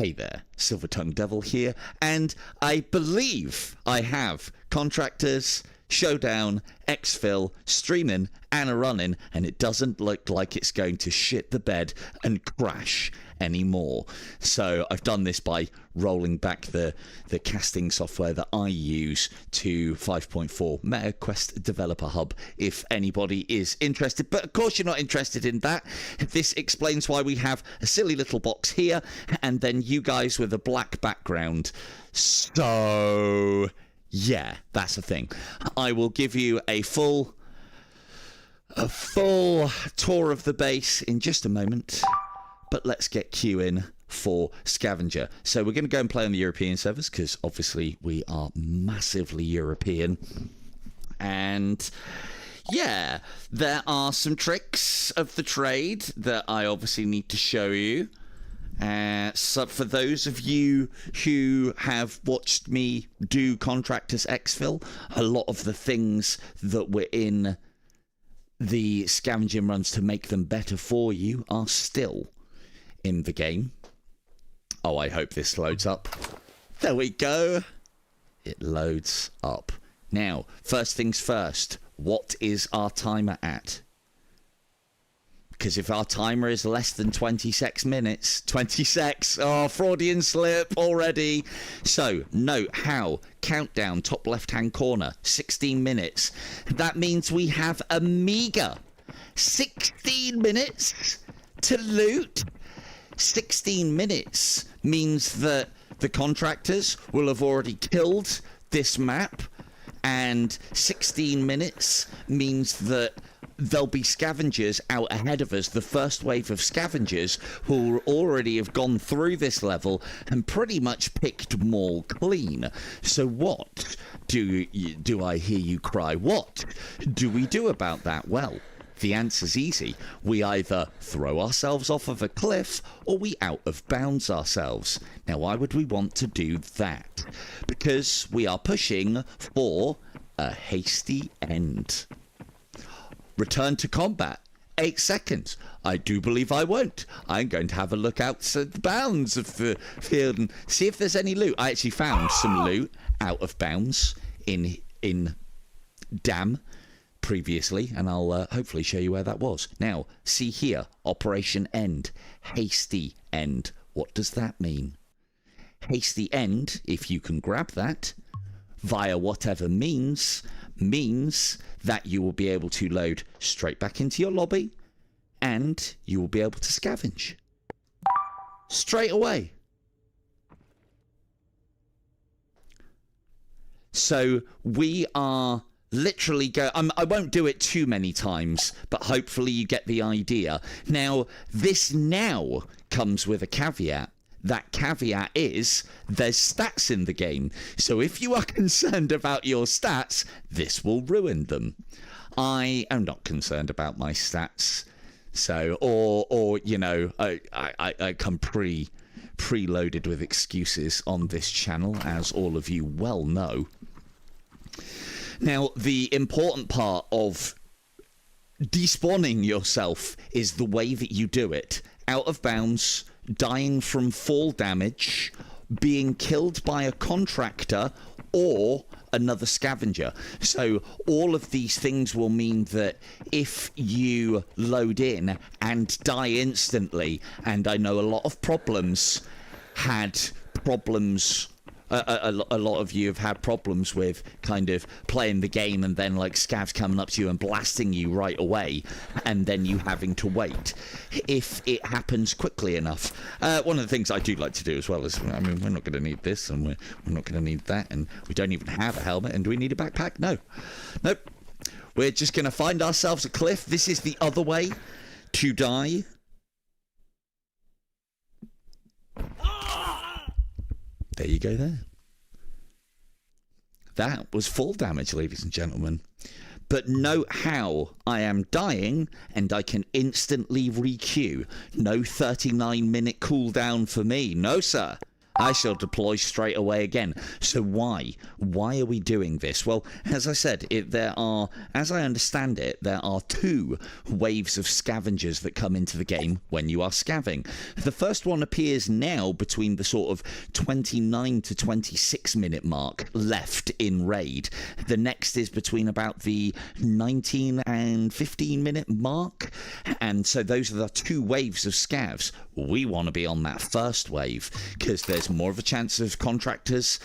Hey there, Silver Tongue Devil here, and I believe I have Contractors Showdown Exfil streaming and running, and it doesn't look like it's going to shit the bed and crash anymore. So I've done this by rolling back the casting software that I use to 5.4 MetaQuest Developer Hub, if anybody is interested. But of course you're not interested in that. This explains why we have a silly little box here, and then you guys with a black background. So yeah, that's the thing. I will give you a full tour of the base in just a moment. But let's get Q in for Scavenger. So we're going to go and play on the European servers because obviously we are massively European. And yeah, there are some tricks of the trade that I obviously need to show you. So for those of you who have watched me do Contractors Exfil, a lot of the things that were in the scavenging runs to make them better for you are still in the game. Oh, I hope this loads up. There we go. It loads up. Now, first things first, what is our timer at? Because if our timer is less than 26 minutes, 20 secs, oh, Freudian slip already. So, note how, countdown, top left-hand corner, 16 minutes. That means we have a meager 16 minutes to loot. 16 minutes means that the contractors will have already killed this map, and 16 minutes means that there'll be scavengers out ahead of us. The first wave of scavengers will already have gone through this level and pretty much picked them all clean. So what do I hear you cry? What do we do about that? Well, the answer's easy. We either throw ourselves off of a cliff or we out of bounds ourselves. Now, why would we want to do that? Because we are pushing for a hasty end. Return to combat. 8 seconds. I do believe I won't. I'm going to have a look outside the bounds of the field and see if there's any loot. I actually found some loot out of bounds in Dam previously, and I'll hopefully show you where that was. Now, see here, Operation End, hasty end. What does that mean? Hasty end, if you can grab that, via whatever means that you will be able to load straight back into your lobby, and you will be able to scavenge. Straight away. So, we are literally go. I won't do it too many times, but hopefully you get the idea. Now, this now comes with a caveat. That caveat is there's stats in the game. So if you are concerned about your stats, this will ruin them. I am not concerned about my stats. So, or you know, I come preloaded with excuses on this channel, as all of you well know. Now, the important part of despawning yourself is the way that you do it. Out of bounds, dying from fall damage, being killed by a contractor or another scavenger. So all of these things will mean that if you load in and die instantly, and I know a lot of problems had problems. A lot of you have had problems with kind of playing the game and then like scavs coming up to you and blasting you right away, and then you having to wait. If it happens quickly enough, one of the things I do like to do as well is, I mean, we're not going to need this, and we're not going to need that, and we don't even have a helmet, and do we need a backpack? No. Nope. We're just going to find ourselves a cliff. This is the other way to die. There you go there. That was fall damage, ladies and gentlemen. But note how I am dying and I can instantly re-queue. No 39-minute cooldown for me. No, sir. I shall deploy straight away again. So why? Why are we doing this? Well, as I said, there are, as I understand it, there are 2 waves of scavengers that come into the game when you are scavenging. The first one appears now between the sort of 29 to 26 minute mark left in raid. The next is between about the 19 and 15 minute mark. And so those are the 2 waves of scavs. We want to be on that first wave because there's more of a chance of contractors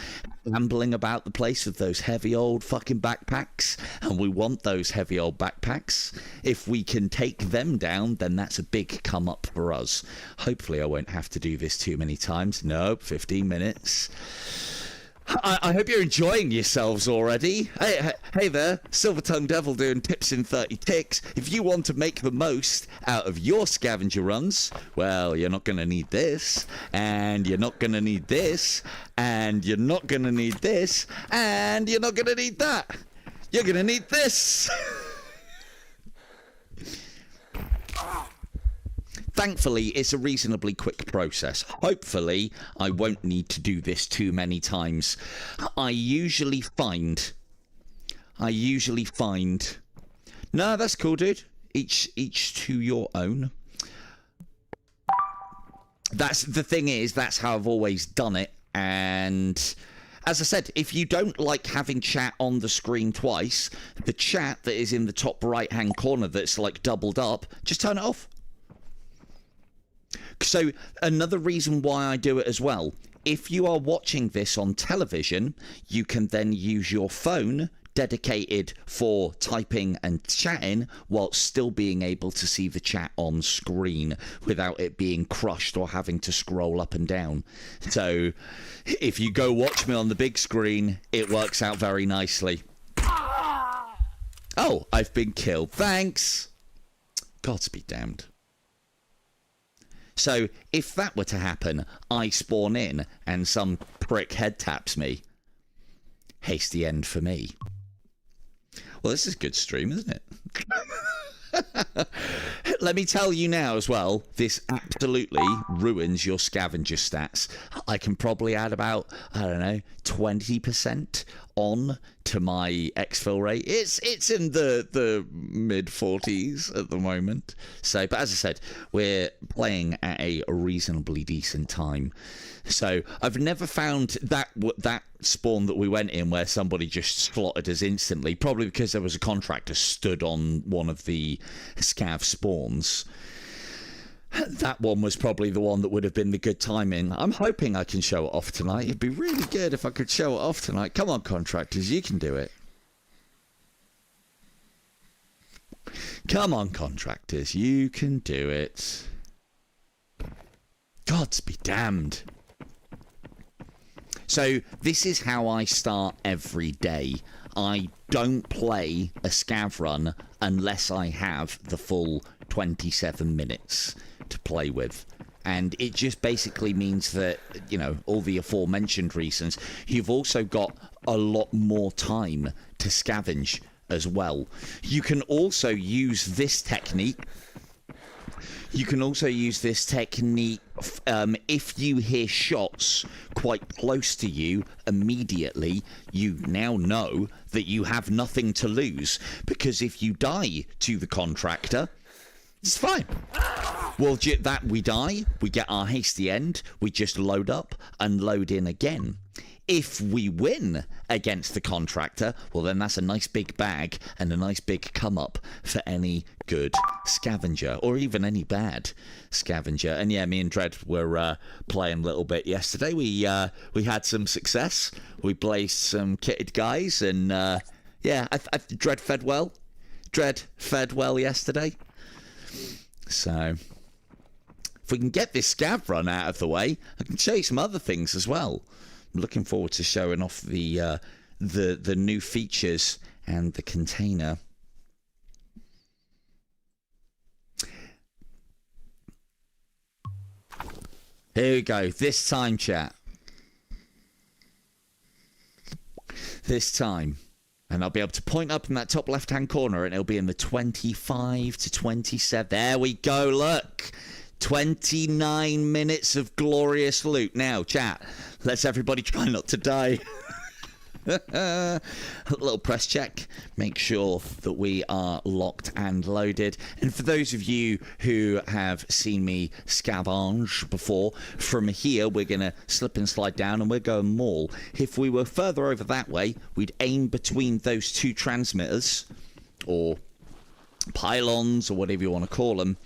ambling about the place with those heavy old fucking backpacks, and we want those heavy old backpacks. If we can take them down, then that's a big come up for us. Hopefully I won't have to do this too many times. Nope, 15 minutes. I hope you're enjoying yourselves already. Hey there, Silver Tongue Devil doing tips in 30 ticks. If you want to make the most out of your scavenger runs, well, you're not going to need this, and you're not going to need this, and you're not going to need this, and you're not going to need that. You're going to need this. Thankfully, it's a reasonably quick process. Hopefully, I won't need to do this too many times. I usually find... No, that's cool, dude. Each to your own. That's the thing is, that's how I've always done it. And as I said, if you don't like having chat on the screen twice, the chat that is in the top right-hand corner that's like doubled up, just turn it off. So another reason why I do it as well, if you are watching this on television, you can then use your phone dedicated for typing and chatting while still being able to see the chat on screen without it being crushed or having to scroll up and down. So if you go watch me on the big screen, it works out very nicely. Oh, I've been killed. Thanks. Gods be damned. So, if that were to happen, I spawn in and some prick head taps me. Hasty end for me. Well, this is a good stream, isn't it? Let me tell you now as well, this absolutely ruins your scavenger stats. I can probably add about, I don't know, 20% on to my exfil rate. It's in the mid 40s at the moment. So, but as I said, we're playing at a reasonably decent time. So I've never found that spawn that we went in where somebody just slotted us instantly, probably because there was a contractor stood on one of the scav spawns. That one was probably the one that would have been the good timing. I'm hoping I can show it off tonight. It'd be really good if I could show it off tonight. Come on, contractors, you can do it. Come on, contractors, you can do it. Gods be damned. So this is how I start every day. I don't play a scav run unless I have the full 27 minutes to play with. And it just basically means that, you know, all the aforementioned reasons, you've also got a lot more time to scavenge as well. You can also use this technique. You can also use this technique if you hear shots quite close to you immediately. You now know that you have nothing to lose, because if you die to the contractor, it's fine. Well, that we die, we get our hasty end, we just load up and load in again. If we win against the contractor, well, then that's a nice big bag and a nice big come up for any good scavenger, or even any bad scavenger. And yeah, me and Dread were playing a little bit yesterday. We had some success. We blazed some kitted guys, and yeah, Dread fed well. Dread fed well yesterday. So if we can get this scav run out of the way, I can show you some other things as well. I'm looking forward to showing off the new features and the container. Here we go. This time, chat. This time. And I'll be able to point up in that top left-hand corner, and it'll be in the 25 to 27. There we go, look. 29 minutes of glorious loot. Now, chat, let's everybody try not to die. A little press check, make sure that we are locked and loaded. And for those of you who have seen me scavenge before, from here we're gonna slip and slide down and we're going mall. If we were further over that way, we'd aim between those two transmitters or pylons or whatever you want to call them,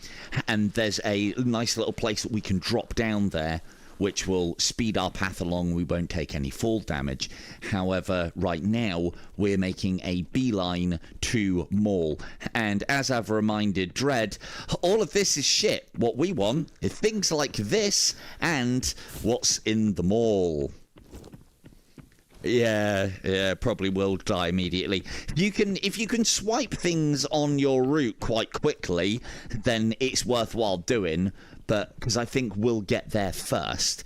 and there's a nice little place that we can drop down there, which will speed our path along. We won't take any fall damage. However, right now, we're making a beeline to mall. And as I've reminded Dread, all of this is shit. What we want is things like this and what's in the mall. Yeah, probably will die immediately. If you can swipe things on your route quite quickly, then it's worthwhile doing. But because I think we'll get there first.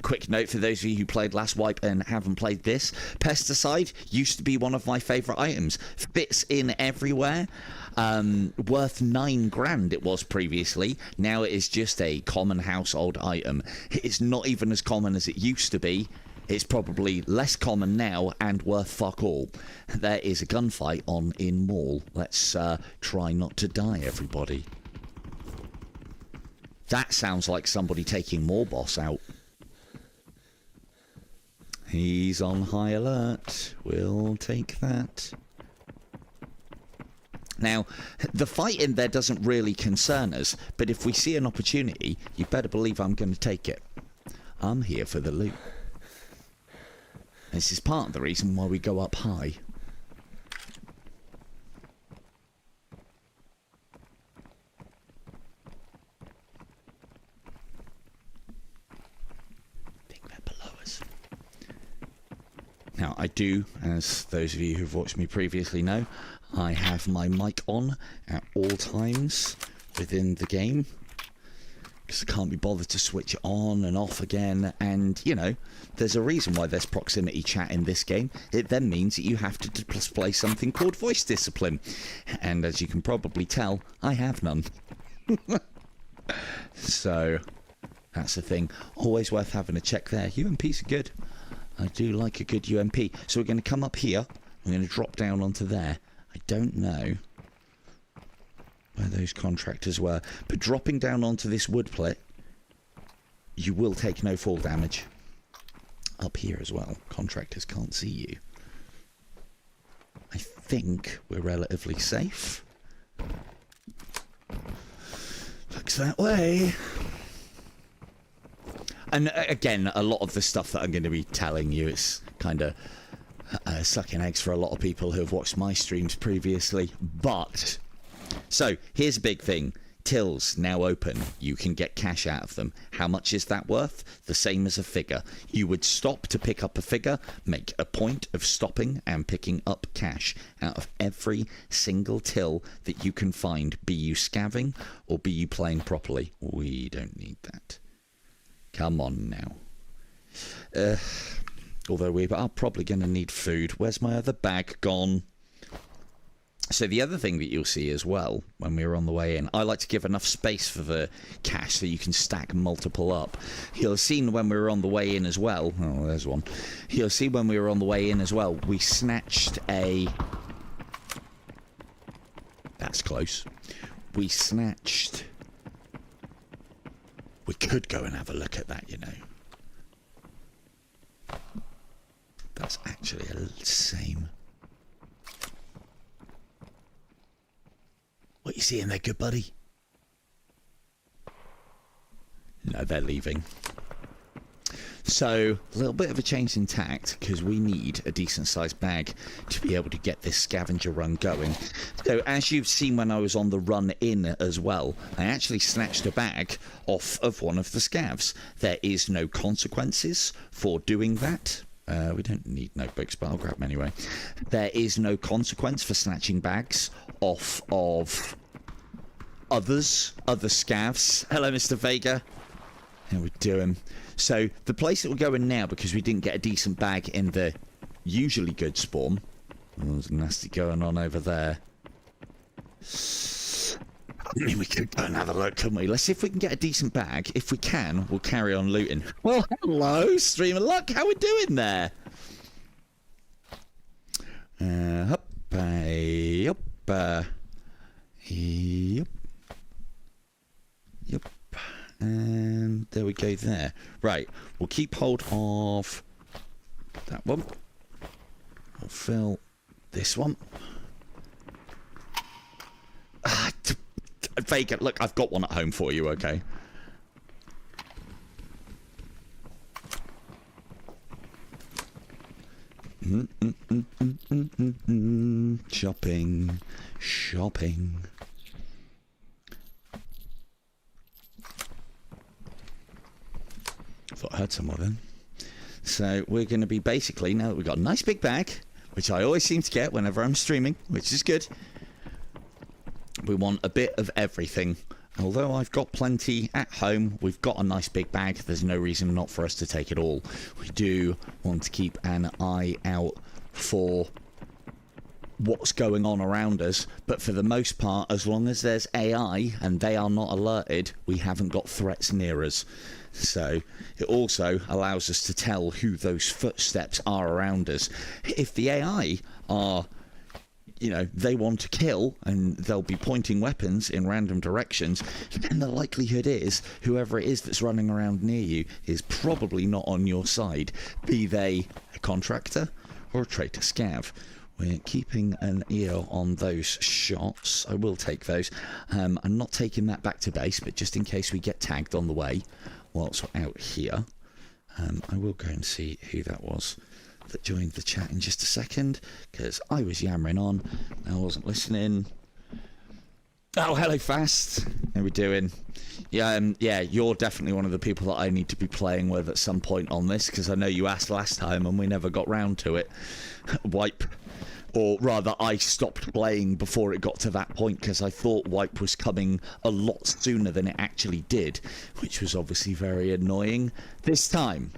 Quick note for those of you who played last wipe and haven't played this: pesticide used to be one of my favourite items. Fits in everywhere. Worth 9 grand it was previously. Now it is just a common household item. It's not even as common as it used to be. It's probably less common now and worth fuck all. There is a gunfight on in mall. Let's try not to die, everybody. That sounds like somebody taking more boss out. He's on high alert. We'll take that. Now, the fight in there doesn't really concern us, but if we see an opportunity, you better believe I'm going to take it. I'm here for the loot. This is part of the reason why we go up high. I think they're below us. Now, I do, as those of you who've watched me previously know, I have my mic on at all times within the game, because I can't be bothered to switch it on and off again. And, you know, there's a reason why there's proximity chat in this game. It then means that you have to display something called voice discipline. And as you can probably tell, I have none. So, that's the thing. Always worth having a check there. UMPs are good. I do like a good UMP. So we're going to come up here. We're going to drop down onto there. I don't know where those contractors were, but dropping down onto this wood plate, you will take no fall damage. Up here as well, contractors can't see you. I think we're relatively safe. Looks that way. And again, a lot of the stuff that I'm going to be telling you is kind of sucking eggs for a lot of people who have watched my streams previously, but so here's a big thing. Tills now open. You can get cash out of them. How much is that worth? The same as a figure. You would stop to pick up a figure, make a point of stopping and picking up cash out of every single till that you can find, be you scavving or be you playing properly. We don't need that. Come on now. Although we are probably going to need food. Where's my other bag gone? So the other thing that you'll see as well when we're on the way in, I like to give enough space for the cash so you can stack multiple up. You'll have seen when we were on the way in as well. Oh, there's one. You'll see when we were on the way in as well, we snatched a... That's close. We snatched... We could go and have a look at that, you know. That's actually a same. What you seeing there, good buddy? No, they're leaving. So, a little bit of a change in tact, because we need a decent sized bag to be able to get this scavenger run going. So, as you've seen when I was on the run in as well, I actually snatched a bag off of one of the scavs. There is no consequences for doing that. We don't need notebooks, but I'll grab them anyway. There is no consequence for snatching bags off of other scavs. Hello, Mr. Vega. How we doing? So, the place that we're going now, because we didn't get a decent bag in the usually good spawn. Oh, there's nasty going on over there. I mean, we could go and have a look, couldn't we? Let's see if we can get a decent bag. If we can, we'll carry on looting. Well, hello, Stream of Luck. How we doing there? Yep. And there we go there. Right, we'll keep hold of that one. We'll fill this one. Vacant. Look, I've got one at home for you, okay? Shopping. Thought I heard some more then. So we're going to be basically, now that we've got a nice big bag, which I always seem to get whenever I'm streaming, which is good. We want a bit of everything. Although I've got plenty at home, we've got a nice big bag. There's no reason not for us to take it all. We do want to keep an eye out for what's going on around us, but for the most part, as long as there's AI and they are not alerted, we haven't got threats near us. So it also allows us to tell who those footsteps are around us. If the AI are, you know, they want to kill and they'll be pointing weapons in random directions, then the likelihood is whoever it is that's running around near you is probably not on your side, be they a contractor or a traitor scav. We're keeping an ear on those shots. I will take those. I'm not taking that back to base, but just in case we get tagged on the way whilst we're out here, I will go and see who that was that joined the chat in just a second, because I was yammering on. I wasn't listening. Oh, hello, Fast. How we doing? Yeah, you're definitely one of the people that I need to be playing with at some point on this, because I know you asked last time and we never got round to it. Wipe. Or rather, I stopped playing before it got to that point because I thought Wipe was coming a lot sooner than it actually did, which was obviously very annoying. This time.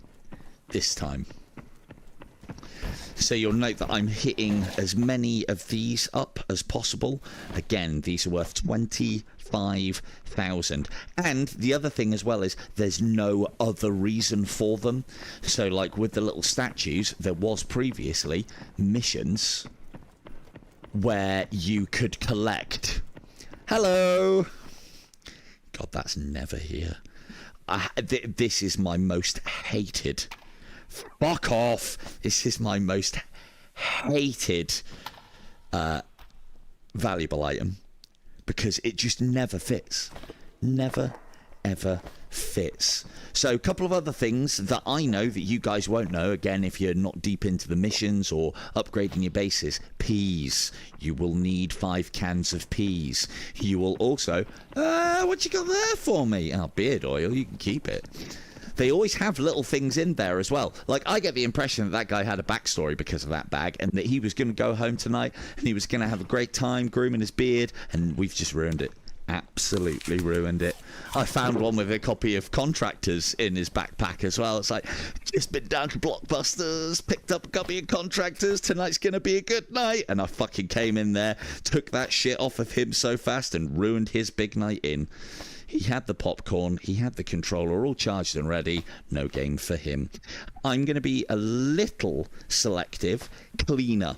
So you'll note that I'm hitting as many of these up as possible. Again, these are worth 25,000. And the other thing as well is there's no other reason for them. So like with the little statues, there was previously missions where you could collect. Hello. God, that's never here. This is my most hated. Fuck off. This is my most hated valuable item because it just never fits. Never, ever fits. So a couple of other things that I know that you guys won't know, again, if you're not deep into the missions or upgrading your bases. Peas. You will need 5 cans of peas. You will also... what you got there for me? Oh, beard oil. You can keep it. They always have little things in there as well. Like, I get the impression that that guy had a backstory because of that bag, and that he was going to go home tonight, and he was going to have a great time grooming his beard, and we've just ruined it. Absolutely ruined it. I found one with a copy of Contractors in his backpack as well. It's like, just been down to Blockbusters, picked up a copy of Contractors, tonight's going to be a good night. And I fucking came in there, took that shit off of him so fast, and ruined his big night in. He had the popcorn, he had the controller all charged and ready, no game for him. I'm going to be a little selective. Cleaner.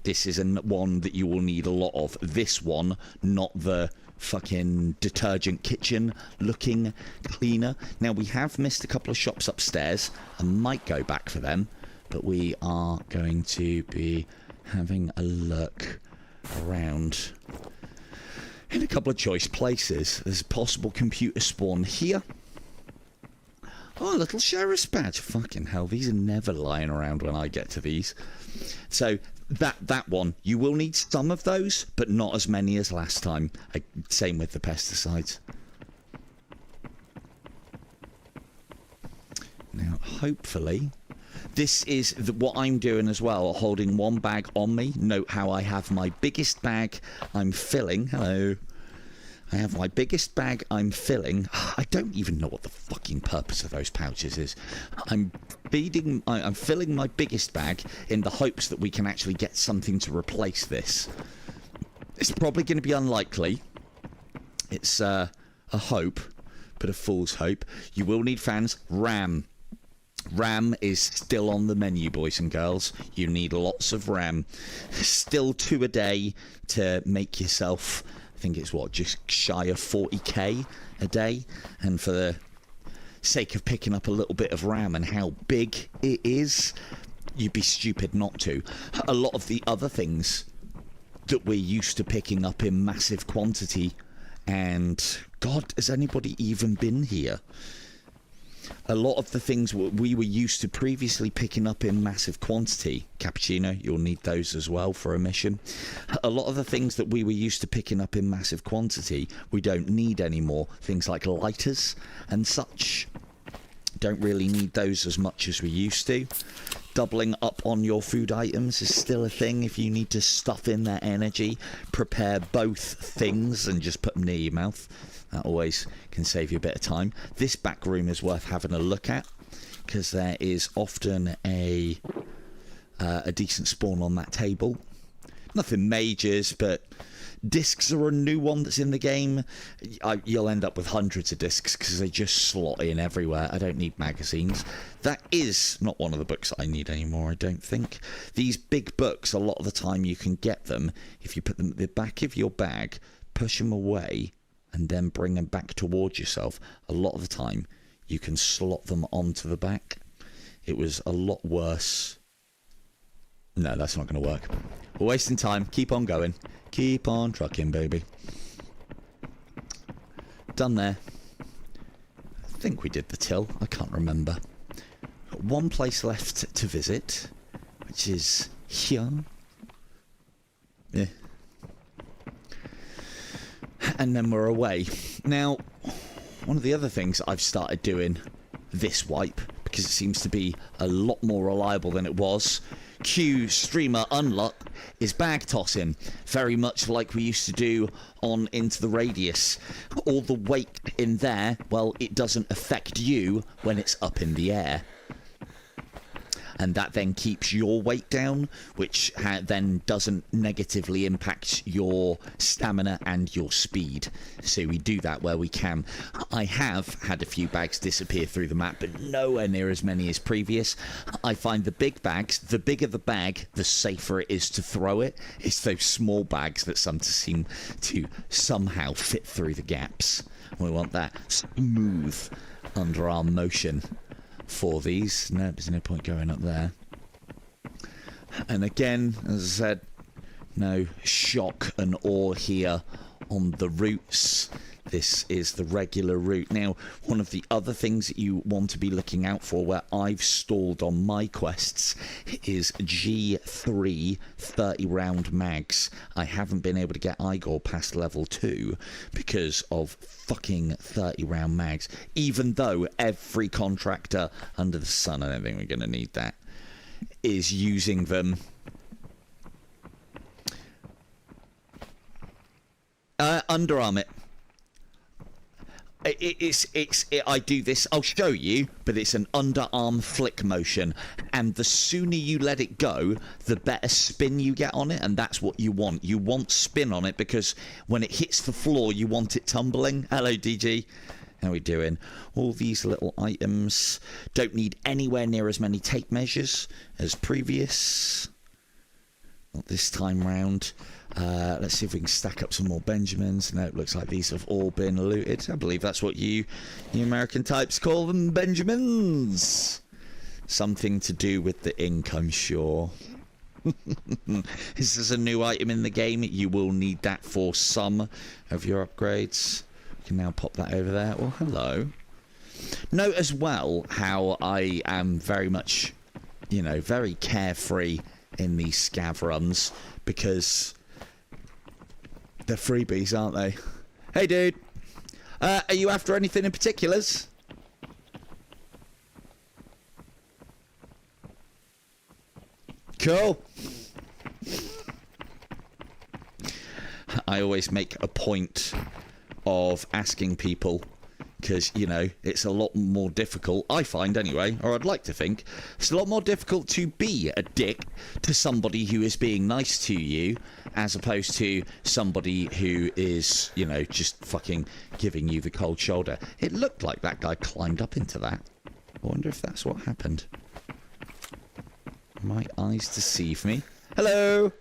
This is one that you will need a lot of. This one, not the fucking detergent kitchen looking cleaner. Now, we have missed a couple of shops upstairs. I might go back for them, but we are going to be having a look around in a couple of choice places. There's a possible computer spawn here. Oh, a little sheriff's badge. Fucking hell, these are never lying around when I get to these. So that one, you will need some of those, but not as many as last time. Same with the pesticides. Now, hopefully, this is what I'm doing as well, holding one bag on me. Note how I have my biggest bag I'm filling. Hello. I have my biggest bag I'm filling. I don't even know what the fucking purpose of those pouches is. I'm filling my biggest bag in the hopes that we can actually get something to replace this. It's probably going to be unlikely, It's a hope, but a fool's hope. You will need fans. RAM. RAM is still on the menu, boys and girls. You need lots of RAM. Still 2 a day to make yourself, I think it's what, just shy of 40k a day. And for the sake of picking up a little bit of RAM and how big it is, you'd be stupid not to. A lot of the other things that we're used to picking up in massive quantity, and God, has anybody even been here? A lot of the things we were used to previously picking up in massive quantity, cappuccino, you'll need those as well for a mission. A lot of the things that we were used to picking up in massive quantity, we don't need anymore. Things like lighters and such. Don't really need those as much as we used to. Doubling up on your food items is still a thing. If you need to stuff in that energy, prepare both things and just put them near your mouth. That always can save you a bit of time. This back room is worth having a look at, because there is often a decent spawn on that table. Nothing majors, but discs are a new one that's in the game. You'll end up with hundreds of discs because they just slot in everywhere. I don't need magazines. That is not one of the books I need anymore, I don't think. These big books, a lot of the time you can get them if you put them at the back of your bag, push them away, and then bring them back towards yourself. A lot of the time you can slot them onto the back. It was a lot worse. No, that's not going to work. We're wasting time. Keep on going. Keep on trucking, baby. Done there. I think we did the till. I can't remember. Got one place left to visit, which is here. Yeah. And then we're away. Now, one of the other things I've started doing this wipe, because it seems to be a lot more reliable than it was, Q streamer unlock, is bag tossing, very much like we used to do on Into the Radius. All the weight in there, well, it doesn't affect you when it's up in the air. And that then keeps your weight down, which then doesn't negatively impact your stamina and your speed. So we do that where we can. I have had a few bags disappear through the map, but nowhere near as many as previous. I find the big bags, the bigger the bag, the safer it is to throw it. It's those small bags that seem to somehow fit through the gaps. We want that smooth underarm motion for these. No, there's no point going up there. And again, as I said, no shock and awe here on the routes. This is the regular route. Now, one of the other things that you want to be looking out for, where I've stalled on my quests, is G3 30-round mags. I haven't been able to get Igor past level 2 because of fucking 30-round mags. Even though every contractor under the sun, I don't think we're going to need that, is using them. Underarm it. I do this, I'll show you, but it's an underarm flick motion, and the sooner you let it go, the better spin you get on it, and that's what you want. You want spin on it, because when it hits the floor, you want it tumbling. Hello, DG. How we doing? All these little items don't need anywhere near as many tape measures as previous. Not this time round. Let's see if we can stack up some more Benjamins. No, it looks like these have all been looted. I believe that's what you American types call them, Benjamins. Something to do with the ink, I'm sure. This is a new item in the game. You will need that for some of your upgrades. You can now pop that over there. Well, hello. Note as well how I am very much, very carefree in these scav runs, because they're freebies, aren't they? Hey, dude. Are you after anything in particulars? Cool. I always make a point of asking people because, you know, it's a lot more difficult, I find anyway, or I'd like to think, it's a lot more difficult to be a dick to somebody who is being nice to you, as opposed to somebody who is, you know, just fucking giving you the cold shoulder. It looked like that guy climbed up into that. I wonder if that's what happened. My eyes deceive me. Hello!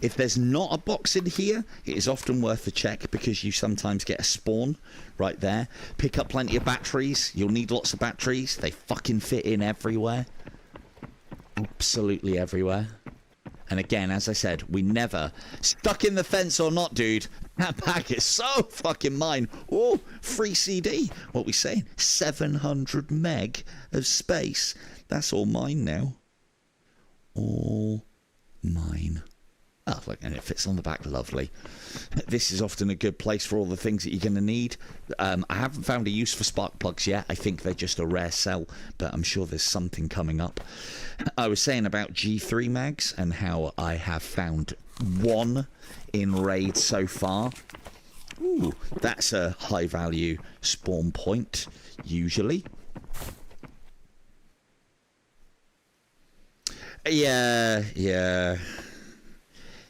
If there's not a box in here, it is often worth a check, because you sometimes get a spawn right there. Pick up plenty of batteries. You'll need lots of batteries. They fucking fit in everywhere. Absolutely everywhere. And again, as I said, we never... Stuck in the fence or not, dude. That bag is so fucking mine. Oh, free CD. What we saying? 700 meg of space. That's all mine now. All mine. Oh, look, and it fits on the back lovely. This is often a good place for all the things that you're going to need. I haven't found a use for spark plugs yet. I think they're just a rare sell, but I'm sure there's something coming up. I was saying about G3 mags and how I have found one in raid so far. Ooh, that's a high value spawn point, usually. Yeah.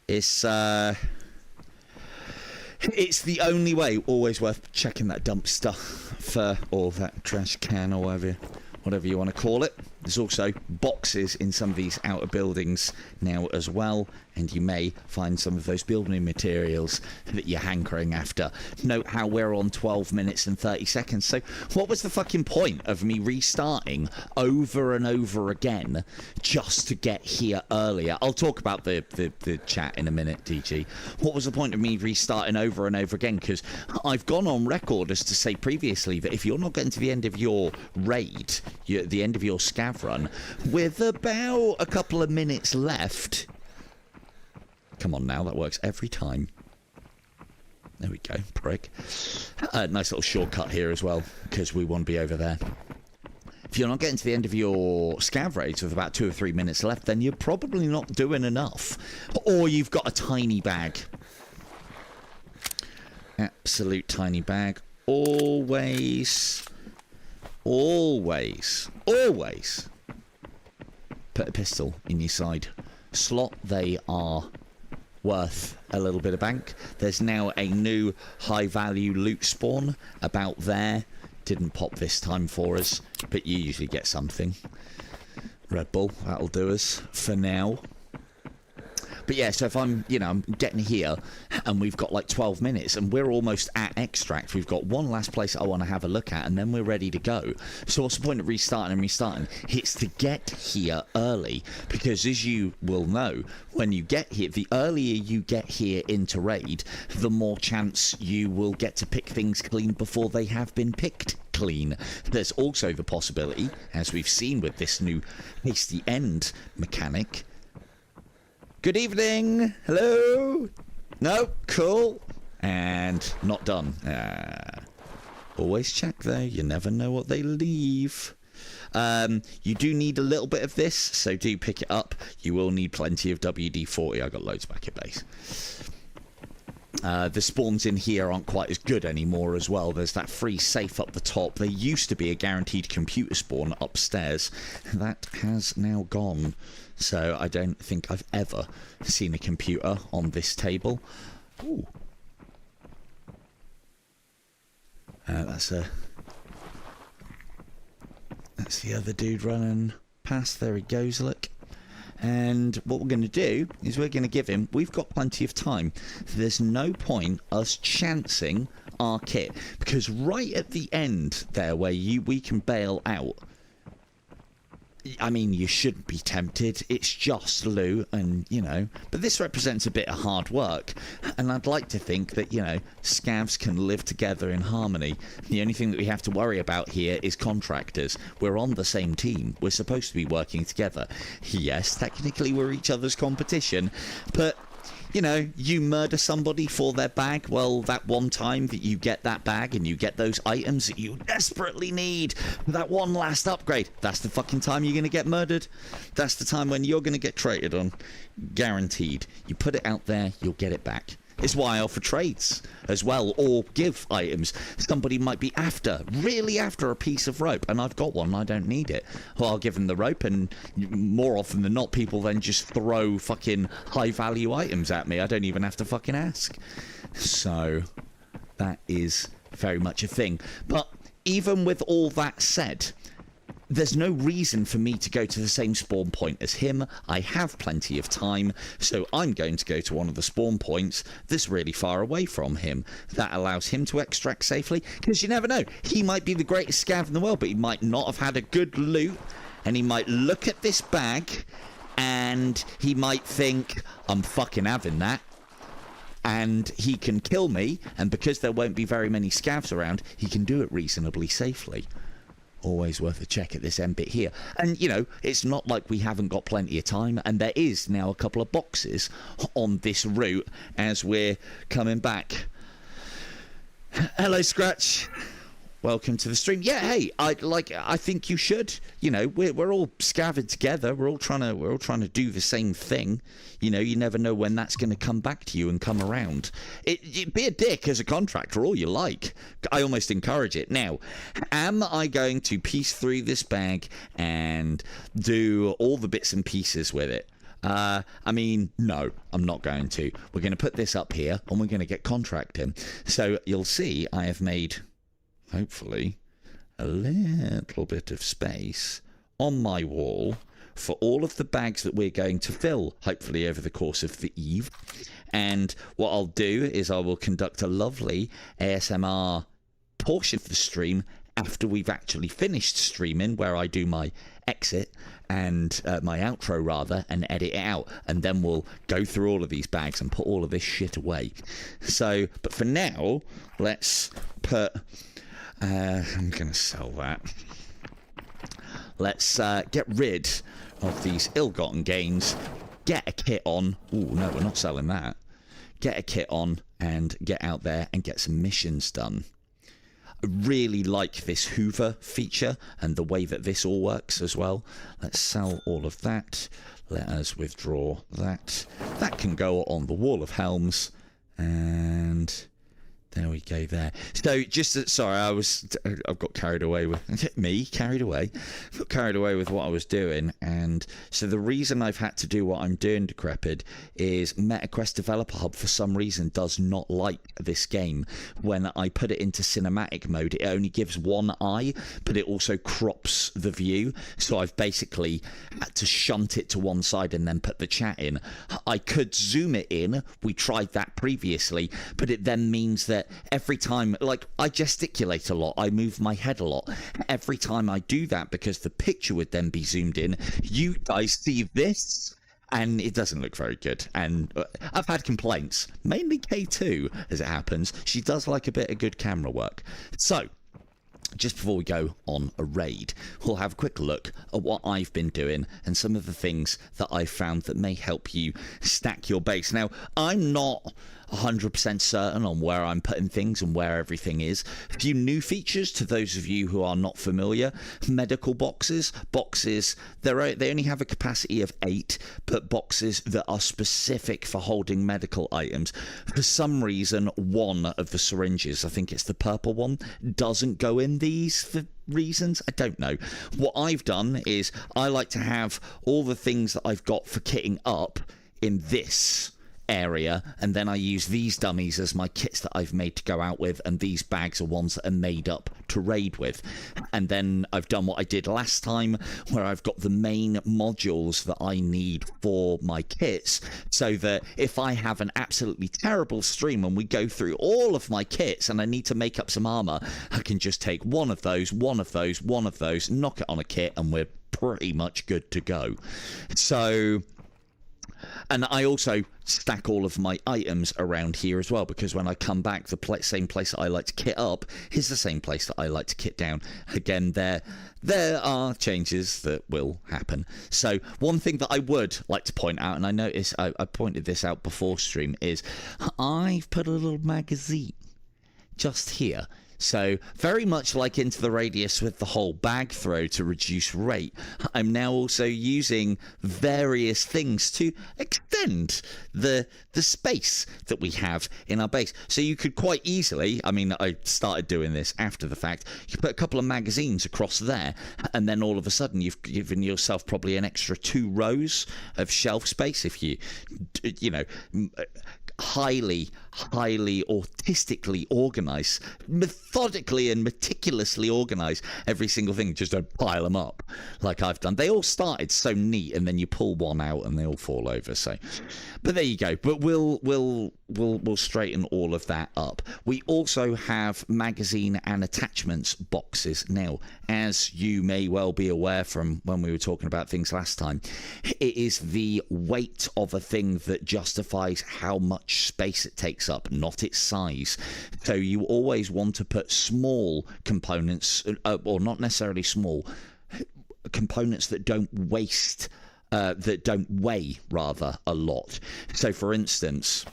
It's the only way. Always worth checking that dumpster for, or that trash can, or whatever you want to call it. There's also boxes in some of these outer buildings now as well, and you may find some of those building materials that you're hankering after. Note how we're on 12 minutes and 30 seconds. So what was the fucking point of me restarting over and over again just to get here earlier? I'll talk about the chat in a minute, DG. What was the point of me restarting over and over again? Because I've gone on record as to say previously that if you're not getting to the end of your raid, the end of your scav run, with about a couple of minutes left... Come on now, that works every time. There we go, prick. Nice little shortcut here as well, because we want to be over there. If you're not getting to the end of your scav raids with about 2 or 3 minutes left, then you're probably not doing enough. Or you've got a tiny bag. Absolute tiny bag. Always put a pistol in your side slot. They are worth a little bit of bank. There's now a new high value loot spawn about there. Didn't pop this time for us, but you usually get something. Red Bull, that'll do us for now. But yeah, so if I'm getting here and we've got like 12 minutes and we're almost at extract, we've got one last place I want to have a look at and then we're ready to go. So what's the point of restarting? It's to get here early, because as you will know, when you get here, the earlier you get here into raid, the more chance you will get to pick things clean before they have been picked clean. There's also the possibility, as we've seen with this new hasty end mechanic. Good evening. Hello. No. Cool. And not done. Always check though. You never know what they leave. You do need a little bit of this, so do pick it up. You will need plenty of WD-40. I got loads back at base. The spawns in here aren't quite as good anymore as well. There's that free safe up the top. There used to be a guaranteed computer spawn upstairs. That has now gone. So I don't think I've ever seen a computer on this table. Ooh. That's the other dude running past. There he goes, look. And what we're going to do is we're going to give him... We've got plenty of time. There's no point us chancing our kit, because right at the end there where we can bail out... I mean, you shouldn't be tempted. It's just loot and, but this represents a bit of hard work. And I'd like to think that, scavs can live together in harmony. The only thing that we have to worry about here is contractors. We're on the same team. We're supposed to be working together. Yes, technically we're each other's competition, but you know, you murder somebody for their bag. Well, that one time that you get that bag and you get those items that you desperately need for that one last upgrade, that's the fucking time you're going to get murdered. That's the time when you're going to get traded on. Guaranteed. You put it out there, you'll get it back. It's why I offer trades as well, or give items. Somebody might be really after a piece of rope, and I've got one and I don't need it. Well, I'll give them the rope, and more often than not, people then just throw fucking high-value items at me. I don't even have to fucking ask. So, that is very much a thing. But even with all that said, there's no reason for me to go to the same spawn point as him. I have plenty of time, so I'm going to go to one of the spawn points that's really far away from him. That allows him to extract safely, because you never know. He might be the greatest scav in the world, but he might not have had a good loot, and he might look at this bag, and he might think, I'm fucking having that. And he can kill me, and because there won't be very many scavs around, he can do it reasonably safely. Always worth a check at this end bit here. And, you know, it's not like we haven't got plenty of time, and there is now a couple of boxes on this route as we're coming back. Hello, Scratch. Welcome to the stream. Yeah, hey, I think you should. You know, we're all scavenged together. We're all trying to do the same thing. You know, you never know when that's going to come back to you and come around. Be a dick as a contractor, all you like. I almost encourage it. Now, am I going to piece through this bag and do all the bits and pieces with it? I mean, no, I'm not going to. We're going to put this up here, and we're going to get contracting. So you'll see I have made, hopefully, a little bit of space on my wall for all of the bags that we're going to fill, hopefully over the course of the eve. And what I'll do is I will conduct a lovely ASMR portion of the stream after we've actually finished streaming, where I do my exit and my outro rather, and edit it out, and then we'll go through all of these bags and put all of this shit away. So, but for now, let's put I'm gonna sell that. Let's get rid of these ill-gotten gains, get a kit on. Oh no, we're not selling that. Get a kit on and get out there and get some missions done. I really like this Hoover feature and the way that this all works as well. Let's sell all of that. Let us withdraw that. That can go on the wall of helms, and there we go there. So just, sorry, I've got carried away with, got carried away with what I was doing. And so the reason I've had to do what I'm doing, Decrepid, is MetaQuest Developer Hub for some reason does not like this game. When I put it into cinematic mode, it only gives one eye, but it also crops the view. So I've basically had to shunt it to one side and then put the chat in. I could zoom it in. We tried that previously, but it then means that every time, like, I gesticulate a lot, I move my head a lot. Every time I do that, because the picture would then be zoomed in, you guys see this, and it doesn't look very good. And I've had complaints, mainly K2, as it happens. She does like a bit of good camera work. So, just before we go on a raid, we'll have a quick look at what I've been doing and some of the things that I've found that may help you stack your base. Now, I'm not 100% certain on where I'm putting things and where everything is. A few new features to those of you who are not familiar. Medical boxes. They only have a capacity of 8, but boxes that are specific for holding medical items. For some reason, one of the syringes, I think it's the purple one, doesn't go in these for reasons. I don't know. What I've done is I like to have all the things that I've got for kitting up in this area, and then I use these dummies as my kits that I've made to go out with, and these bags are ones that are made up to raid with. And then I've done what I did last time, where I've got the main modules that I need for my kits, so that if I have an absolutely terrible stream and we go through all of my kits and I need to make up some armor, I can just take one of those, knock it on a kit, and we're pretty much good to go. So And I also stack all of my items around here as well, because when I come back, the same place that I like to kit up is the same place that I like to kit down. Again, there are changes that will happen. So one thing that I would like to point out, and I noticed I pointed this out before stream, is I've put a little magazine just here. So very much like Into the Radius with the whole bag throw to reduce rate, I'm now also using various things to extend the space that we have in our base. So you could quite easily, I mean, I started doing this after the fact, you put a couple of magazines across there, and then all of a sudden you've given yourself probably an extra 2 rows of shelf space if you know, highly artistically organize, methodically and meticulously organize every single thing. Just don't pile them up like I've done. They all started so neat, and then you pull one out and they all fall over. So, but there you go. But we'll straighten all of that up. We also have magazine and attachments boxes now. As you may well be aware from when we were talking about things last time, it is the weight of a thing that justifies how much space it takes up, not its size. So you always want to put small components, or not necessarily small, components that don't waste, that don't weigh rather a lot. So for instance,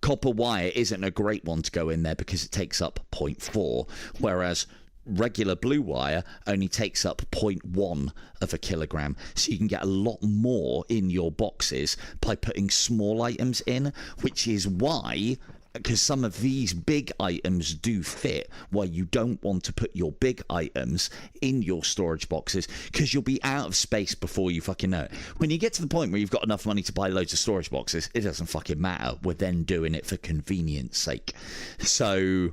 copper wire isn't a great one to go in there because it takes up 0.4, whereas regular blue wire only takes up 0.1 of a kilogram. So you can get a lot more in your boxes by putting small items in, which is why, because some of these big items do fit, why you don't want to put your big items in your storage boxes, because you'll be out of space before you fucking know it. When you get to the point where you've got enough money to buy loads of storage boxes, it doesn't fucking matter. We're then doing it for convenience sake. So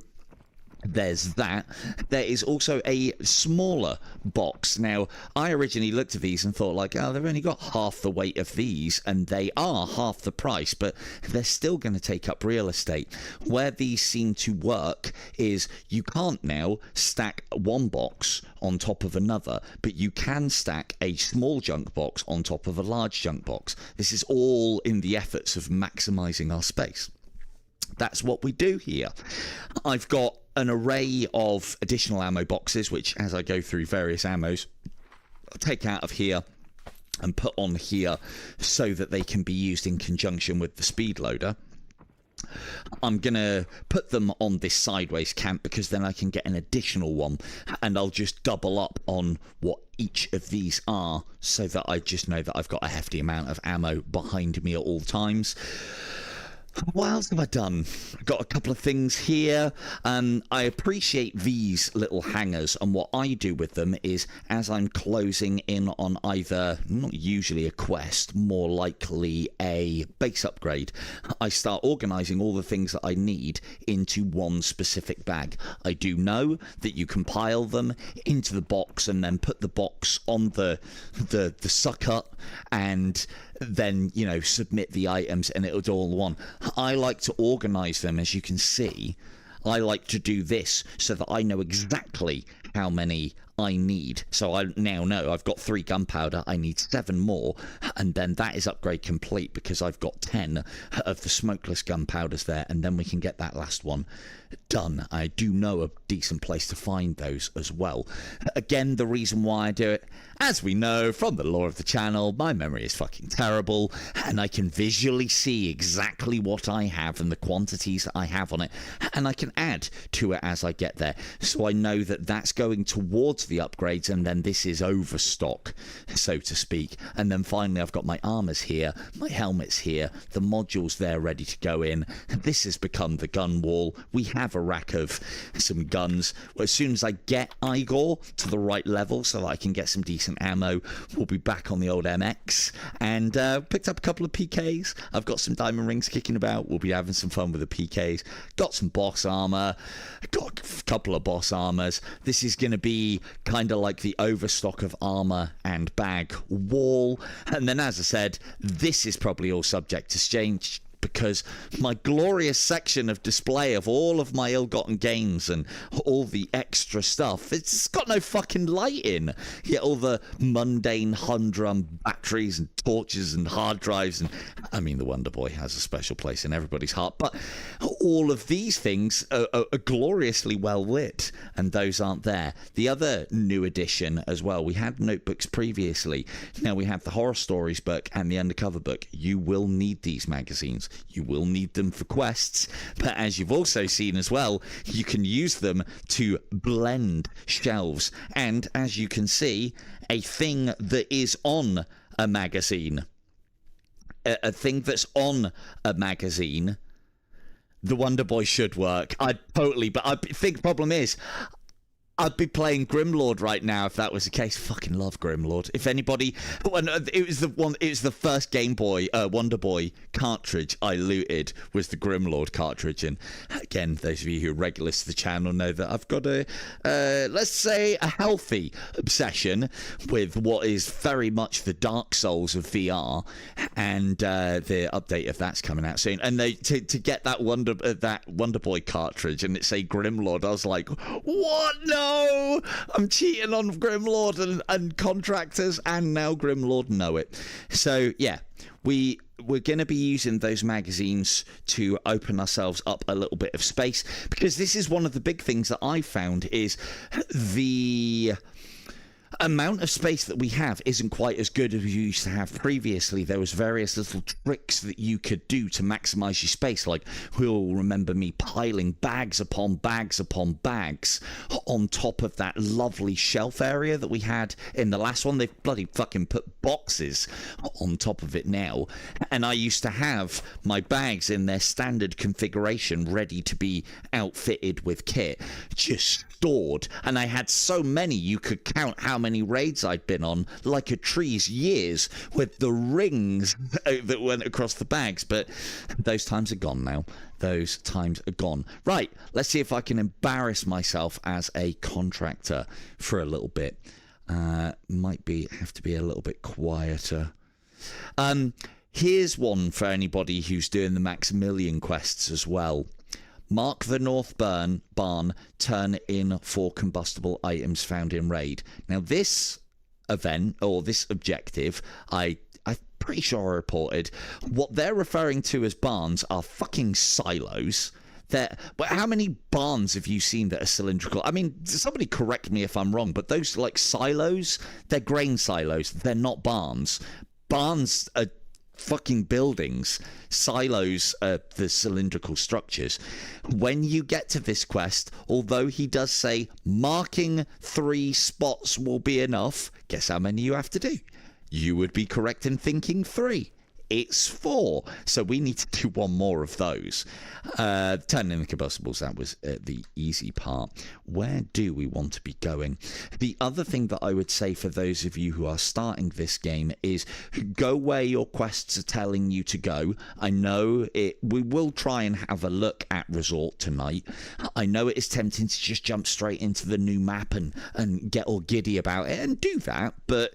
there's that. There is also a smaller box. Now, I originally looked at these and thought like, oh, they've only got half the weight of these, and they are half the price, but they're still going to take up real estate. Where these seem to work is you can't now stack one box on top of another, but you can stack a small junk box on top of a large junk box. This is all in the efforts of maximizing our space. That's what we do here. I've got an array of additional ammo boxes, which as I go through various ammos, I'll take out of here and put on here so that they can be used in conjunction with the speed loader. I'm gonna put them on this sideways camp because then I can get an additional one, and I'll just double up on what each of these are so that I just know that I've got a hefty amount of ammo behind me at all times. What else have I done? I've got a couple of things here. I appreciate these little hangers, and what I do with them is, as I'm closing in on either, not usually a quest, more likely a base upgrade, I start organising all the things that I need into one specific bag. I do know that you compile them into the box and then put the box on the sucker, and then, you know, submit the items and it'll do all one. I like to organize them, as you can see. I like to do this so that I know exactly how many I need. So I now know I've got 3 gunpowder, I need 7 more, and then that is upgrade complete because I've got 10 of the smokeless gunpowders there, and then we can get that last one done. I do know a decent place to find those as well. Again, the reason why I do it, as we know from the lore of the channel, my memory is fucking terrible, and I can visually see exactly what I have and the quantities that I have on it, and I can add to it as I get there. So I know that that's going towards the upgrades, and then this is overstock, so to speak. And then finally I've got my armors here, my helmets here, the modules there ready to go in. This has become the gun wall. We have a rack of some guns. As soon as I get Igor to the right level so that I can get some decent ammo, we'll be back on the old MX. And picked up a couple of PKs. I've got some diamond rings kicking about. We'll be having some fun with the PKs. Got some boss armor. Got a couple of boss armors. This is going to be kind of like the overstock of armor and bag wall. And then, as I said, this is probably all subject to change. because my glorious section of display of all of my ill-gotten gains and all the extra stuff, it's got no fucking light in. Yet all the mundane humdrum batteries and torches and hard drives, and I mean, the Wonder Boy has a special place in everybody's heart, but all of these things are gloriously well lit, and those aren't there. The other new addition as well, we had notebooks previously. Now we have the horror stories book and the undercover book. You will need these magazines. You will need them for quests, but as you've also seen as well, you can use them to blend shelves. And as you can see, a thing that is on a magazine, a thing that's on a magazine, the Wonder Boy should work. But I think the problem is, I'd be playing Grimlord right now if that was the case. Fucking love Grimlord. If anybody, it was the first Game Boy Wonder Boy cartridge I looted was the Grimlord cartridge. And again, those of you who are regulars to the channel know that I've got a let's say a healthy obsession with what is very much the Dark Souls of VR, and the update of that's coming out soon. And to get that Wonder Boy cartridge and it say Grimlord, I was like, what? No. I'm cheating on Grimlord and Contractors, and now Grimlord know it. So yeah, we're going to be using those magazines to open ourselves up a little bit of space, because this is one of the big things that I found is the amount of space that we have isn't quite as good as we used to have previously. There was various little tricks that you could do to maximize your space, like we'll remember me piling bags upon bags upon bags on top of that lovely shelf area that we had in the last one. They've bloody fucking put boxes on top of it now, and I used to have my bags in their standard configuration ready to be outfitted with kit, just stored, and I had so many you could count how many raids I'd been on like a tree's years with the rings that went across the bags. But those times are gone now. Those times are gone. Right, let's see if I can embarrass myself as a contractor for a little bit. Might have to be a little bit quieter. Here's one for anybody who's doing the Maximilian quests as well. Mark the North barn, turn in 4 combustible items found in raid. Now this event, or this objective, I'm pretty sure I reported, what they're referring to as barns are fucking silos. But how many barns have you seen that are cylindrical? I mean, somebody correct me if I'm wrong, but those like silos, they're grain silos. They're not barns. Barns are fucking buildings. Silos are the cylindrical structures. When you get to this quest, although he does say marking 3 spots will be enough, guess how many you have to do? You would be correct in thinking 3. It's 4. So we need to do 1 more of those. Turning in the combustibles, that was the easy part. Where do we want to be going? The other thing that I would say for those of you who are starting this game is go where your quests are telling you to go. I know we will try and have a look at Resort tonight. I know it is tempting to just jump straight into the new map and get all giddy about it, and do that, but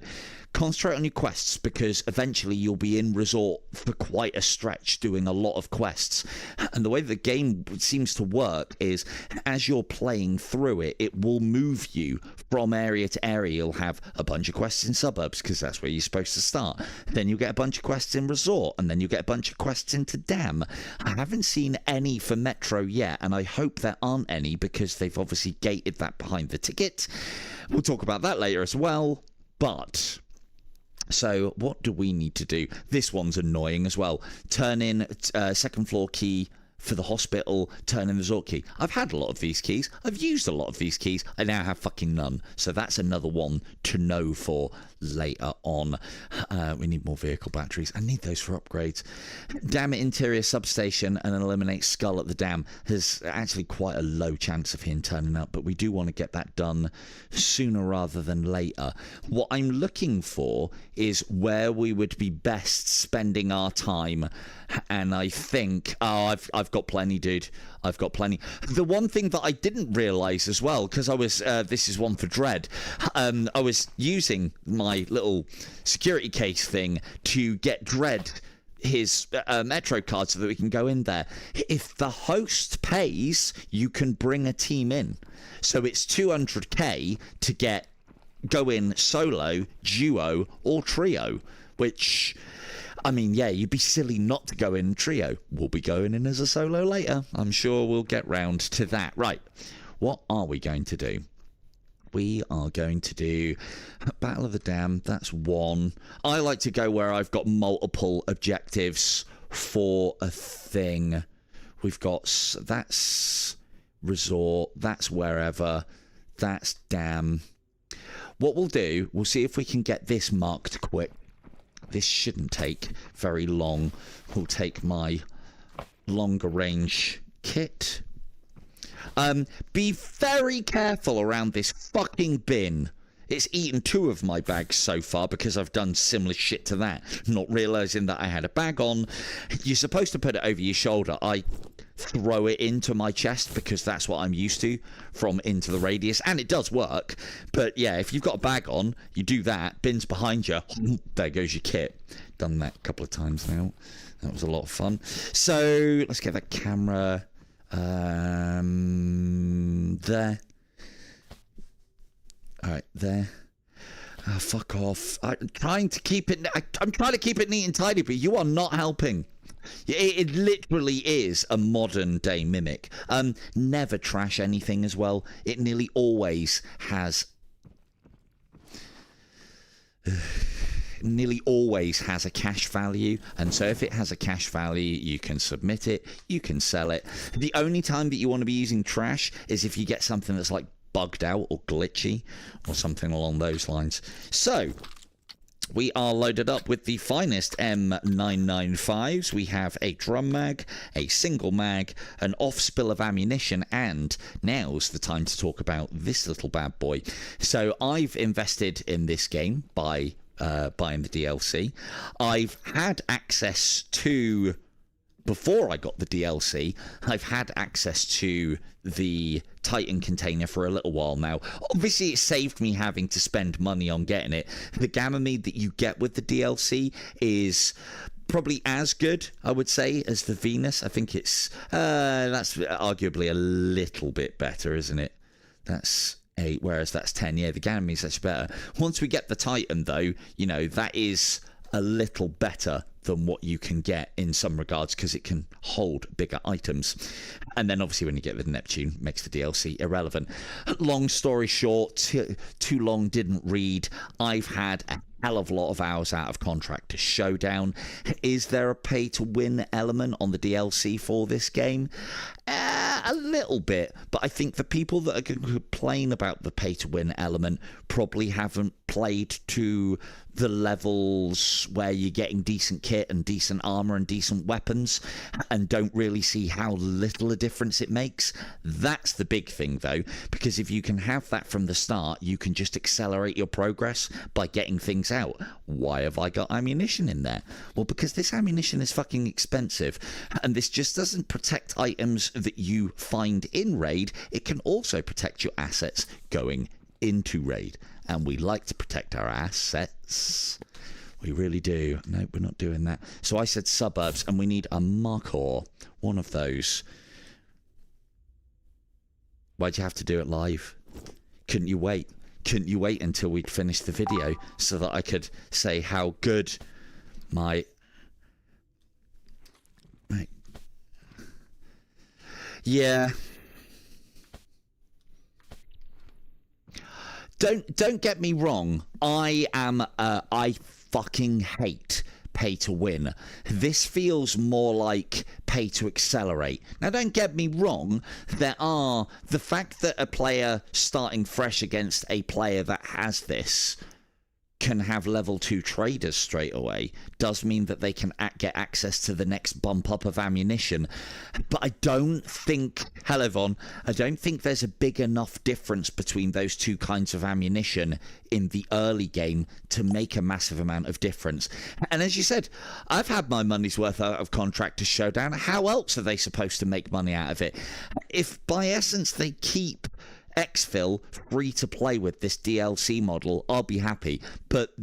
concentrate on your quests, because eventually you'll be in Resort for quite a stretch doing a lot of quests. And the way the game seems to work is as you're playing through it, it will move you from area to area. You'll have a bunch of quests in suburbs, because that's where you're supposed to start. Then you'll get a bunch of quests in Resort, and then you'll get a bunch of quests into Dam. I haven't seen any for Metro yet, and I hope there aren't any, because they've obviously gated that behind the ticket. We'll talk about that later as well. But so what do we need to do? This one's annoying as well. Turn in second floor key for the hospital, turn in the resort key. I've had a lot of these keys. I've used a lot of these keys. I now have fucking none. So that's another one to know for later on. We need more vehicle batteries. I need those for upgrades. Dam interior substation and eliminate Skull at the dam. There's actually quite a low chance of him turning up, but we do want to get that done sooner rather than later. What I'm looking for is where we would be best spending our time. And I think, I've got plenty, dude. I've got plenty. The one thing that I didn't realise as well, because I was, this is one for Dread, I was using my little security case thing to get Dread his Metro card so that we can go in there. If the host pays, you can bring a team in. So it's 200k to go in solo, duo, or trio, which, I mean, yeah, you'd be silly not to go in trio. We'll be going in as a solo later. I'm sure we'll get round to that. Right, what are we going to do? We are going to do Battle of the Dam. That's one. I like to go where I've got multiple objectives for a thing. We've got, that's resort, that's wherever, that's dam. What we'll do, we'll see if we can get this marked quick. This shouldn't take very long. We'll take my longer range kit. Be very careful around this fucking bin. It's eaten 2 of my bags so far because I've done similar shit to that, not realizing that I had a bag on. You're supposed to put it over your shoulder. I throw it into my chest because that's what I'm used to from Into the Radius, and it does work. But yeah, if you've got a bag on, you do that, bin's behind you, there goes your kit. Done that a couple of times now. That was a lot of fun. So let's get that camera there. All right, there. Oh, fuck off. I'm trying to keep it neat and tidy, but you are not helping. It literally is a modern day mimic. Never trash anything as well. It nearly always has a cash value, and so if it has a cash value, you can submit it, you can sell it. The only time that you want to be using trash is if you get something that's like bugged out or glitchy or something along those lines. So we are loaded up with the finest M995s. We have a drum mag, a single mag, an off spill of ammunition, and now's the time to talk about this little bad boy. So I've invested in this game by buying the DLC. I've had access to, before I got the DLC, I've had access to the Titan container for a little while now. Obviously, it saved me having to spend money on getting it. The gamma mead that you get with the DLC is probably as good, I would say, as the Venus. I think it's that's arguably a little bit better, isn't it? That's 8, whereas that's 10. Yeah, the gamma mead's actually better. Once we get the Titan, though, you know, that is a little better than what you can get in some regards because it can hold bigger items. And then obviously when you get the Neptune, makes the DLC irrelevant. Long story short, too long didn't read. I've had a hell of a lot of hours out of Contractors Showdown. Is there a pay to win element on the DLC for this game? A little bit, but I think the people that are going to complain about the pay to win element probably haven't played to the levels where you're getting decent kit and decent armor and decent weapons and don't really see how little a difference it makes. That's the big thing though, because if you can have that from the start, you can just accelerate your progress by getting things out. Why have I got ammunition in there? Well, because this ammunition is fucking expensive, and this just doesn't protect items that you find in raid. It can also protect your assets going into raid, and we like to protect our assets. We really do. No, we're not doing that. So I said suburbs, and we need a marker, one of those. Why'd you have to do it live? Couldn't you wait? Couldn't you wait until we'd finished the video so that I could say how good my... Right. Yeah. Don't get me wrong. I fucking hate pay to win. This feels more like pay to accelerate. Now, don't get me wrong. The fact that a player starting fresh against a player that has this can have level 2 traders straight away does mean that they can get access to the next bump up of ammunition. But I don't think, hello Von, I don't think there's a big enough difference between those two kinds of ammunition in the early game to make a massive amount of difference. And as you said, I've had my money's worth out of Contractors Showdown. How else are they supposed to make money out of it? If by essence they keep Exfil free to play with this DLC model, I'll be happy. But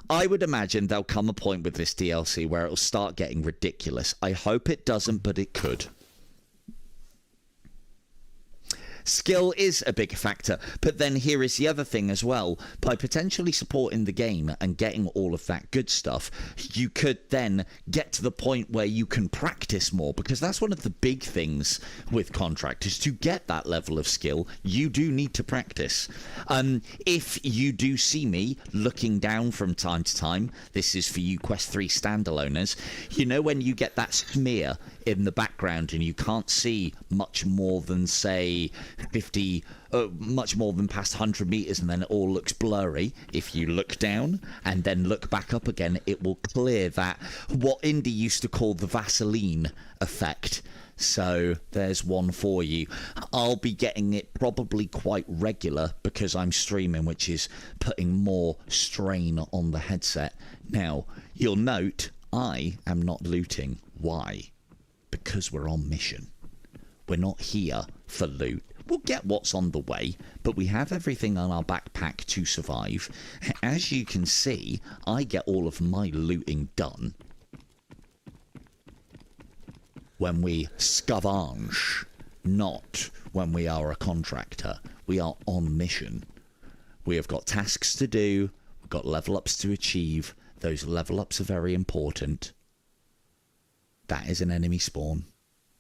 I would imagine there'll come a point with this DLC where it'll start getting ridiculous. I hope it doesn't, but it could. Skill is a big factor, but then here is the other thing as well. By potentially supporting the game and getting all of that good stuff, you could then get to the point where you can practice more, because that's one of the big things with Contractors. To get that level of skill, you do need to practice. If you do see me looking down from time to time, this is for you Quest 3 standaloners, you know when you get that smear in the background and you can't see much more than, say, 50, much more than past 100 meters, and then it all looks blurry. If you look down and then look back up again, it will clear that, what Indy used to call the Vaseline effect. So there's one for you. I'll be getting it probably quite regular because I'm streaming, which is putting more strain on the headset. Now, you'll note I am not looting. Why? Because we're on mission. We're not here for loot. We'll get what's on the way, but we have everything on our backpack to survive. As you can see, I get all of my looting done when we scavenge, not when we are a contractor. We are on mission. We have got tasks to do. We've got level ups to achieve. Those level ups are very important. That is an enemy spawn,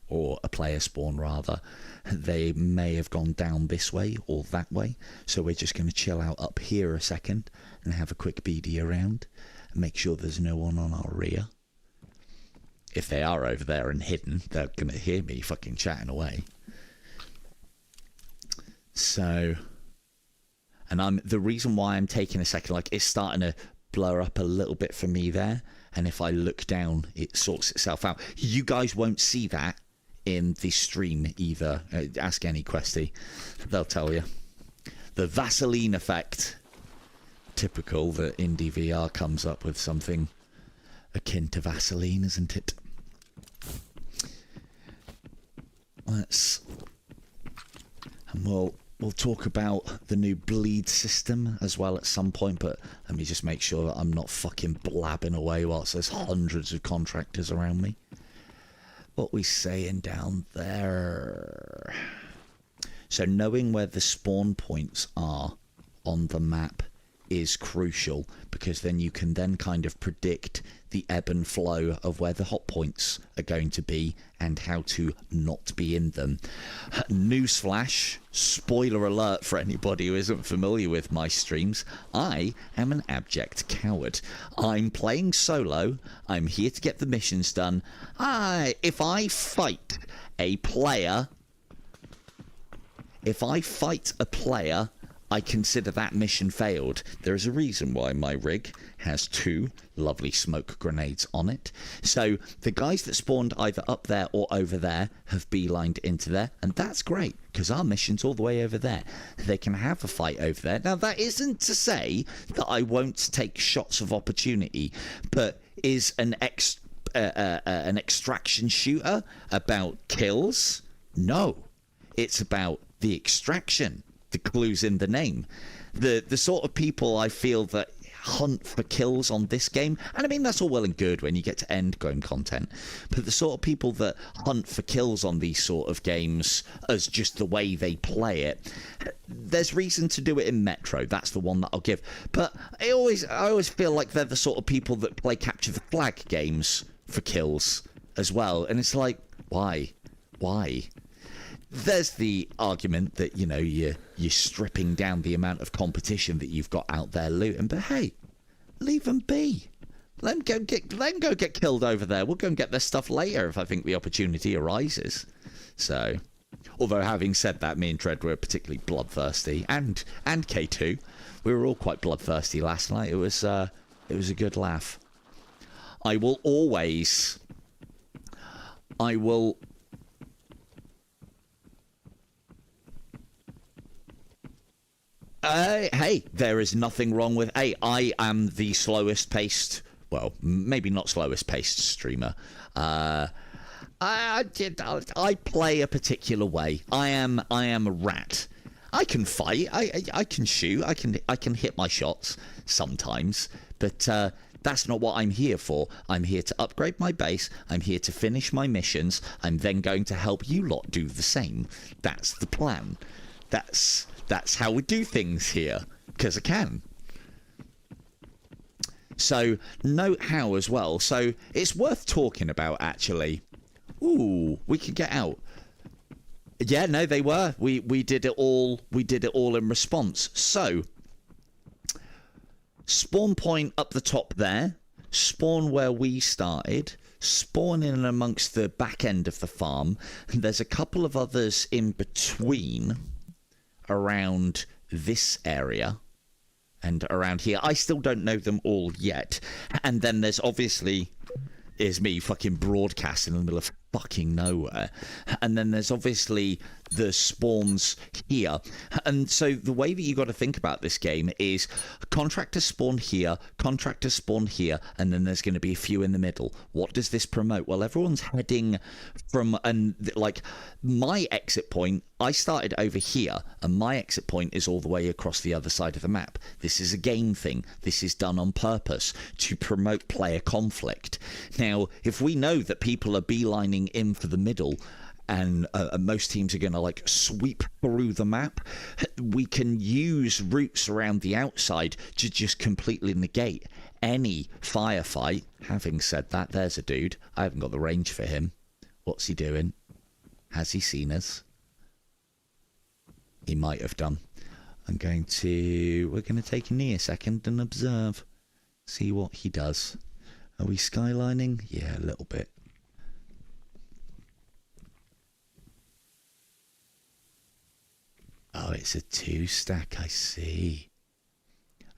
or a player spawn rather. They may have gone down this way or that way, so we're just going to chill out up here a second and have a quick BD around and make sure there's no one on our rear. If they are over there and hidden, they're going to hear me fucking chatting away. So, and the reason why I'm taking a second, like, it's starting to blur up a little bit for me there, and if I look down it sorts itself out. You guys won't see that in the stream either. Ask any questie, they'll tell you. The Vaseline effect. Typical that Indie VR comes up with something akin to Vaseline, isn't it? And we'll talk about the new bleed system as well at some point, but let me just make sure that I'm not fucking blabbing away whilst there's hundreds of contractors around me. What we saying down there? So knowing where the spawn points are on the map is crucial, because then you can then kind of predict the ebb and flow of where the hot points are going to be and how to not be in them. Newsflash, spoiler alert for anybody who isn't familiar with my streams, I am an abject coward. I'm playing solo, I'm here to get the missions done. If I fight a player, I consider that mission failed. There is a reason why my rig has 2 lovely smoke grenades on it. So the guys that spawned either up there or over there have beelined into there, and that's great, because our mission's all the way over there. They can have a fight over there. Now, that isn't to say that I won't take shots of opportunity, but is an extraction shooter about kills? No. It's about the extraction. The clue's in the name. The sort of people I feel that hunt for kills on this game, and I mean that's all well and good when you get to end game content, but the sort of people that hunt for kills on these sort of games as just the way they play it, there's reason to do it in Metro. That's the one that I'll give. But I always feel like they're the sort of people that play capture the flag games for kills as well, and it's like, why? There's the argument that, you know, you're stripping down the amount of competition that you've got out there looting, but hey, leave them be. Let them go get killed over there. We'll go and get their stuff later if I think the opportunity arises. So, although having said that, me and Dread were particularly bloodthirsty, and K2, we were all quite bloodthirsty last night. It was a good laugh. I will. Hey, there is nothing wrong with... Hey, I am the slowest paced... Well, maybe not slowest paced streamer. I play a particular way. I am a rat. I can fight. I can shoot. I can hit my shots sometimes, but that's not what I'm here for. I'm here to upgrade my base. I'm here to finish my missions. I'm then going to help you lot do the same. That's the plan. That's how we do things here, because I can. So note how as well. So it's worth talking about, actually. Ooh, we could get out. Yeah, no, they were. We did it all. We did it all in response. So spawn point up the top there. Spawn where we started. Spawn in amongst the back end of the farm. And there's a couple of others in between around this area and around here. I still don't know them all yet. And then there's obviously is me fucking broadcasting in the middle of fucking nowhere. And then there's obviously the spawns here. And so the way that you got to think about this game is contractors spawn here, contractors spawn here, and then there's going to be a few in the middle. What does this promote? Well, everyone's heading from, and like my exit point, I started over here, and my exit point is all the way across the other side of the map. This is a game thing. This is done on purpose to promote player conflict. Now, if we know that people are beelining in for the middle, and most teams are going to like sweep through the map, we can use routes around the outside to just completely negate any firefight. Having said that, there's a dude. I haven't got the range for him. What's he doing? Has he seen us? He might have done. We're going to take a near second and observe. See what he does. Are we skylining? Yeah, a little bit. Oh, it's a 2-stack, I see.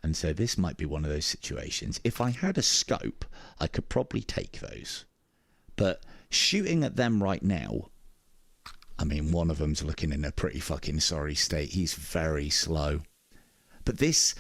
And so this might be one of those situations. If I had a scope, I could probably take those. But shooting at them right now, I mean, one of them's looking in a pretty fucking sorry state. He's very slow. But this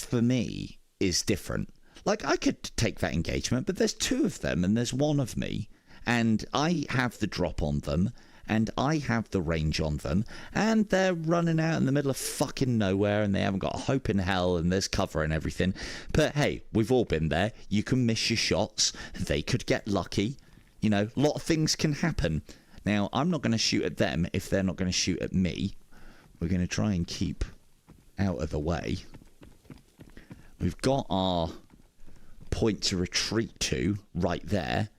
for me is different. Like, I could take that engagement, but there's 2 of them and there's 1 of me. And I have the drop on them. And I have the range on them, and they're running out in the middle of fucking nowhere, and they haven't got a hope in hell, and there's cover and everything. But hey, we've all been there. You can miss your shots. They could get lucky. You know, a lot of things can happen. Now, I'm not going to shoot at them if they're not going to shoot at me. We're going to try and keep out of the way. We've got our point to retreat to right there.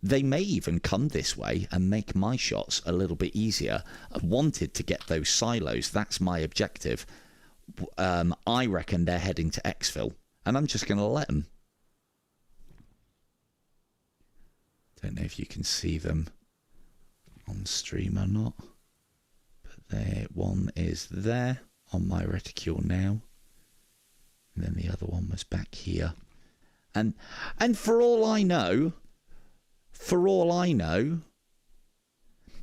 They may even come this way and make my shots a little bit easier. I wanted to get those silos. That's my objective. I reckon they're heading to Exfil, and I'm just going to let them. Don't know if you can see them on stream or not, but one is there on my reticule now, and then the other one was back here. And for all I know,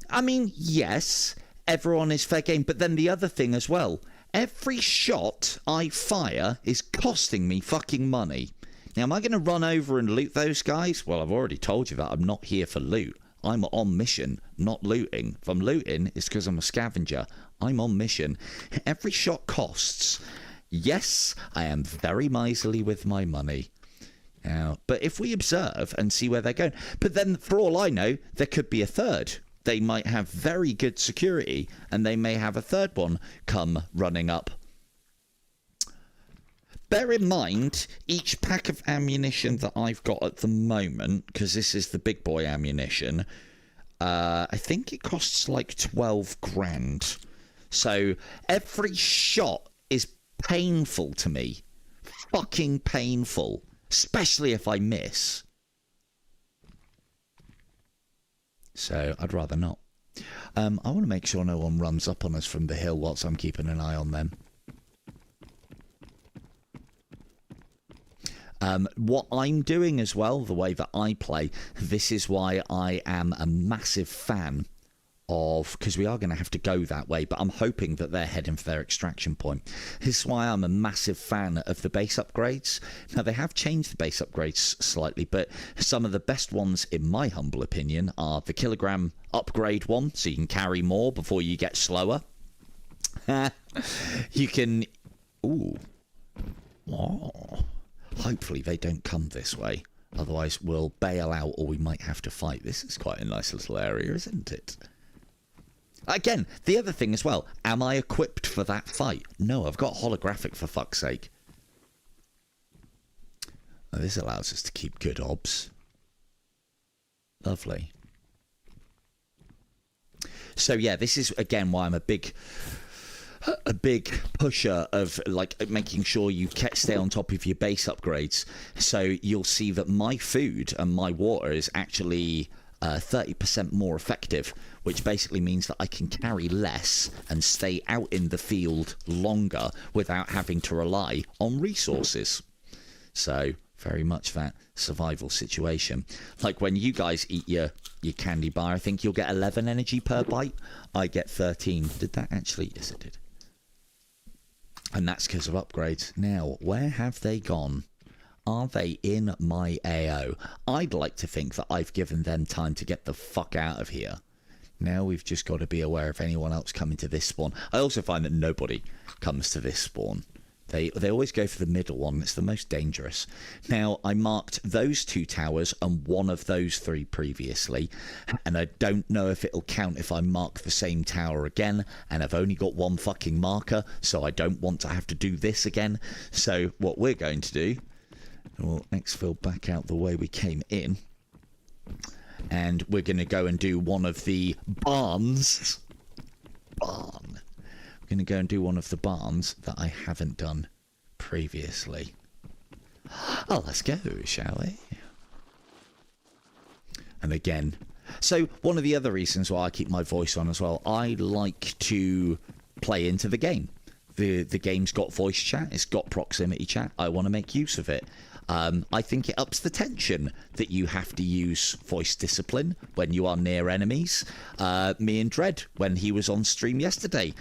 I mean, yes, everyone is fair game, but then the other thing as well, every shot I fire is costing me fucking money. Now, am I going to run over and loot those guys? Well, I've already told you that I'm not here for loot. I'm on mission, not looting. If I'm looting, it's because I'm a scavenger. I'm on mission. Every shot costs. Yes, I am very miserly with my money. Now, but if we observe and see where they're going, but then for all I know, there could be a third. They might have very good security, and they may have a third one come running up. Bear in mind, each pack of ammunition that I've got at the moment, because this is the big boy ammunition, I think it costs like 12 grand. So every shot is painful to me. Fucking painful. Especially if I miss. So I'd rather not. I want to make sure no one runs up on us from the hill whilst I'm keeping an eye on them. What I'm doing as well, the way that I play, this is why I am a massive fan of, because we are going to have to go that way, but I'm hoping that they're heading for their extraction point. This is why I'm a massive fan of the base upgrades. Now, they have changed the base upgrades slightly, but some of the best ones, in my humble opinion, are the kilogram upgrade one, so you can carry more before you get slower. You can... Ooh. Oh. Hopefully they don't come this way. Otherwise, we'll bail out or we might have to fight. This is quite a nice little area, isn't it? Again, the other thing as well, am I equipped for that fight? No, I've got holographic, for fuck's sake. Now, this allows us to keep good obs. Lovely. So yeah, this is again why I'm a big pusher of like making sure you stay on top of your base upgrades. So you'll see that my food and my water is actually 30% more effective, which basically means that I can carry less and stay out in the field longer without having to rely on resources. So very much that survival situation. Like when you guys eat your candy bar, I think you'll get 11 energy per bite. I get 13. Did that actually? Yes, it did. And that's because of upgrades. Now, where have they gone? Are they in my AO? I'd like to think that I've given them time to get the fuck out of here. Now we've just got to be aware of anyone else coming to this spawn. I also find that nobody comes to this spawn. They always go for the middle one. It's the most dangerous. Now, I marked those 2 towers and one of those 3 previously, and I don't know if it'll count if I mark the same tower again, and I've only got 1 fucking marker, so I don't want to have to do this again. So what we're going to do, we'll exfil back out the way we came in, and we're going to go and do one of the barns. Barn. We're going to go and do one of the barns that I haven't done previously. Oh, let's go, shall we? And again, so one of the other reasons why I keep my voice on as well, I like to play into the game. The game's got voice chat, it's got proximity chat. I want to make use of it. I think it ups the tension that you have to use voice discipline when you are near enemies. Me and Dread, when he was on stream yesterday,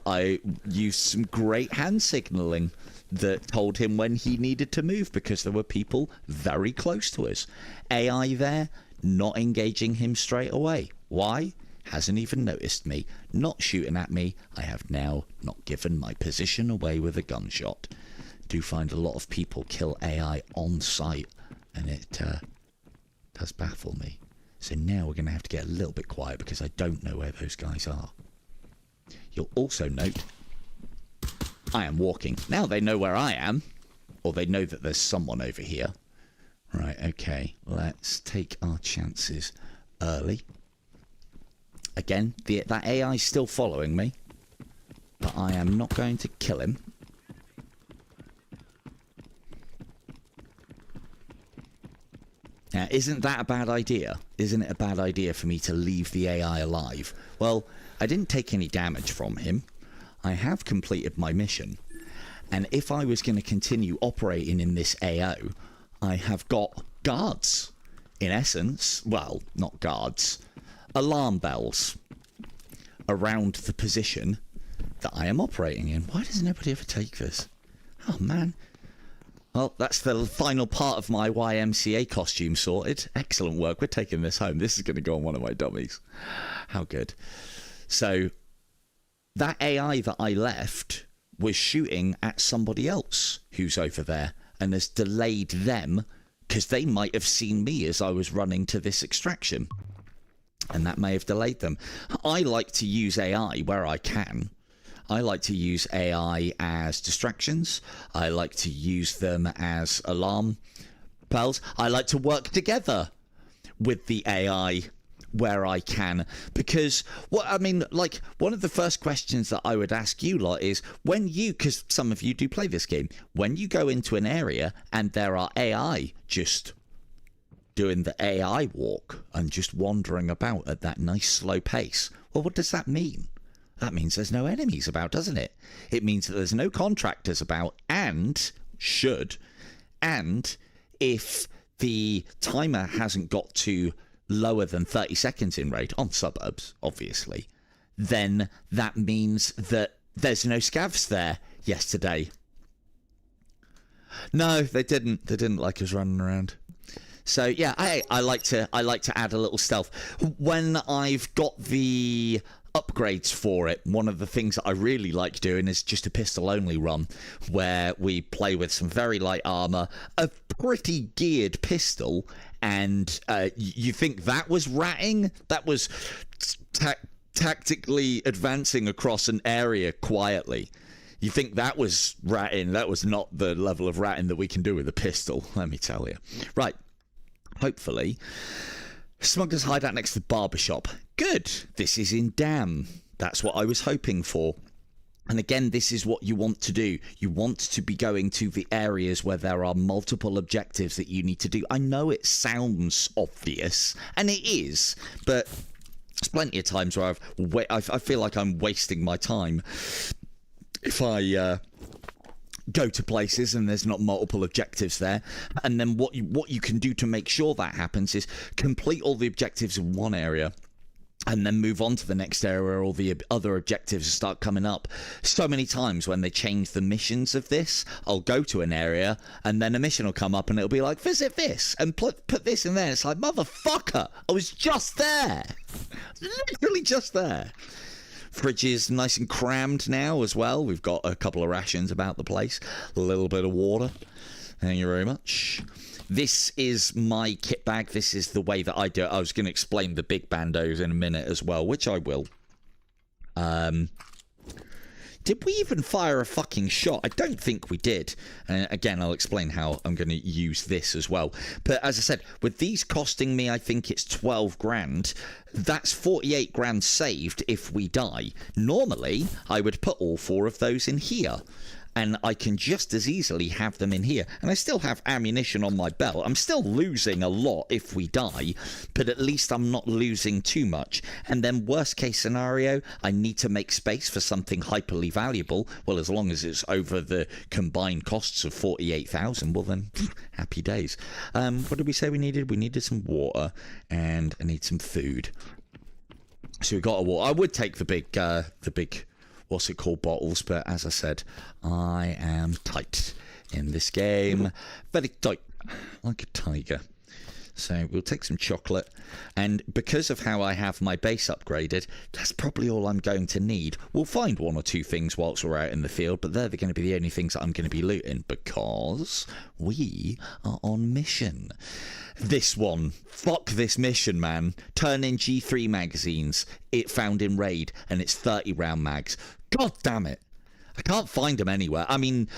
I used some great hand signaling that told him when he needed to move because there were people very close to us. AI there, not engaging him straight away. Why? Hasn't even noticed me, not shooting at me. I have now not given my position away with a gunshot. Do find a lot of people kill AI on site, and it does baffle me. So now we're going to have to get a little bit quiet because I don't know where those guys are. You'll also note I am walking. Now they know where I am, or they know that there's someone over here. Right, okay, let's take our chances early. Again, that AI is still following me, but I am not going to kill him. Now, isn't that a bad idea? Isn't it a bad idea for me to leave the AI alive? Well, I didn't take any damage from him. I have completed my mission. And if I was going to continue operating in this AO, I have got guards. In essence, well, not guards, alarm bells around the position that I am operating in. Why does nobody ever take this? Oh, man. Well, that's the final part of my YMCA costume sorted. Excellent work. We're taking this home. This is going to go on one of my dummies. How good. So, that AI that I left was shooting at somebody else who's over there and has delayed them because they might have seen me as I was running to this extraction. And that may have delayed them. I like to use AI where I can. I like to use AI as distractions. I like to use them as alarm bells. I like to work together with the AI where I can. Because, what I mean, like, one of the first questions that I would ask you lot is, when you, because some of you do play this game, when you go into an area and there are AI just doing the AI walk and just wandering about at that nice slow pace, well, what does that mean? That means there's no enemies about, doesn't it? It means that there's no contractors about, and if the timer hasn't got to lower than 30 seconds in raid, on suburbs, obviously, then that means that there's no scavs there yesterday. No, they didn't. They didn't like us running around. So yeah, I like to add a little stealth when I've got the upgrades for it. One of the things that I really like doing is just a pistol only run where we play with some very light armor, a pretty geared pistol, and you think that was ratting? That was tactically advancing across an area quietly. You think that was ratting? That was not the level of ratting that we can do with a pistol, let me tell you. Right. Hopefully. Smuggler's hideout next to the barbershop. Good. This is in Dam. That's what I was hoping for. And again, this is what you want to do. You want to be going to the areas where there are multiple objectives that you need to do. I know it sounds obvious, and it is, but there's plenty of times where I feel like I'm wasting my time if I go to places and there's not multiple objectives there. And then what you can do to make sure that happens is complete all the objectives in one area and then move on to the next area where all the other objectives start coming up. So many times when they change the missions of this, I'll go to an area and then a mission will come up and it'll be like, visit this and put this in there. It's like, motherfucker, I was just there. Literally just there. Fridge is nice and crammed now as well. We've got a couple of rations about the place. A little bit of water. Thank you very much. This is my kit bag. This is the way that I do it. I was going to explain the big bandos in a minute as well, which I will. Did we even fire a fucking shot? I don't think we did. Again, I'll explain how I'm going to use this as well. But as I said, with these costing me, I think it's 12 grand. That's 48 grand saved if we die. Normally, I would put all 4 of those in here. And I can just as easily have them in here. And I still have ammunition on my belt. I'm still losing a lot if we die, but at least I'm not losing too much. And then worst case scenario, I need to make space for something hyperly valuable. Well, as long as it's over the combined costs of 48,000, well then, happy days. What did we say we needed? We needed some water, and I need some food. So we got a water. I would take the big what's it called, bottles, but as I said, I am tight in this game. Very tight, like a tiger. So we'll take some chocolate, and because of how I have my base upgraded, that's probably all I'm going to need. We'll find 1 or 2 things whilst we're out in the field, but they're going to be the only things that I'm going to be looting, because we are on mission. This one, fuck this mission, man. Turn in G3 magazines, it found in raid, and it's 30 round mags. God damn it. I can't find them anywhere. I mean,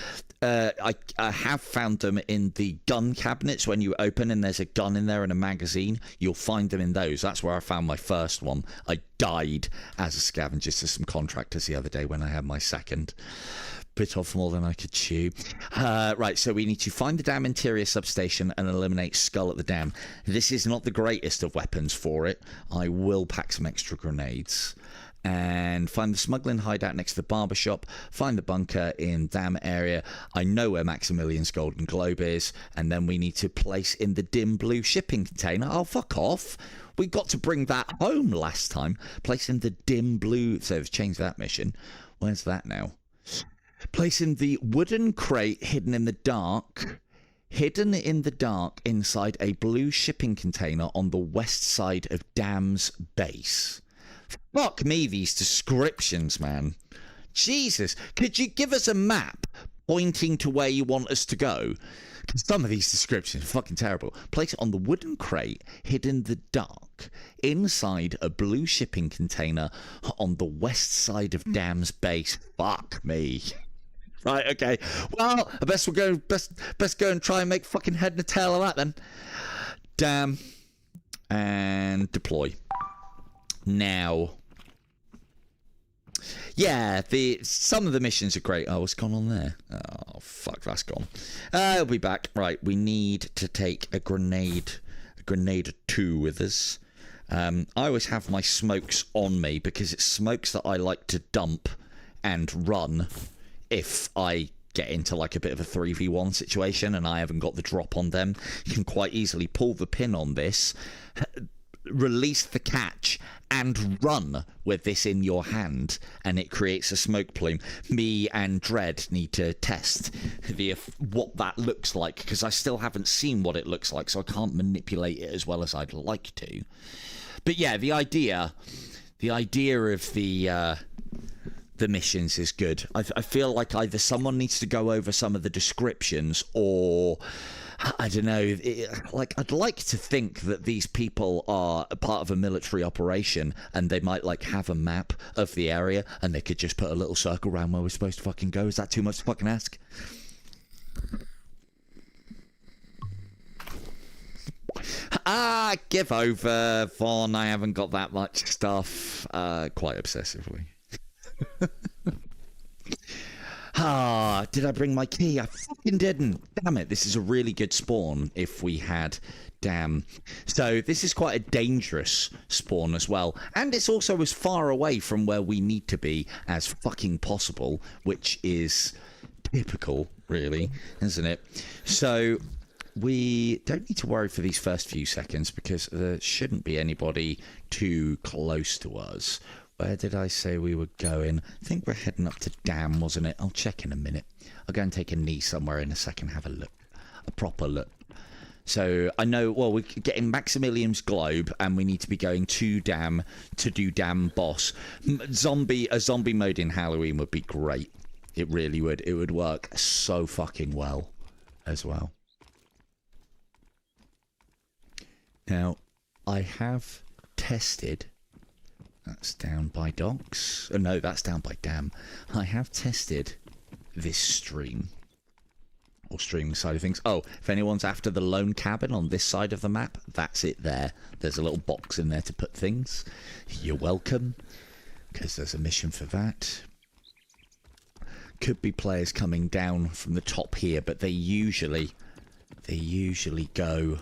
I have found them in the gun cabinets. When you open and there's a gun in there and a magazine, you'll find them in those. That's where I found my first one. I died as a scavenger to some contractors the other day when I had my second. Bit off more than I could chew. Right, so we need to find the dam interior substation and eliminate Skull at the dam. This is not the greatest of weapons for it. I will pack some extra grenades. And find the smuggling hideout next to the barbershop, find the bunker in dam area. I know where Maximilian's golden globe is, and then we need to place in the dim blue shipping container. Oh, fuck off. We got to bring that home last time. Place in the dim blue, so they've changed that mission. Where's that now? Place in the wooden crate hidden in the dark inside a blue shipping container on the west side of dam's base. Fuck me, these descriptions, man. Jesus, could you give us a map pointing to where you want us to go? Because some of these descriptions are fucking terrible. Place it on the wooden crate, hidden in the dark, inside a blue shipping container on the west side of dam's base. Fuck me. Right, okay. Well, I best go and try and make fucking head and a tail of that then. Damn. And deploy. Now, yeah, some of the missions are great. Oh, what's gone on there? Oh, fuck, that's gone. I'll be back. Right, we need to take a grenade or 2 with us. I always have my smokes on me because it's smokes that I like to dump and run if I get into like a bit of a 3v1 situation and I haven't got the drop on them. You can quite easily pull the pin on this, release the catch and run with this in your hand, and it creates a smoke plume. Me and Dread need to test what that looks like, because I still haven't seen what it looks like, so I can't manipulate it as well as I'd like to. But yeah, the idea of the missions is good. I feel like either someone needs to go over some of the descriptions, or I don't know, like, I'd like to think that these people are a part of a military operation, and they might, like, have a map of the area, and they could just put a little circle around where we're supposed to fucking go. Is that too much to fucking ask? Give over, Vaughn. I haven't got that much stuff. Quite obsessively. Did I bring my key? I fucking didn't. Damn it, this is a really good spawn if we had. Damn. So this is quite a dangerous spawn as well. And it's also as far away from where we need to be as fucking possible, which is typical, really, isn't it? So we don't need to worry for these first few seconds, because there shouldn't be anybody too close to us. Where did I say we were going? I think we're heading up to Dam, wasn't it? I'll check in a minute. I'll go and take a knee somewhere in a second, have a look. A proper look. So I know, well, we're getting Maximilian's globe, and we need to be going to Dam to do Dam boss. A zombie mode in Halloween would be great. It really would. It would work so fucking well as well. Now, I have tested. That's down by docks. Oh, no, that's down by Dam. I have tested this stream. Or streaming side of things. Oh, if anyone's after the lone cabin on this side of the map, that's it there. There's a little box in there to put things. You're welcome, because there's a mission for that. Could be players coming down from the top here, but they usually go,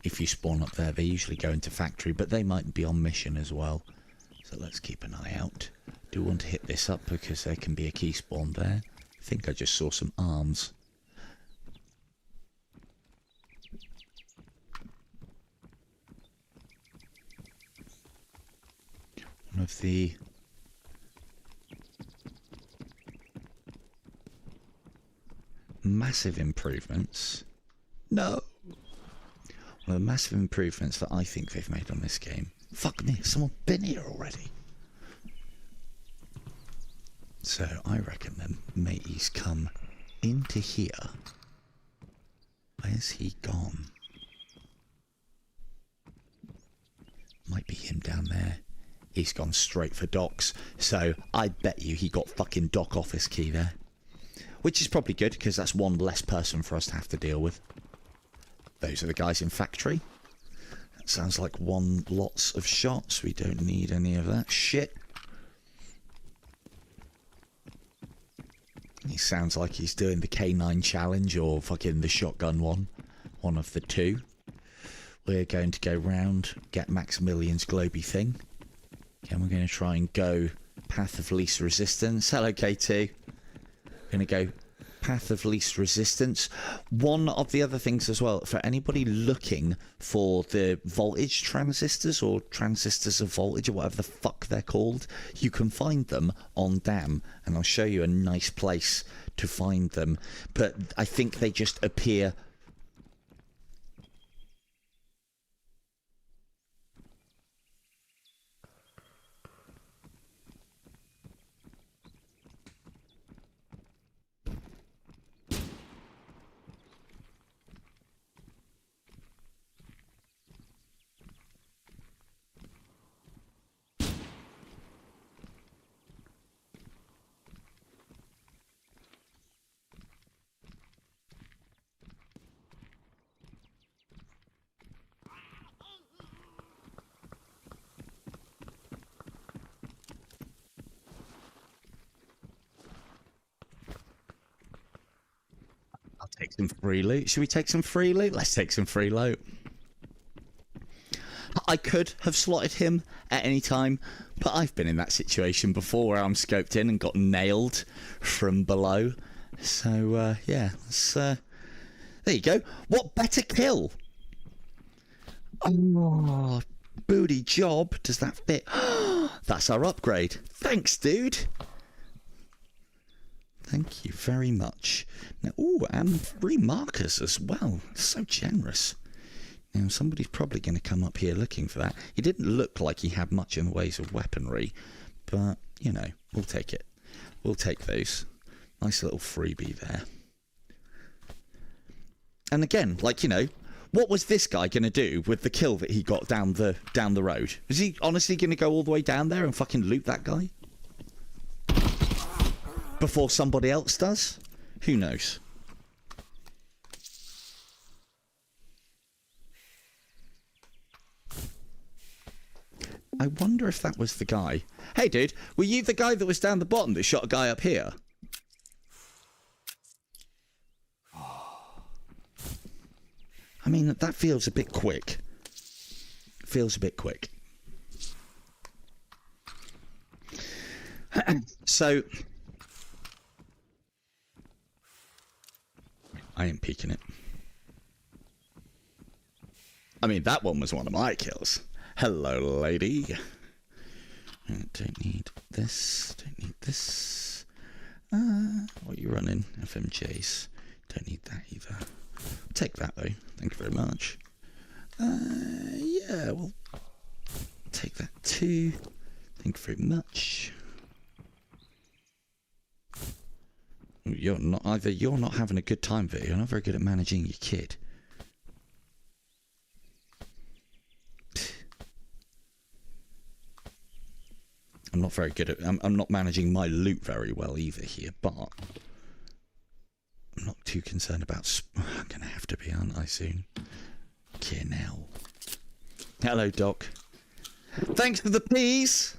if you spawn up there, they usually go into factory, but they might be on mission as well. So let's keep an eye out. Do want to hit this up, because there can be a key spawn there. I think I just saw some arms. One of the massive improvements. No! One of the massive improvements that I think they've made on this game. Fuck me, someone been here already. So I reckon them mateys come into here. Where's he gone? Might be him down there. He's gone straight for docks. So I bet you he got fucking dock office key there. Which is probably good, because that's one less person for us to have to deal with. Those are the guys in factory. That sounds like lots of shots. We don't need any of that shit. He sounds like he's doing the K9 challenge or fucking the shotgun one. One of the two. We're going to go round, get Maximilian's globy thing. And we're going to try and go path of least resistance. Hello, K2. Going to go path of least resistance. One of the other things as well, for anybody looking for the voltage transistors, or transistors of voltage, or whatever the fuck they're called, you can find them on Dam, and I'll show you a nice place to find them. But I think they just appear. Take some free loot. Should we take some free loot? Let's take some free loot. I could have slotted him at any time, but I've been in that situation before where I'm scoped in and got nailed from below. So, yeah, there you go. What better kill? Oh, Booty job. Does that fit? That's our upgrade. Thanks, dude. Thank you very much. Now, ooh, and 3 markers as well. So generous. Now, somebody's probably going to come up here looking for that. He didn't look like he had much in the ways of weaponry, but, you know, we'll take it. We'll take those. Nice little freebie there. And again, like, you know, what was this guy going to do with the kill that he got down the road? Was he honestly going to go all the way down there and fucking loot that guy? Before somebody else does? Who knows? I wonder if that was the guy. Hey, dude, were you the guy that was down the bottom that shot a guy up here? I mean, that feels a bit quick. Feels a bit quick. So... I ain't peeking it. I mean, that one was one of my kills. Hello, lady. Don't need this. Don't need this. What are you running? FMJs. Don't need that either. Take that, though. Thank you very much. Yeah, we'll take that too. Thank you very much. You're not either. You're not having a good time, Vic. You're not very good at managing your kid. I'm not very good at. I'm not managing my loot very well either here, but I'm not too concerned about. I'm gonna have to be, aren't I, soon? Okay, now. Hello, Doc. Thanks for the peas.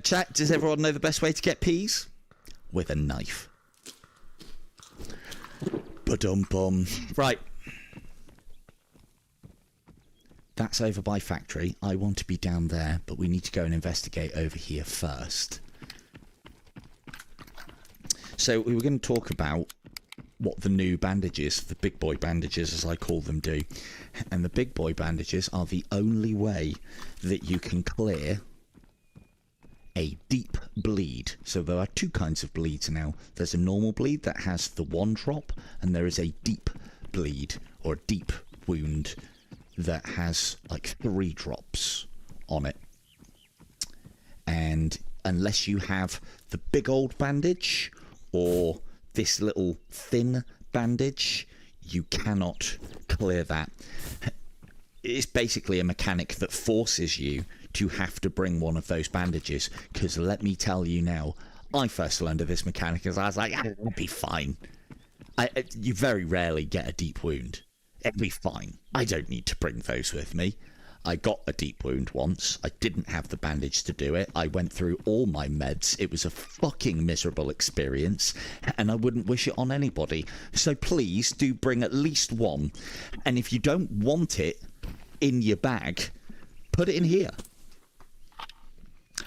Chat. Does everyone know the best way to get peas? With a knife. Ba-dum-bum. Right. That's over by factory. I want to be down there, but we need to go and investigate over here first. So we were going to talk about what the new bandages, the big boy bandages as I call them, do. And the big boy bandages are the only way that you can clear a deep bleed. So there are 2 kinds of bleeds now. There's a normal bleed that has the 1 drop, and there is a deep bleed or a deep wound that has like 3 drops on it. And unless you have the big old bandage or this little thin bandage, you cannot clear that. It's basically a mechanic that forces you to have to bring one of those bandages, because let me tell you now, I first learned of this mechanic as I was like, it'll be fine. You very rarely get a deep wound. It'll be fine. I don't need to bring those with me. I got a deep wound once. I didn't have the bandage to do it. I went through all my meds. It was a fucking miserable experience, and I wouldn't wish it on anybody. So please do bring at least 1. And if you don't want it in your bag, put it in here.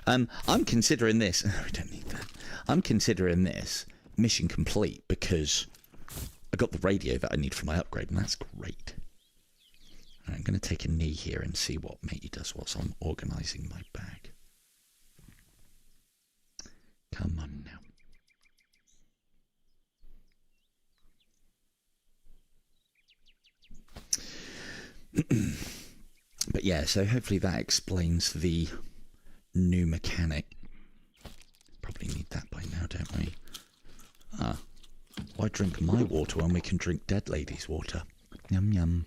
I'm considering this. We don't need that. I'm considering this mission complete because I got the radio that I need for my upgrade, and that's great. And I'm going to take a knee here and see what matey does whilst I'm organising my bag. Come on now. But yeah, so hopefully that explains the new mechanic. Probably need that by now, don't we? Why drink my water when we can drink dead lady's water? Yum yum.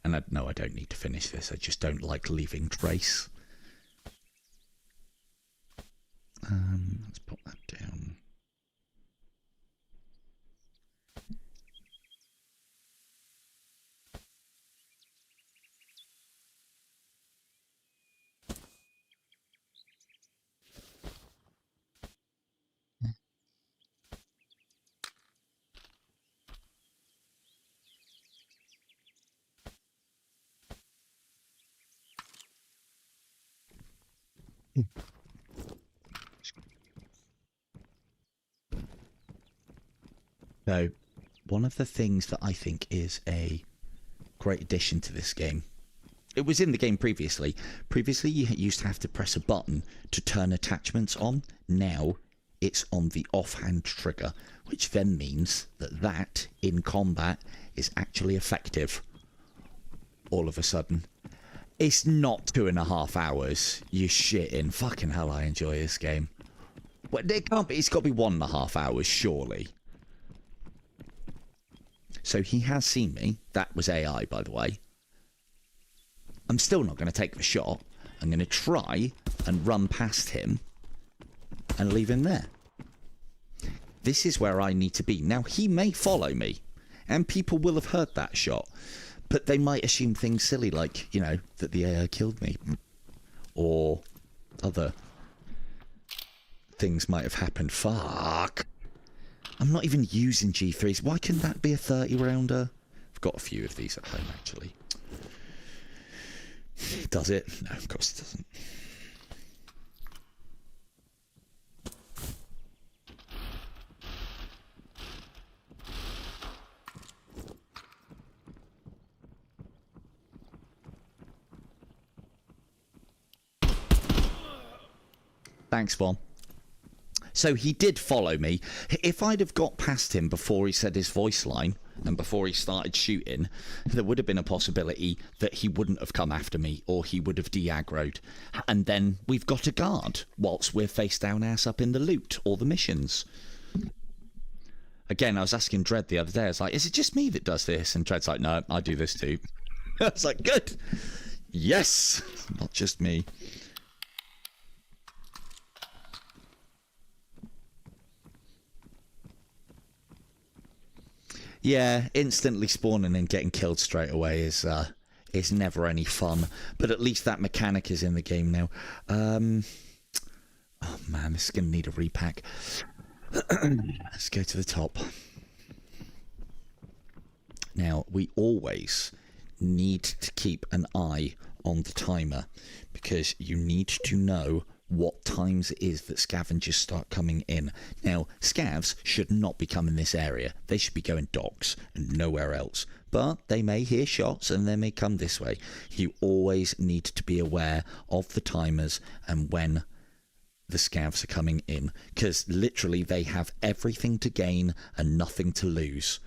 And no, I don't need to finish this. I just don't like leaving trace. Let's put that down. So, one of the things that I think is a great addition to this game. It was in the game previously. Previously, you used to have to press a button to turn attachments on. Now, it's on the offhand trigger, which then means that in combat is actually effective. All of a sudden. It's not 2.5 hours. You're shitting. Fucking hell, I enjoy this game. Well, it can't be. It's got to be 1.5 hours, surely. So he has seen me. That was AI, by the way. I'm still not going to take the shot. I'm going to try and run past him and leave him there. This is where I need to be. Now, he may follow me, and people will have heard that shot, but they might assume things silly like, you know, that the AI killed me, or other things might have happened. Fuck. I'm not even using G3s. Why couldn't that be a 30-rounder? I've got a few of these at home, actually. Does it? No, of course it doesn't. Thanks, Von. So he did follow me. If I'd have got past him before he said his voice line and before he started shooting, there would have been a possibility that he wouldn't have come after me, or he would have de-aggroed. And then we've got a guard whilst we're face down ass up in the loot or the missions. Again, I was asking Dredd the other day, I was like, is it just me that does this? And Dredd's like, no, I do this too. I was like, good. Yes, not just me. Yeah, instantly spawning and getting killed straight away is never any fun. But at least that mechanic is in the game now. Oh man, this is going to need a repack. Let's go to the top. Now, we always need to keep an eye on the timer, because you need to know what times it is that scavengers start coming in. Now, scavs should not be coming this area. They should be going docks and nowhere else. But they may hear shots and they may come this way. You always need to be aware of the timers and when the scavs are coming in, because literally they have everything to gain and nothing to lose.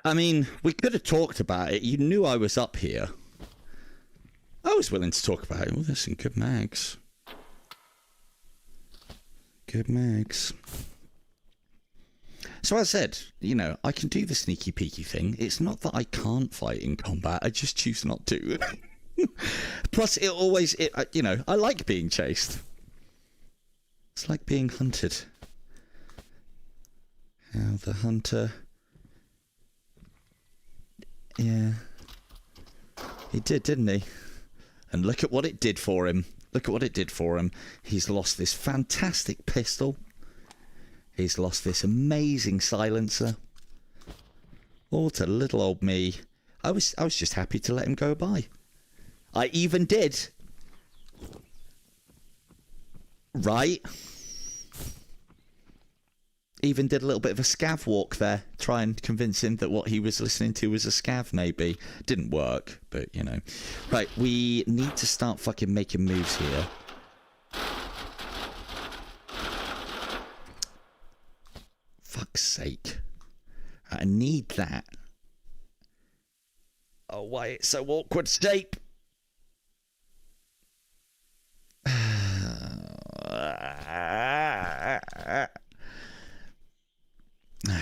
I mean, we could have talked about it. You knew I was up here. I was willing to talk about it. Oh, there's some good mags. Good mags. So as I said, you know, I can do the sneaky peeky thing. It's not that I can't fight in combat. I just choose not to. Plus, you know, I like being chased. It's like being hunted. How the hunter... Yeah. He did, didn't he? And look at what it did for him. Look at what it did for him. He's lost this fantastic pistol. He's lost this amazing silencer. Oh, to little old me. I was just happy to let him go by. I even did Right? Even did a little bit of a scav walk there. Try and convince him that what he was listening to was a scav, maybe. Didn't work, but, you know. Right, we need to start fucking making moves here. Fuck's sake. I need that. Oh, why it's so awkward, Snape?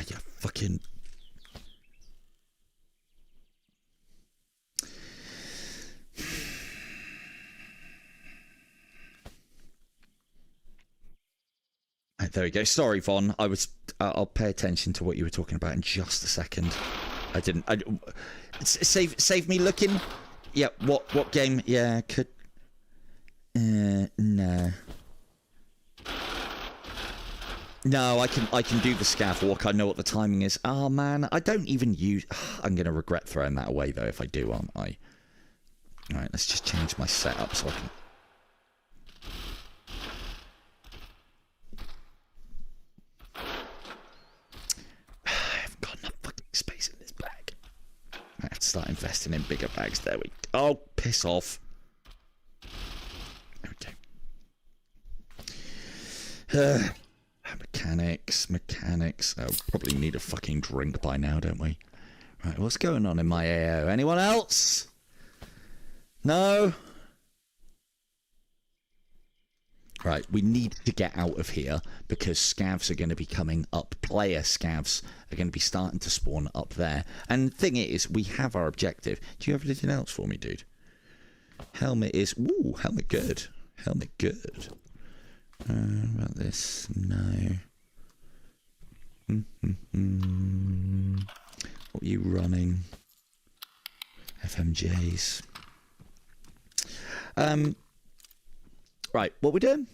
You fucking... Right, there we go. Sorry, Von. I'll pay attention to what you were talking about in just a second. Save me looking. Yeah. What game? Yeah. Could. No. No, I can do the scav walk. I know what the timing is. Oh man, I don't even use. I'm gonna regret throwing that away though if I do, aren't I? All right, let's just change my setup so I can. I haven't got enough fucking space in this bag. I have to start investing in bigger bags. There we go. Oh, piss off. Okay. Mechanics. Oh, probably need a fucking drink by now, don't we? Right, what's going on in my AO? Anyone else? No? Right, we need to get out of here because scavs are going to be coming up. Player scavs are going to be starting to spawn up there. And the thing is, we have our objective. Do you have anything else for me, dude? Helmet is... Ooh, helmet good. Helmet good. What about this? No. What are you running? FMJs. Right, what we doing?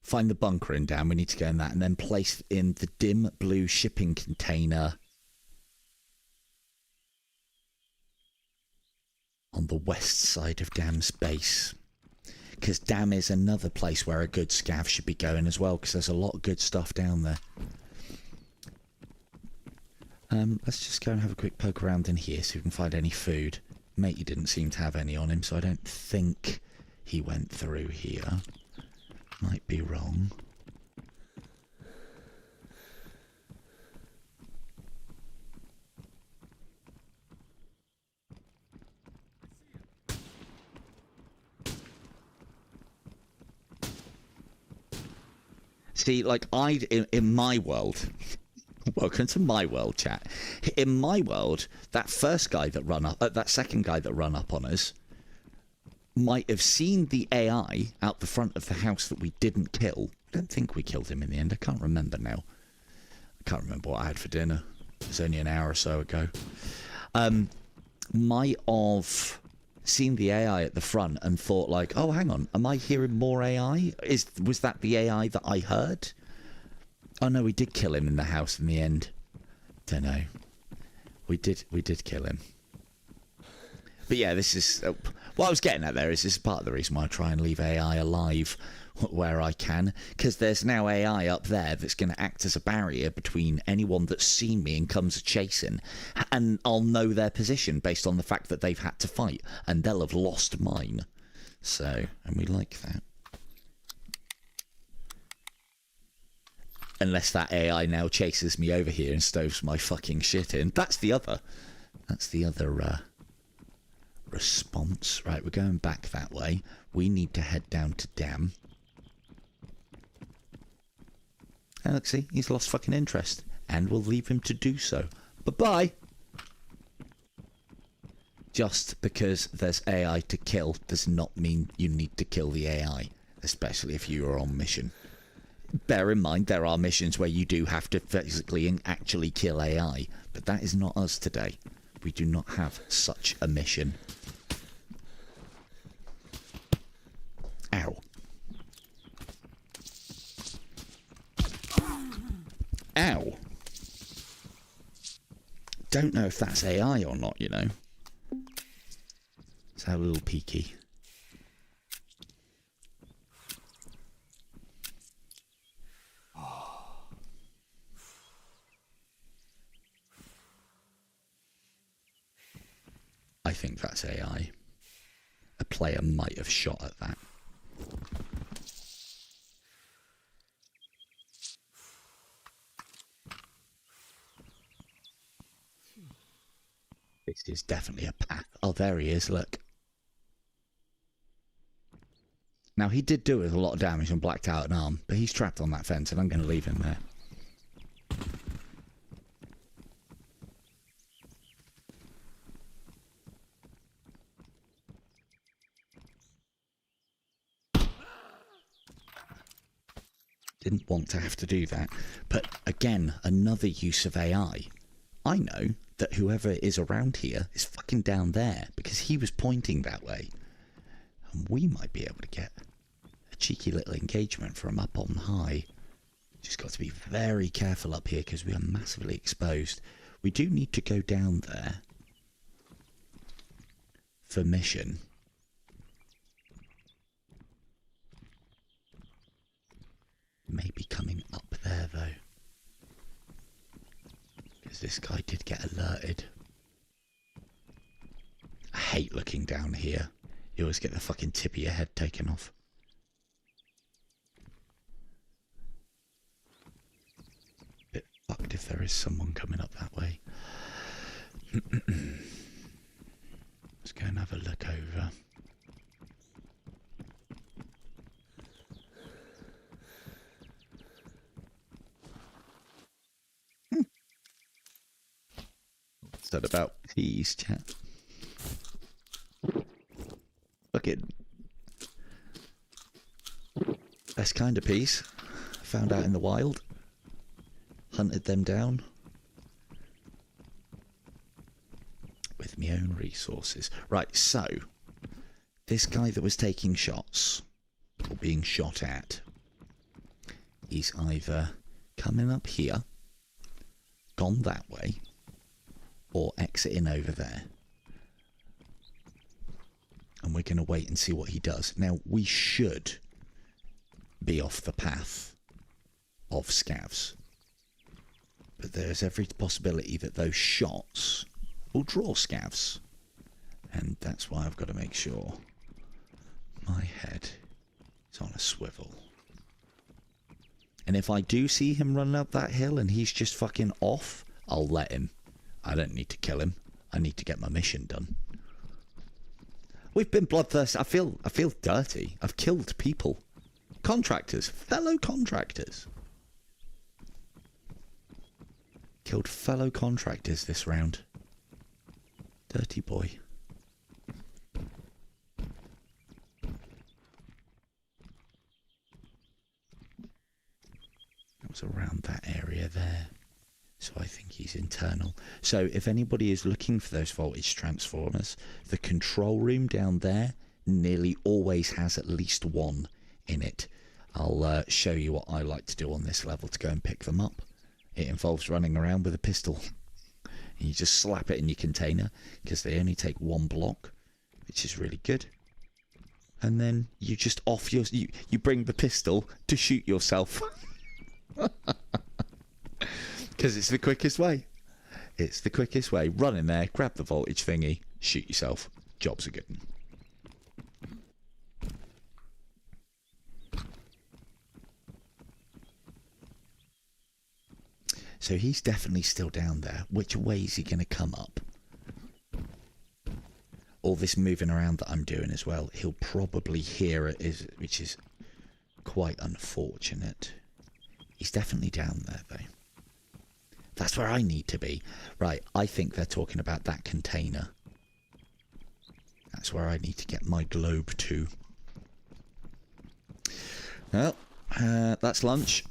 Find the bunker in down. We need to go in that and then place in the dim blue shipping container on the west side of Dam's base. Because Dam is another place where a good scav should be going as well, because there's a lot of good stuff down there. Let's just go and have a quick poke around in here, see if we can find any food. Matey didn't seem to have any on him, so I don't think he went through here. Might be wrong. See, like, in my world... Welcome to my world, chat. In my world, that first guy that run up... that second guy that run up on us might have seen the AI out the front of the house that we didn't kill. I don't think we killed him in the end. I can't remember now. I can't remember what I had for dinner. It was only an hour or so ago. Might have seen the AI at the front and thought like, oh, hang on, am I hearing more AI? Was that the AI that I heard? Oh no, we did kill him in the house in the end. Don't know. We did kill him. But yeah, this is... what I was getting at there is this is part of the reason why I try and leave AI alive where I can. Because there's now AI up there that's going to act as a barrier between anyone that's seen me and comes chasing. And I'll know their position based on the fact that they've had to fight. And they'll have lost mine. So, and we like that. Unless that AI now chases me over here and stoves my fucking shit in. That's the other response. Right, we're going back that way. We need to head down to Dam. And look, see, he's lost fucking interest. And we'll leave him to do so. Bye-bye. Just because there's AI to kill does not mean you need to kill the AI. Especially if you are on mission. Bear in mind, there are missions where you do have to physically and actually kill AI. But that is not us today. We do not have such a mission. Ow. Ow. Don't know if that's AI or not, you know. It's a little peeky. I think that's AI. A player might have shot at that. This is definitely a path. Oh, there he is, look. Now, he did do it a lot of damage and blacked out an arm, but he's trapped on that fence, and I'm going to leave him there. Didn't want to have to do that. But again, another use of AI. I know that whoever is around here is fucking down there because he was pointing that way. And we might be able to get a cheeky little engagement from up on high. Just got to be very careful up here because we are massively exposed. We do need to go down there for mission. Maybe coming up there though, because this guy did get alerted. I hate looking down here. You always get the fucking tip of your head taken off. Bit fucked if there is someone coming up that way. Let's go and have a look over. What's that about peas, chat? Look it. Best kind of peas. Found out in the wild. Hunted them down. With my own resources. Right, so. This guy that was taking shots, or being shot at, he's either coming up here, gone that way, or exiting over there. And we're going to wait and see what he does. Now, we should be off the path of scavs. But there's every possibility that those shots will draw scavs. And that's why I've got to make sure my head is on a swivel. And if I do see him running up that hill and he's just fucking off, I'll let him. I don't need to kill him. I need to get my mission done. We've been bloodthirsty. I feel dirty. I've killed people. Contractors. Fellow contractors. Killed fellow contractors this round. Dirty boy. It was around that area there. So I think he's internal. So if anybody is looking for those voltage transformers, the control room down there nearly always has at least one in it. I'll show you what I like to do on this level to go and pick them up. It involves running around with a pistol. And you just slap it in your container because they only take one block, which is really good. And then you just off your... You bring the pistol to shoot yourself. Because it's the quickest way. It's the quickest way. Run in there, grab the voltage thingy, shoot yourself. Jobs are good. So he's definitely still down there. Which way is he going to come up? All this moving around that I'm doing as well, he'll probably hear it, which is quite unfortunate. He's definitely down there, though. That's where I need to be. Right, I think they're talking about that container. That's where I need to get my globe to. Well, that's lunch.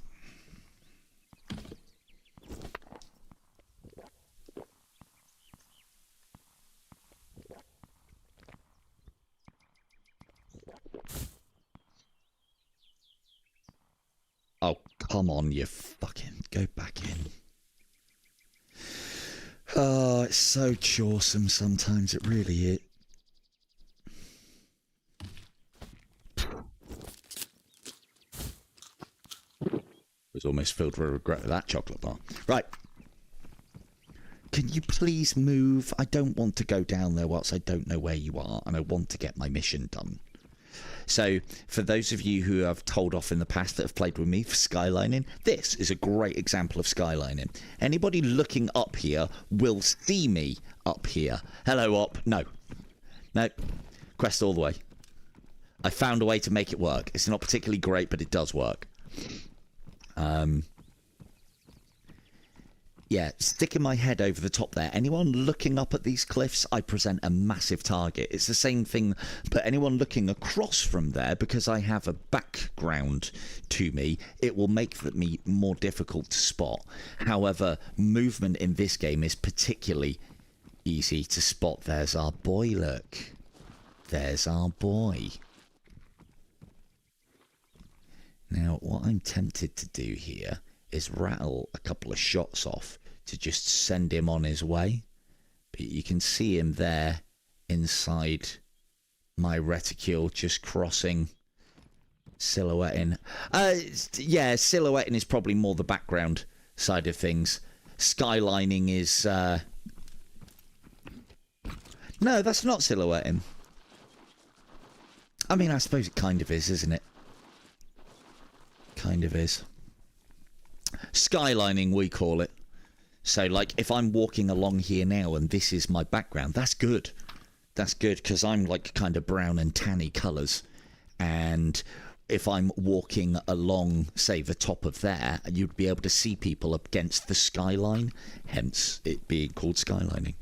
Oh, come on, you fucking... Go back in. Oh, it's so choresome sometimes, it really is. Was almost filled with regret with that chocolate bar. Right. Can you please move? I don't want to go down there whilst I don't know where you are, and I want to get my mission done. So, for those of you who have told off in the past that have played with me for skylining, this is a great example of skylining. Anybody looking up here will see me up here. Hello, op. No. No. Quest all the way. I found a way to make it work. It's not particularly great, but it does work. Yeah, sticking my head over the top there. Anyone looking up at these cliffs, I present a massive target. It's the same thing, but anyone looking across from there, because I have a background to me, it will make me more difficult to spot. However, movement in this game is particularly easy to spot. There's our boy, look. There's our boy. Now, what I'm tempted to do here is rattle a couple of shots off to just send him on his way. But you can see him there inside my reticule, just crossing, silhouetting. Yeah, silhouetting is probably more the background side of things. Skylining is... No, that's not silhouetting. I mean, I suppose it kind of is, isn't it? Kind of is. Skylining, we call it. So, like, if I'm walking along here now and this is my background, that's good. That's good, because I'm, like, kind of brown and tanny colours. And if I'm walking along, say, the top of there, you'd be able to see people up against the skyline, hence it being called skylining.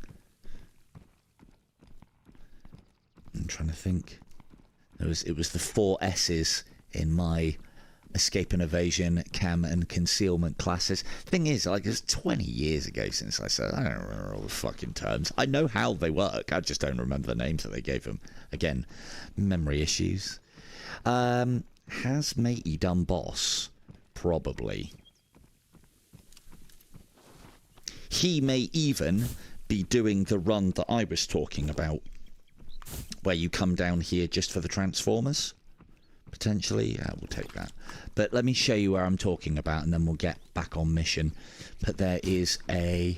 I'm trying to think. It was the 4 S's in my escape and evasion, cam and concealment classes. Thing is, like, it's 20 years ago since I said, I don't remember all the fucking terms. I know how they work, I just don't remember the names that they gave them. Again, memory issues. Has matey done boss? Probably. He may even be doing the run that I was talking about, where you come down here just for the transformers. Potentially, yeah, we'll take that. But let me show you where I'm talking about, and then we'll get back on mission. But there is a...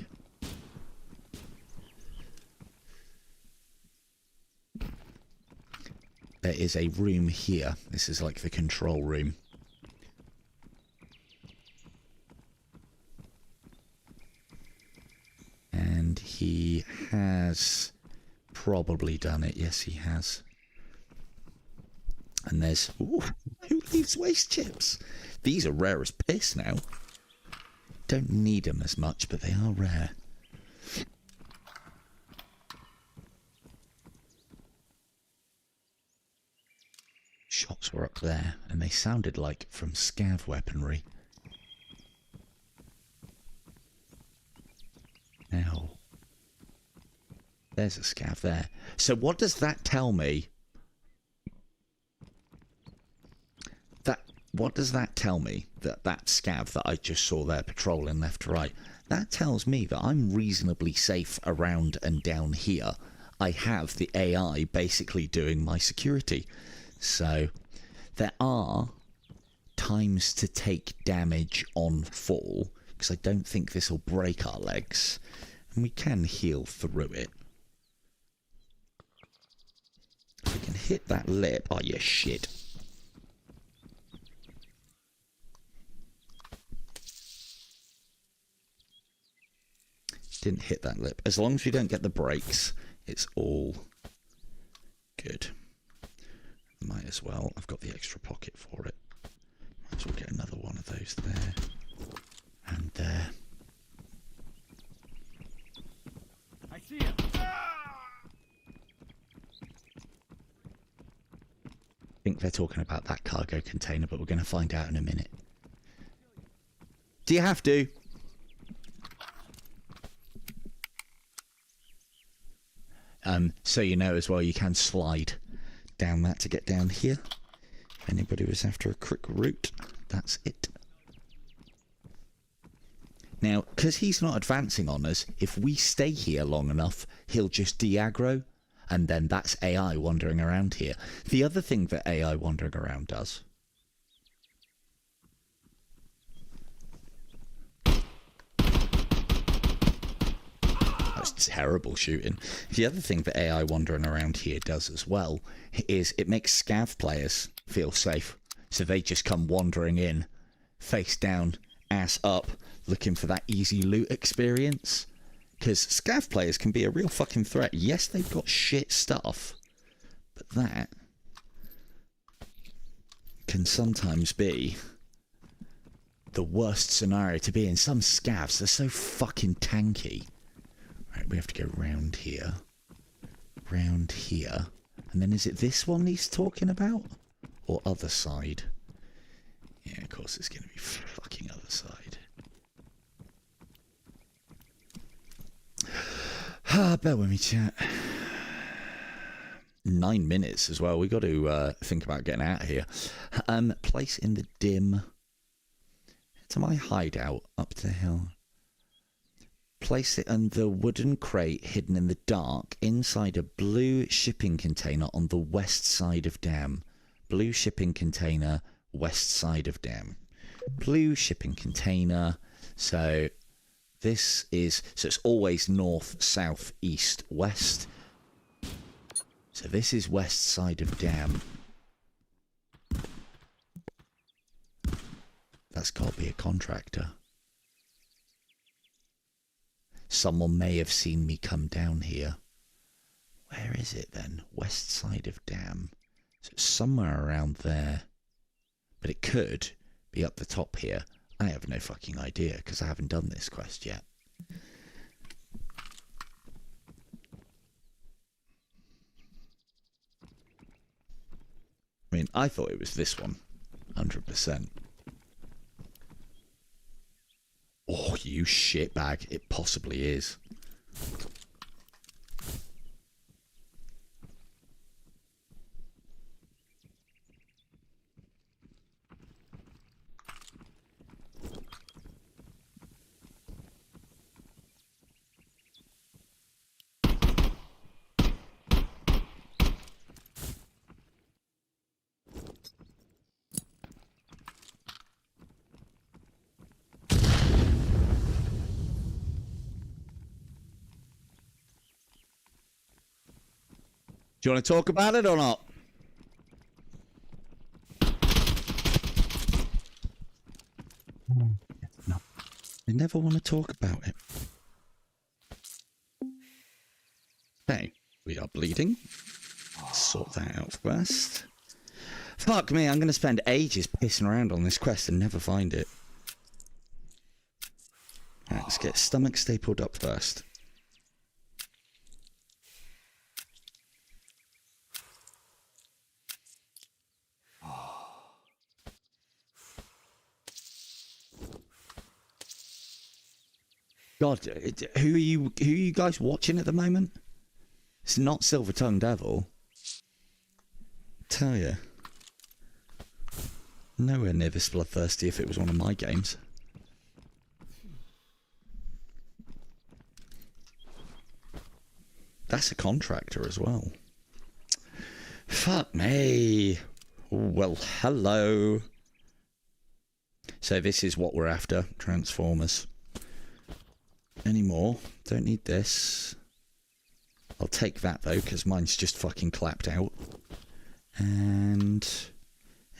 There is a room here. This is like the control room. And he has probably done it. Yes, he has. And there's... Ooh, who leaves waste chips? These are rare as piss now. Don't need them as much, but they are rare. Shots were up there, and they sounded like from scav weaponry. Now, there's a scav there. So what does that tell me? What does that tell me, that scav that I just saw there patrolling left to right? That tells me that I'm reasonably safe around and down here. I have the AI basically doing my security. So there are times to take damage on fall, because I don't think this will break our legs. And we can heal through it. If we can hit that lip... Oh, yeah, shit. Didn't hit that lip. As long as we don't get the brakes, it's all good. Might as well. I've got the extra pocket for it. Might as well get another one of those there. And there. I see him. I think they're talking about that cargo container, but we're going to find out in a minute. Do you have to? So you know as well, you can slide down that to get down here. If anybody was after a quick route, that's it. Now, because he's not advancing on us, if we stay here long enough, he'll just de-aggro, and then that's AI wandering around here. The other thing that AI wandering around does... Terrible shooting. The other thing that AI wandering around here does as well is it makes scav players feel safe. So they just come wandering in, face down, ass up, looking for that easy loot experience. Because scav players can be a real fucking threat. Yes, they've got shit stuff, but that can sometimes be the worst scenario to be in. Some scavs, they're so fucking tanky. Right, we have to go round here. Round here. And then is it this one he's talking about? Or other side? Yeah, of course it's going to be fucking other side. Bear with me, chat. 9 minutes as well. We got to think about getting out of here. Place in the dim. To my hideout up the hill. Place it in the wooden crate hidden in the dark inside a blue shipping container on the west side of dam. Blue shipping container, west side of dam. Blue shipping container. So this is, so it's always north, south, east, west. So this is west side of dam. That's got to be a contractor. Someone may have seen me come down here. Where is it then? West side of dam. So it's somewhere around there. But it could be up the top here. I have no fucking idea because I haven't done this quest yet. I mean, I thought it was this one. 100%. Oh, you shitbag. It possibly is. Do you want to talk about it or not? No. I never want to talk about it. Okay, we are bleeding. Sort that out first. Fuck me, I'm going to spend ages pissing around on this quest and never find it. Alright, let's get stomach stapled up first. God, who are you guys watching at the moment? It's not Silver Tongue Devil. Tell you. Nowhere near this bloodthirsty if it was one of my games. That's a contractor as well. Fuck me. Well, hello. So this is what we're after. Transformers. Any more? Don't need this. I'll take that though, because mine's just fucking clapped out. And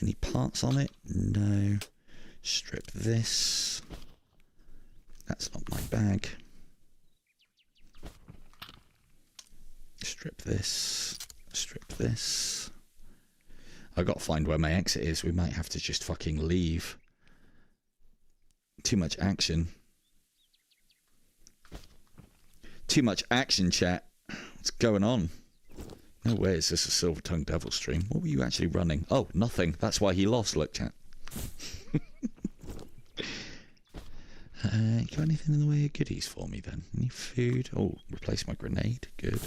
any parts on it? No. Strip this. That's not my bag. Strip this. Strip this. I've got to find where my exit is. We might have to just fucking leave. Too much action. Too much action, chat. What's going on? No way is this a Silver Tongue Devil stream. What were you actually running? Oh, nothing. That's why he lost. Look, chat. You got anything in the way of goodies for me then? Any food? Oh, replace my grenade. Good.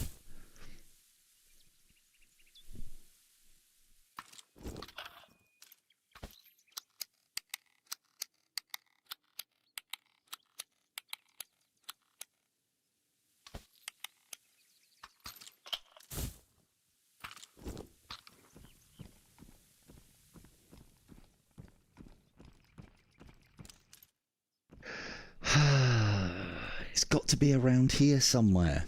It's got to be around here somewhere.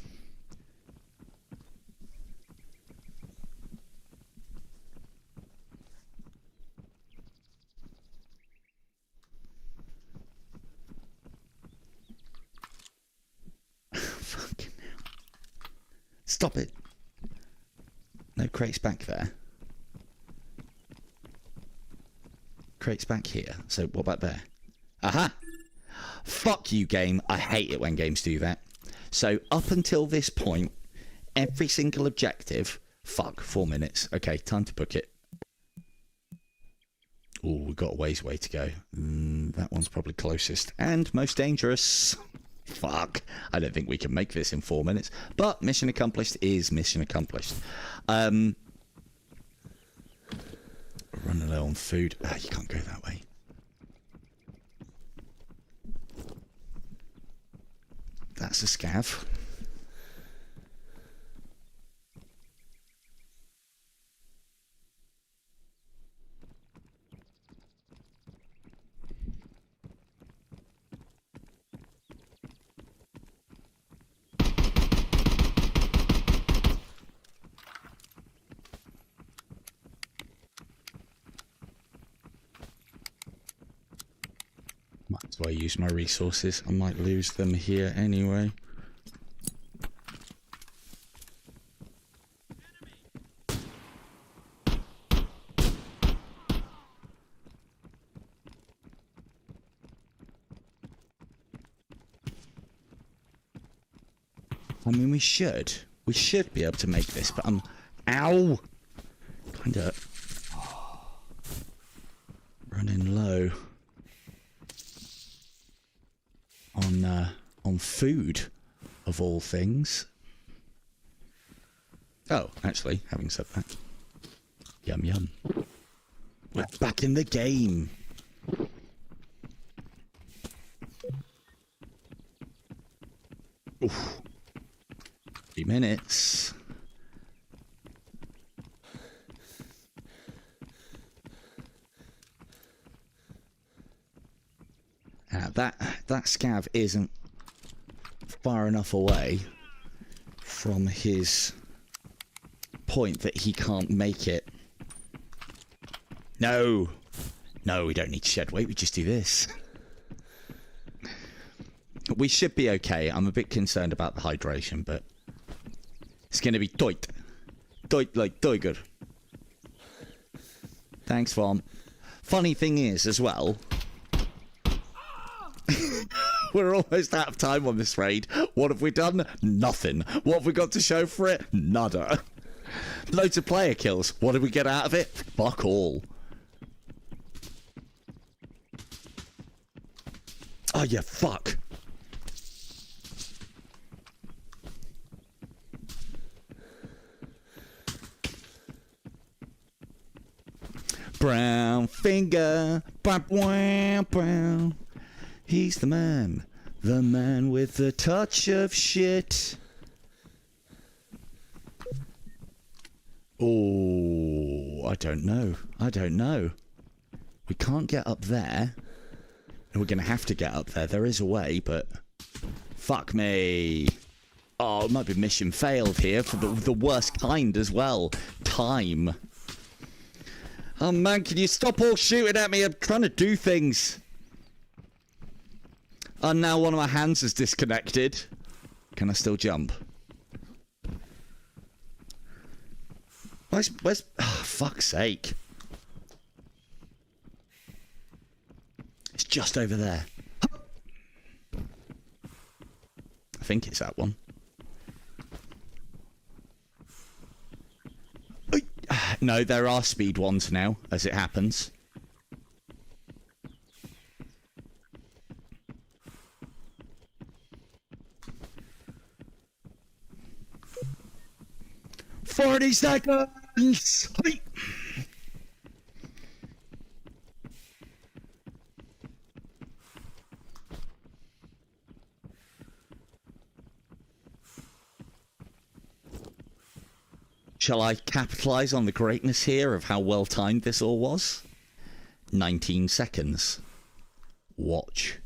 Fucking hell. Stop it. No crates back there. Crates back here. So what about there? Aha! Fuck you, game. I hate it when games do that. So up until this point, every single objective... Fuck, 4 minutes. Okay, time to book it. Oh, we've got a ways way to go. That one's probably closest. And most dangerous. Fuck. I don't think we can make this in 4 minutes. But mission accomplished is mission accomplished. Running low on food. You can't go that way. That's a scav. Might as well use my resources. I might lose them here anyway. I mean, we should be able to make this, but I'm, ow, kind of running low on food, of all things. Oh, actually, having said that, yum yum. We're back in the game. Oof. 3 minutes. That scav isn't far enough away from his point that he can't make it. No, we don't need shed weight. We just do this. We should be okay. I'm a bit concerned about the hydration, but it's going to be tight. Like tiger. Thanks, Vom. Funny thing is, as well, we're almost out of time on this raid. What have we done? Nothing. What have we got to show for it? Nada. Loads of player kills. What did we get out of it? Fuck all. Oh, yeah, fuck. Brown finger, brown. He's the man with the touch of shit. Oh, I don't know. We can't get up there. And we're going to have to get up there. There is a way, but fuck me. Oh, it might be mission failed here for the worst kind as well. Time. Oh man, can you stop all shooting at me? I'm trying to do things. And now one of my hands is disconnected. Can I still jump? Where's oh, fuck's sake. It's just over there. I think it's that one. No, there are speed ones now, as it happens. "40 seconds! Hey. Shall I capitalize on the greatness here of how well timed this all was? 19 seconds. Watch.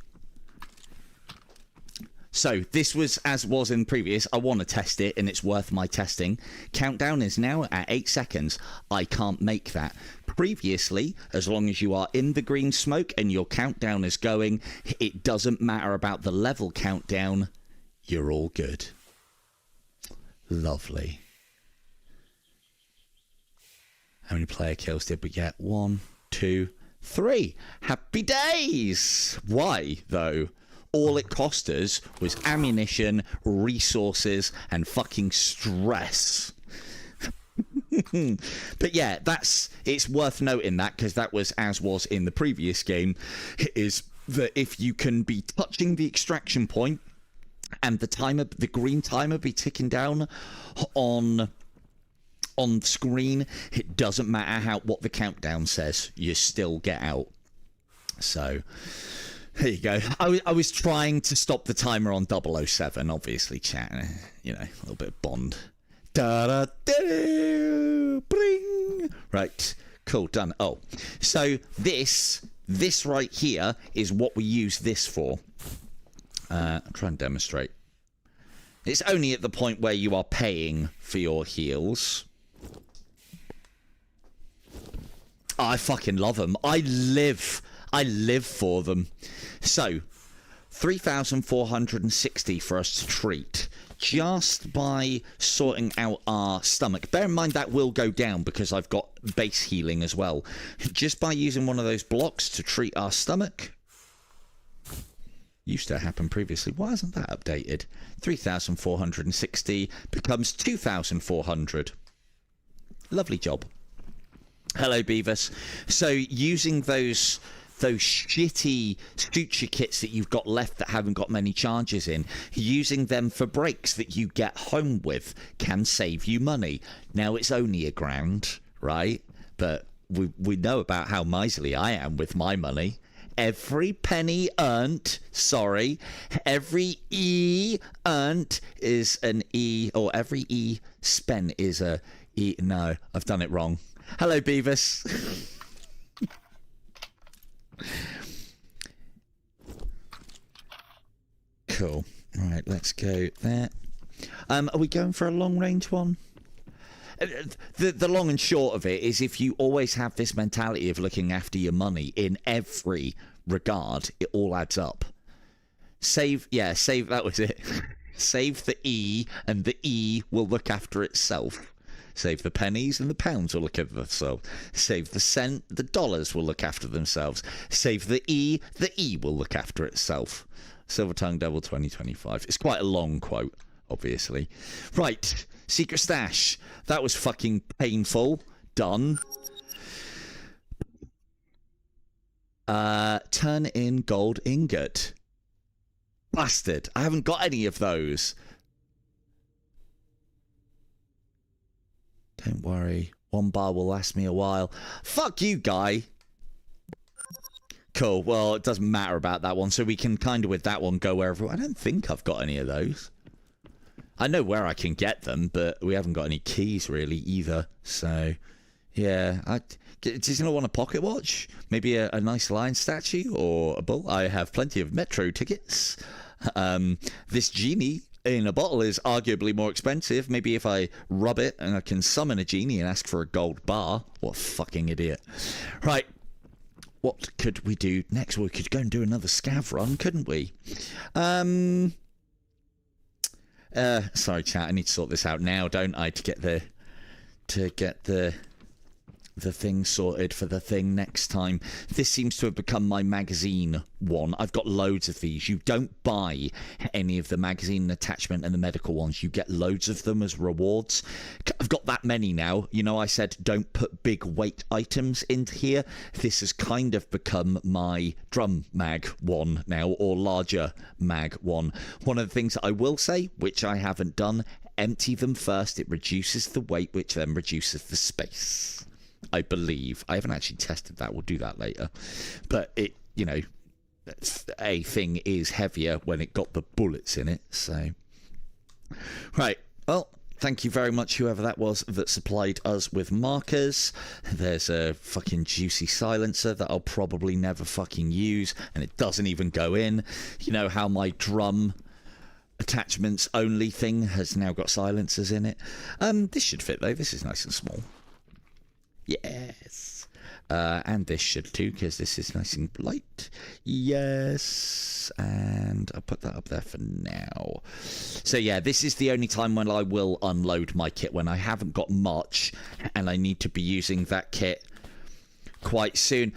So this was as was in previous. I want to test it, and it's worth my testing. Countdown is now at 8 seconds. I can't make that. Previously, as long as you are in the green smoke and your countdown is going, it doesn't matter about the level countdown. You're all good. Lovely. How many player kills did we get? 1, 2, 3. Happy days! Why, though? All it cost us was ammunition, resources, and fucking stress. But yeah, it's worth noting that, because that was as was in the previous game, is that if you can be touching the extraction point and the green timer be ticking down on screen, it doesn't matter what the countdown says, you still get out. So there you go. I was trying to stop the timer on 007, obviously, chat. You know, a little bit of Bond. Bring. Right, cool, done. Oh, so this right here is what we use this for. I'll try and demonstrate. It's only at the point where you are paying for your heals. Oh, I fucking love them. I live for them. So, 3,460 for us to treat just by sorting out our stomach. Bear in mind that will go down because I've got base healing as well. Just by using one of those blocks to treat our stomach. Used to happen previously. Why isn't that updated? 3,460 becomes 2,400. Lovely job. Hello, Beavis. So using those shitty suture kits that you've got left that haven't got many charges in, using them for breaks that you get home with can save you money. Now, it's only £1,000, right? But we know about how miserly I am with my money. Every penny earned, every E earned is an E, or every E spent is a E. No, I've done it wrong. Hello, Beavis. Cool. Right, let's go there. Are we going for a long range one? The long and short of it is, if you always have this mentality of looking after your money in every regard, it all adds up. Save, that was it. Save the E, and the E will look after itself. Save the pennies, and the pounds will look after themselves. Save the cent, the dollars will look after themselves. Save the E will look after itself. Silver Tongue Devil 2025. It's quite a long quote, obviously. Right, secret stash. That was fucking painful. Done. Turn in gold ingot. Bastard. I haven't got any of those. Don't worry. 1 bar will last me a while. Fuck you, guy. Cool. Well, it doesn't matter about that one. So we can kind of, with that one, go wherever. I don't think I've got any of those. I know where I can get them, but we haven't got any keys, really, either. So, yeah. Does anyone want a pocket watch? Maybe a nice lion statue or a bull? I have plenty of metro tickets. This genie in a bottle is arguably more expensive. Maybe if I rub it and I can summon a genie and ask for a gold bar. What a fucking idiot. Right. What could we do next? We could go and do another scav run, couldn't we? Sorry, chat. I need to sort this out now, don't I? To get the thing sorted for the thing next time. This seems to have become my magazine one. I've got loads of these. You don't buy any of the magazine attachment and the medical ones. You get loads of them as rewards. I've got that many now. You know, I said don't put big weight items into here. This has kind of become my drum mag one now, or larger mag one. One of the things that I will say, which I haven't done, empty them first. It reduces the weight, which then reduces the space. I believe. I haven't actually tested that. We'll do that later. But it, you know, a thing is heavier when it got the bullets in it. So, right. Well, thank you very much, whoever that was that supplied us with markers. There's a fucking juicy silencer that I'll probably never fucking use, and it doesn't even go in. You know how my drum attachments only thing has now got silencers in it. This should fit though. This is nice and small. Yes. And this should too, because this is nice and light. Yes. And I'll put that up there for now. So yeah, this is the only time when I will unload my kit, when I haven't got much and I need to be using that kit quite soon.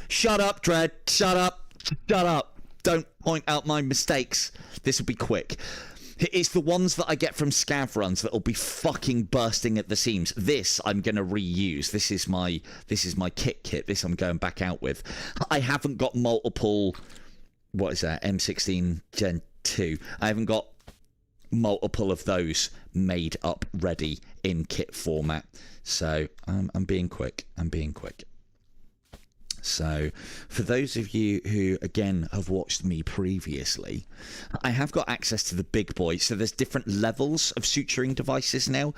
Shut up, Dread. Shut up. Shut up. Don't point out my mistakes. This will be quick. It's the ones that I get from scav runs that will be fucking bursting at the seams. This I'm going to reuse. This is my kit. This I'm going back out with. I haven't got multiple, what is that, M16 Gen 2. I haven't got multiple of those made up ready in kit format. So I'm being quick. I'm being quick. So, for those of you who, again, have watched me previously, I have got access to the big boy. So there's different levels of suturing devices now.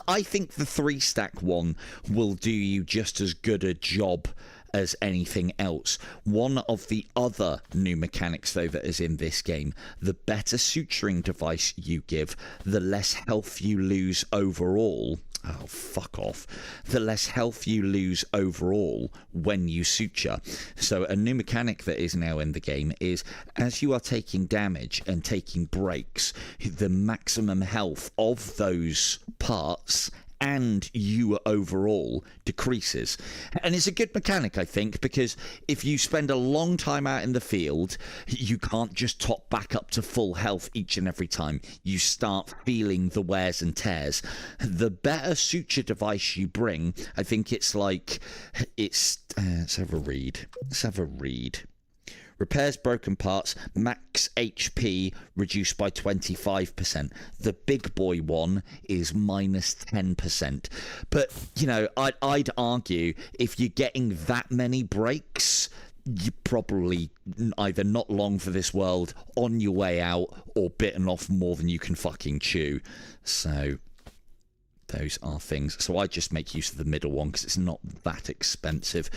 I think the 3-stack one will do you just as good a job as anything else. One of the other new mechanics, though, that is in this game, the better suturing device you give, the less health you lose overall. Oh, fuck off. The less health you lose overall when you suture. So a new mechanic that is now in the game is, as you are taking damage and taking breaks, the maximum health of those parts and you overall decreases. And it's a good mechanic, I think, because if you spend a long time out in the field, you can't just top back up to full health each and every time. You start feeling the wears and tears. The better suture device you bring, I think it's like, let's have a read. Let's have a read. Repairs broken parts, max HP reduced by 25%. The big boy one is minus 10%. But, you know, I'd argue if you're getting that many breaks, you're probably either not long for this world, on your way out, or bitten off more than you can fucking chew. So those are things. So I just make use of the middle one because it's not that expensive.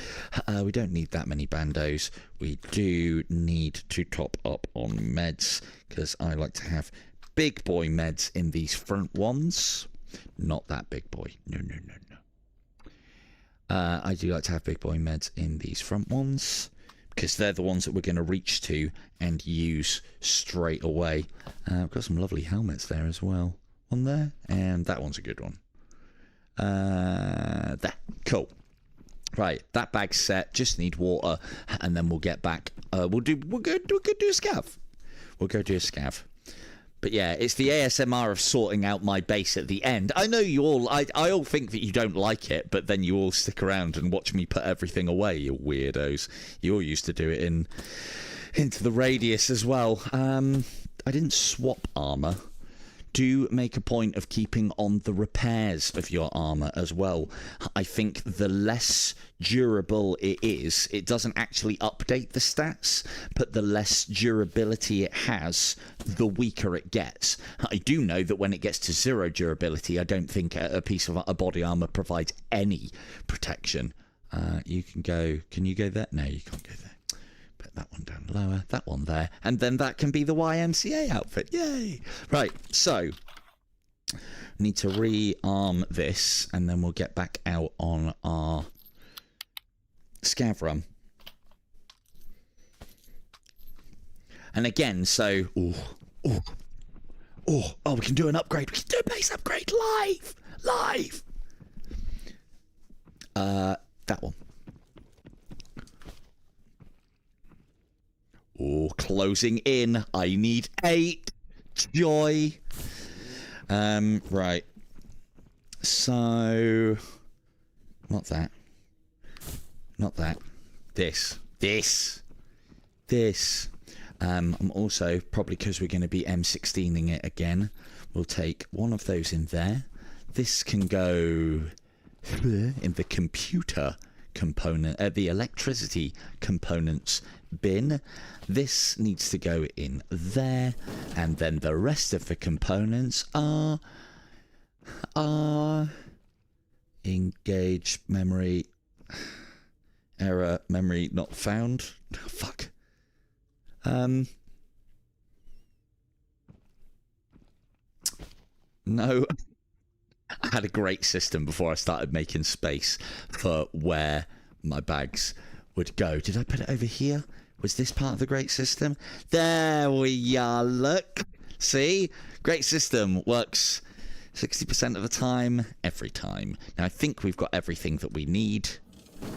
We don't need that many bandos. We do need to top up on meds because I like to have big boy meds in these front ones. Not that big boy. No. I do like to have big boy meds in these front ones because they're the ones that we're going to reach to and use straight away. I've got some lovely helmets there as well. One there, and that one's a good one. There, cool. Right, that bag's set. Just need water, and then we'll get back. We'll go do a scav. We'll go do a scav. But yeah, it's the ASMR of sorting out my base at the end. I know you all. I all think that you don't like it, but then you all stick around and watch me put everything away. You weirdos. You all used to do it into the radius as well. I didn't swap armor. Do make a point of keeping on the repairs of your armor as well. I think the less durable it is, it doesn't actually update the stats, but the less durability it has, the weaker it gets. I do know that when it gets to 0 durability, I don't think a piece of a body armor provides any protection. You can go. Can you go there? No, you can't go there. Put that one down lower, that one there, and then that can be the YMCA outfit. Yay! Right, so need to rearm this, and then we'll get back out on our scav run. And again, so we can do an upgrade. We can do a base upgrade live. That one. Oh, closing in. I need 8. Joy. Right. So, not that. Not that. This. I'm also, probably because we're going to be M16ing it again, we'll take one of those in there. This can go in the computer component, the electricity components bin. This needs to go in there, and then the rest of the components are engage memory error, memory not found. Oh, fuck. No. I had a great system before I started making space for where my bags would go. Did I put it over here? Was this part of the great system? There we are, look. See? Great system. Works 60% of the time, every time. Now, I think we've got everything that we need.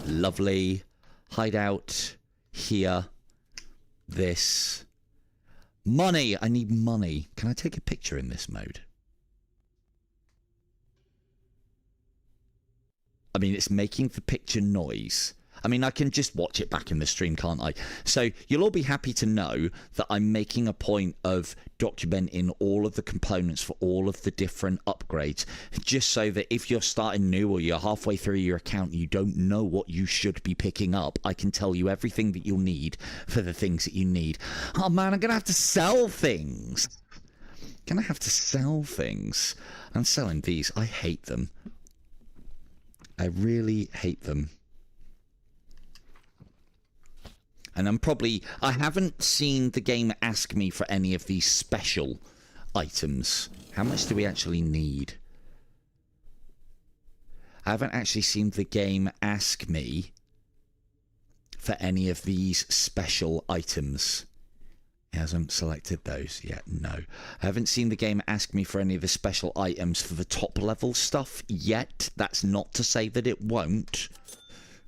Lovely. Hideout. Here. This. Money. I need money. Can I take a picture in this mode? I mean, it's making the picture noise. I mean, I can just watch it back in the stream, can't I? So you'll all be happy to know that I'm making a point of documenting all of the components for all of the different upgrades, just so that if you're starting new or you're halfway through your account, you don't know what you should be picking up. I can tell you everything that you'll need for the things that you need. Oh man, I'm going to have to sell things. I'm going to have to sell things. I'm selling these. I hate them. I really hate them. And I haven't seen the game ask me for any of these special items. How much do we actually need? I haven't actually seen the game ask me for any of these special items. It hasn't selected those yet, no. I haven't seen the game ask me for any of the special items for the top level stuff yet. That's not to say that it won't.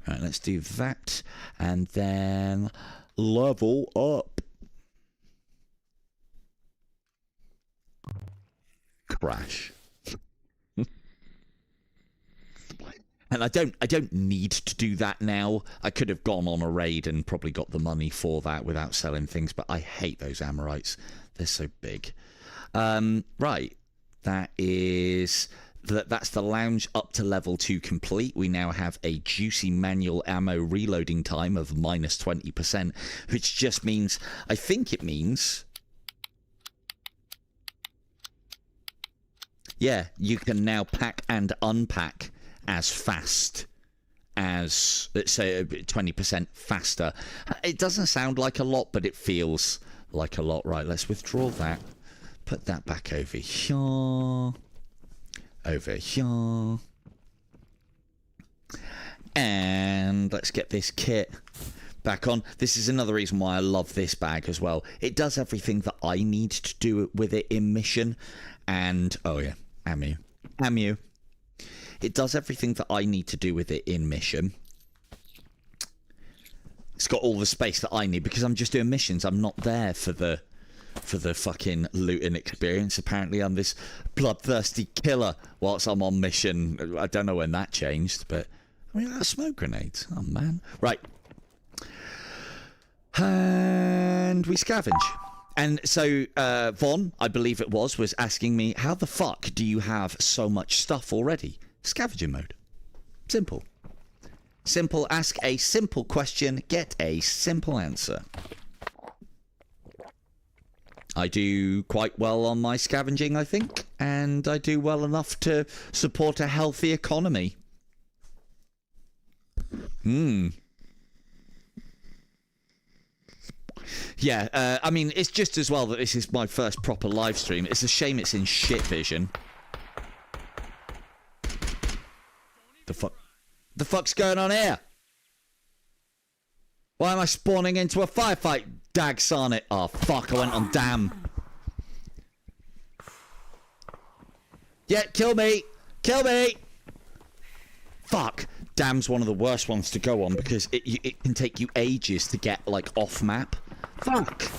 Right, let's do that. And then level up. Crash. And I don't need to do that now. I could have gone on a raid and probably got the money for that without selling things, but I hate those Amorites. They're so big. Right. That's the lounge up to level 2 complete. We now have a juicy manual ammo reloading time of minus 20%, which just means, I think it means, yeah, you can now pack and unpack as fast as, let's say, 20% faster. It doesn't sound like a lot, but it feels like a lot. Right, let's withdraw that. Put that back over here. Over here. And let's get this kit back on. This is another reason why I love this bag as well. It does everything that I need to do with it in mission. And, oh yeah, ammo. It does everything that I need to do with it in mission. It's got all the space that I need because I'm just doing missions. I'm not there for the fucking looting experience. Apparently I'm this bloodthirsty killer whilst I'm on mission. I don't know when that changed, but I mean, that's smoke grenades. Oh man. Right. And we scavenge. And so Vaughn, I believe it was asking me, how the fuck do you have so much stuff already? Scavenging mode. Simple. Simple. Ask a simple question, get a simple answer. I do quite well on my scavenging, I think, and I do well enough to support a healthy economy. Yeah, I mean, it's just as well that this is my first proper live stream. It's a shame it's in shit vision. The fuck's going on here? Why am I spawning into a firefight? Dag sarn it. Oh, fuck, I went on damn. Yeah, kill me. Kill me. Fuck. Dam's one of the worst ones to go on because it can take you ages to get, like, off map. Fuck.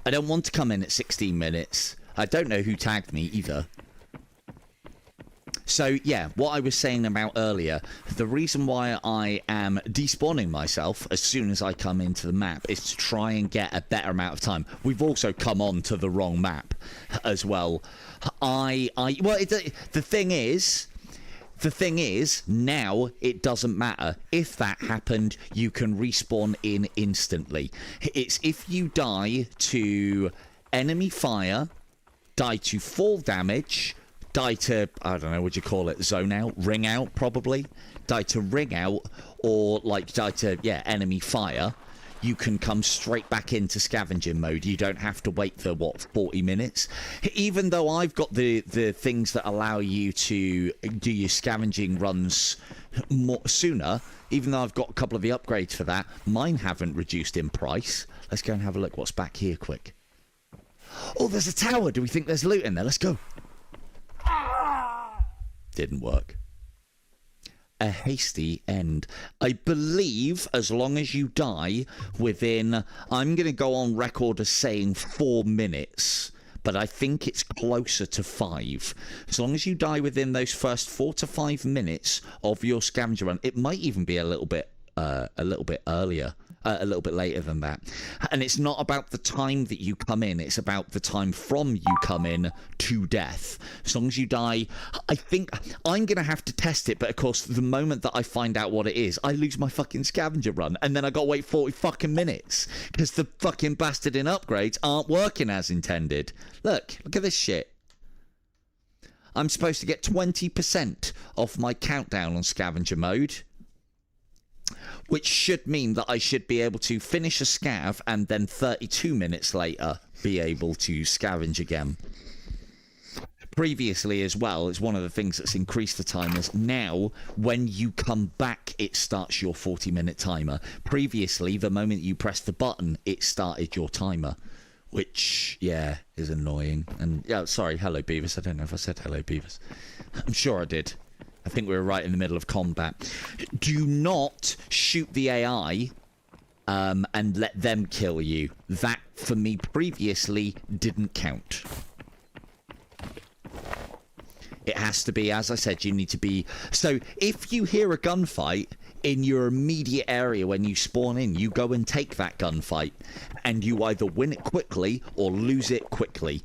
I don't want to come in at 16 minutes. I don't know who tagged me either. So, yeah, what I was saying about earlier, the reason why I am despawning myself as soon as I come into the map is to try and get a better amount of time. We've also come on to the wrong map as well. The thing is, now it doesn't matter. If that happened, you can respawn in instantly. It's if you die to enemy fire, die to fall damage, die to, I don't know, what you call it, zone out, ring out, probably. Die to ring out, or, like, die to, yeah, enemy fire. you can come straight back into scavenging mode. You don't have to wait for, what, 40 minutes? Even though I've got the things that allow you to do your scavenging runs more sooner, even though I've got a couple of the upgrades for that, mine haven't reduced in price. Let's go and have a look what's back here quick. Oh, there's a tower. Do we think there's loot in there? Let's go. Didn't work. A hasty end. I believe as long as you die within, I'm going to go on record as saying 4 minutes, but I think it's closer to 5. As long as you die within those first 4 to 5 minutes of your scavenger run, it might even be a little bit earlier. A little bit later than that. And it's not about the time that you come in, it's about the time from you come in to death. As long as you die, I think I'm gonna have to test it, but of course the moment that I find out what it is, I lose my fucking scavenger run, and then I gotta wait 40 fucking minutes because the fucking bastard in upgrades aren't working as intended. Look at this shit. I'm supposed to get 20% off my countdown on scavenger mode, which should mean that I should be able to finish a scav and then 32 minutes later be able to scavenge again. Previously as well, it's one of the things that's increased the timers. Now, when you come back, it starts your 40-minute timer. Previously, the moment you press the button, it started your timer, which, yeah, is annoying. And, yeah, sorry, hello, Beavis. I don't know if I said hello, Beavis. I'm sure I did. I think we were right in the middle of combat. Do not shoot the AI and let them kill you. That, for me, previously didn't count. It has to be, as I said, you need to be... So, if you hear a gunfight in your immediate area when you spawn in, you go and take that gunfight, and you either win it quickly or lose it quickly.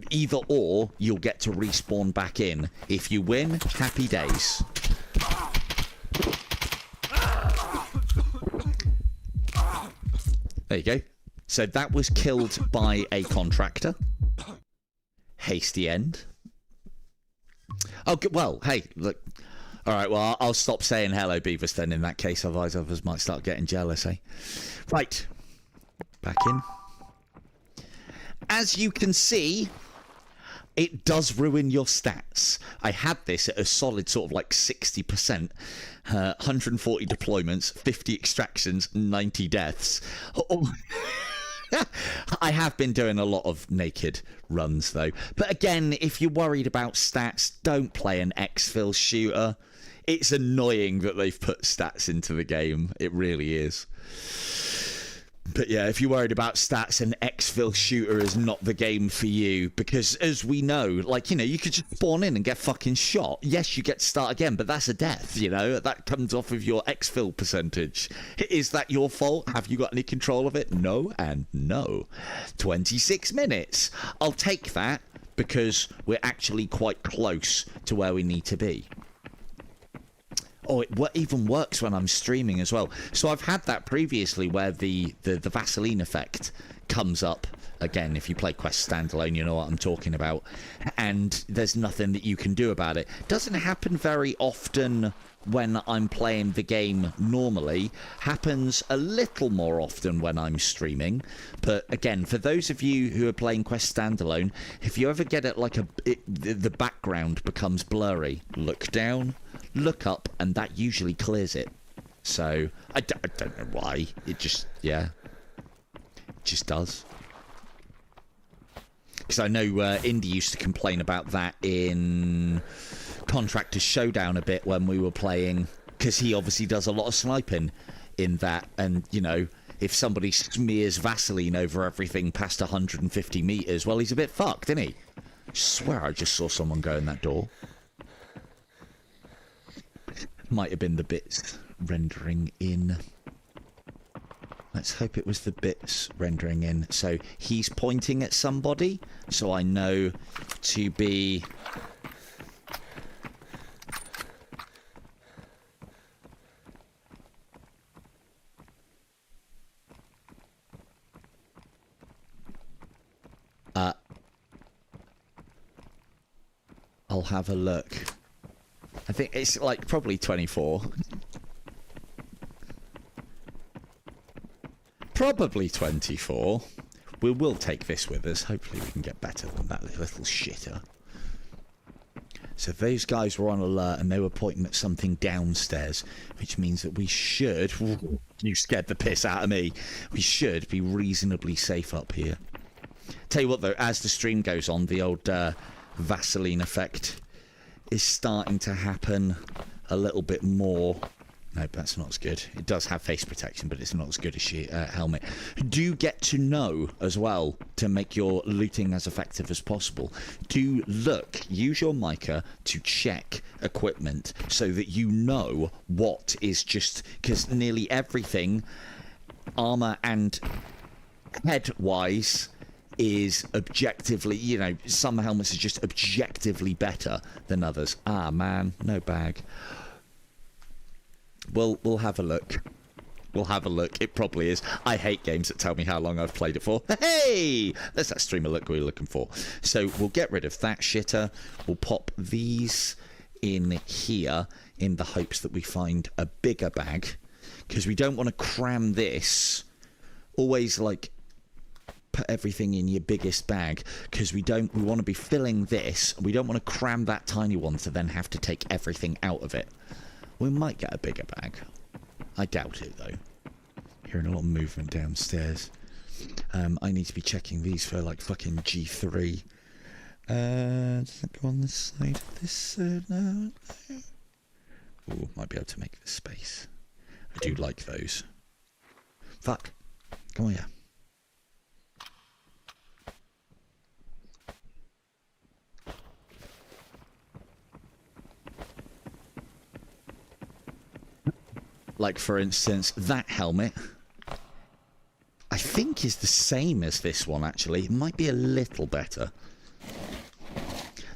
Either or, you'll get to respawn back in. If you win, happy days. There you go. So that was killed by a contractor. Hasty end. Oh, well, hey, look. All right, well, I'll stop saying hello, Beavis, then, in that case. Otherwise, others might start getting jealous, eh? Right. Back in. As you can see, it does ruin your stats. I had this at a solid sort of like 60%. 140 deployments, 50 extractions, 90 deaths. Oh. I have been doing a lot of naked runs, though. But again, if you're worried about stats, don't play an Exfil shooter. It's annoying that they've put stats into the game. It really is. But yeah, if you're worried about stats, an Exfil shooter is not the game for you. Because as we know, like, you know, you could just spawn in and get fucking shot. Yes, you get to start again, but that's a death, you know? That comes off of your Exfil percentage. Is that your fault? Have you got any control of it? No and no. 26 minutes. I'll take that because we're actually quite close to where we need to be. Oh, it even works when I'm streaming as well. So I've had that previously where the Vaseline effect comes up. Again, if you play Quest Standalone, you know what I'm talking about. And there's nothing that you can do about it. Doesn't happen very often when I'm playing the game normally. Happens a little more often when I'm streaming. But again, for those of you who are playing Quest Standalone, if you ever get it like the background becomes blurry, look down, look up, and that usually clears it. So I don't know why. It just, yeah, it just does. Because I know Indy used to complain about that in Contractors Showdown a bit when we were playing, because he obviously does a lot of sniping in that, and you know, if somebody smears Vaseline over everything past 150 meters, well, he's a bit fucked, isn't he? I swear I just saw someone go in that door. Might have been the bits rendering in. Let's hope it was the bits rendering in. So he's pointing at somebody, so I know to be... I'll have a look. I think it's like probably 24. Probably 24. We will take this with us. Hopefully we can get better than that little shitter. So those guys were on alert and they were pointing at something downstairs, which means that we should... You scared the piss out of me. We should be reasonably safe up here. Tell you what, though, as the stream goes on, the old Vaseline effect is starting to happen a little bit more. No, that's not as good. It does have face protection, but it's not as good as your helmet. Do get to know as well to make your looting as effective as possible. Do look, use your mica to check equipment so that you know what is just... Because nearly everything, armor and head-wise, is objectively, you know, some helmets are just objectively better than others. Ah, man, no bag. We'll have a look. We'll have a look. It probably is. I hate games that tell me how long I've played it for. Hey! There's that streamer look we were looking for. So we'll get rid of that shitter. We'll pop these in here in the hopes that we find a bigger bag. Because we don't want to cram this. Always, like, put everything in your biggest bag. Because we want to be filling this. We don't want to cram that tiny one to then have to take everything out of it. We might get a bigger bag. I doubt it, though. Hearing a lot of movement downstairs. I need to be checking these for, like, fucking G3. Does that go on this side of this? No. Ooh, might be able to make this space. I do like those. Fuck. Come on here. Like, for instance, that helmet, I think is the same as this one, actually. It might be a little better.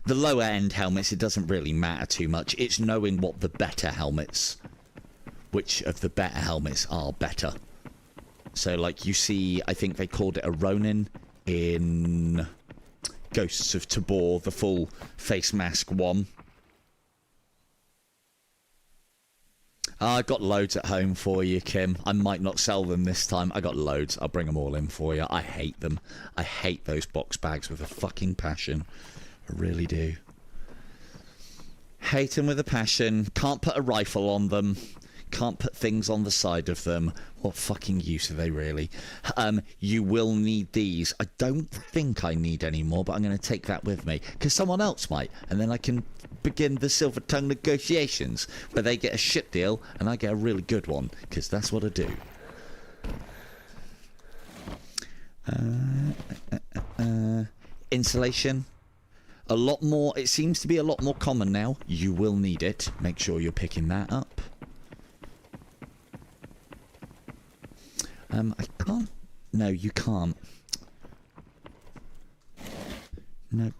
The lower end helmets, it doesn't really matter too much. It's knowing what the better helmets, which of the better helmets are better. So, like, you see, I think they called it a Ronin in Ghosts of Tabor, the full face mask one. I got loads at home for you, Kim. I might not sell them this time. I got loads. I'll bring them all in for you. I hate them. I hate those box bags with a fucking passion. I really do. Hate them with a passion. Can't put a rifle on them. Can't put things on the side of them. What fucking use are they, really? You will need these. I don't think I need any more, but I'm going to take that with me. Because someone else might. And then I can begin the silver tongue negotiations. Where they get a shit deal, and I get a really good one. Because that's what I do. Insulation. A lot more. It seems to be a lot more common now. You will need it. Make sure you're picking that up. I can't. No, you can't. No.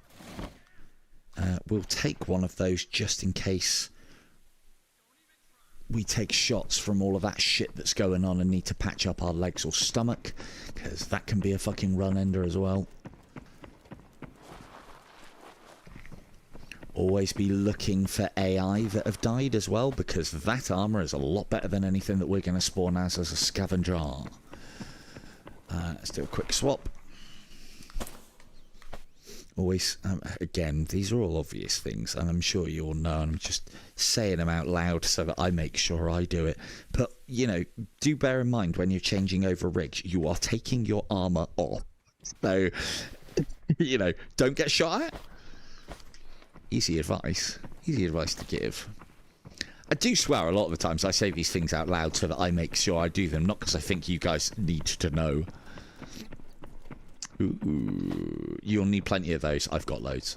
We'll take one of those just in case we take shots from all of that shit that's going on and need to patch up our legs or stomach, because that can be a fucking run ender as well. Always be looking for AI that have died as well, because that armor is a lot better than anything that we're going to spawn as a scavenger. Let's do a quick swap. Always, again, these are all obvious things, and I'm sure you all know, and I'm just saying them out loud so that I make sure I do it. But, you know, do bear in mind when you're changing over rigs, you are taking your armor off. So, you know, don't get shot at. Easy advice to give. I do swear a lot of the times I say these things out loud so that I make sure I do them, not because I think you guys need to know. Ooh, you'll need plenty of those. I've got loads.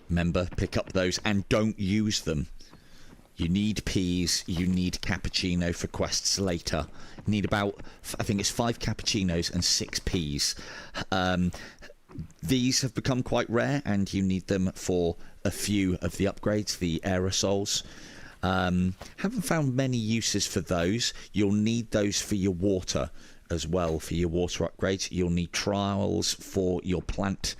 Remember, pick up those and don't use them. You need peas, you need cappuccino for quests later. You need about, I think it's 5 cappuccinos and 6 peas. These have become quite rare, and you need them for a few of the upgrades, the aerosols. Haven't found many uses for those. You'll need those for your water as well, for your water upgrades. You'll need trials for your plant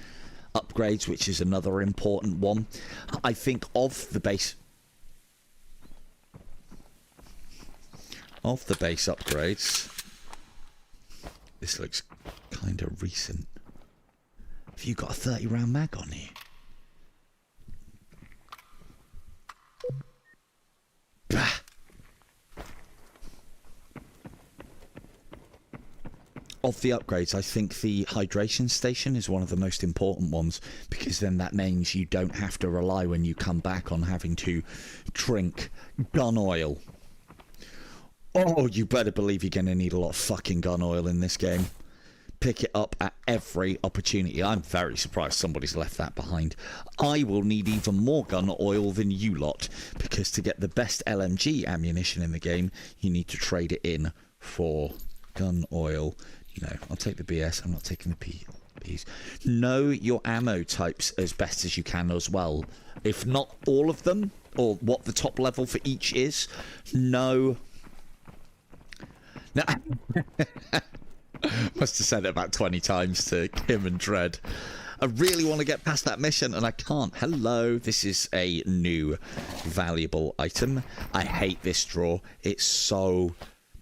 upgrades, which is another important one. I think of the base upgrades, This looks kind of recent. Have you got a 30-round mag on you? Bah! Of the upgrades, I think the hydration station is one of the most important ones, because then that means you don't have to rely when you come back on having to drink gun oil. Oh, you better believe you're going to need a lot of fucking gun oil in this game. Pick it up at every opportunity. I'm very surprised somebody's left that behind. I will need even more gun oil than you lot, because to get the best LMG ammunition in the game, you need to trade it in for gun oil. You know, I'll take the BS. I'm not taking the Ps. Know your ammo types as best as you can as well. If not all of them, or what the top level for each is, know. Now, must have said it about 20 times to Kim and Dread. I really want to get past that mission and I can't. Hello, this is a new valuable item. I hate this drawer. It's so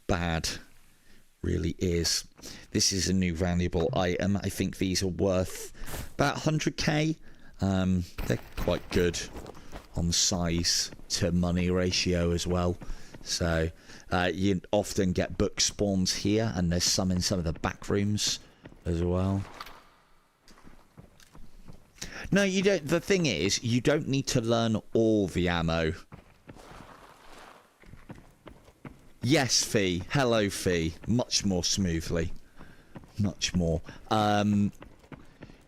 bad. Really is. This is a new valuable item. I think these are worth about 100k. They're quite good on size to money ratio as well. So you often get book spawns here, and there's some in some of the back rooms as well. No, you don't. The thing is, you don't need to learn all the ammo. Yes, Fee. Hello, Fee. Much more smoothly. Much more.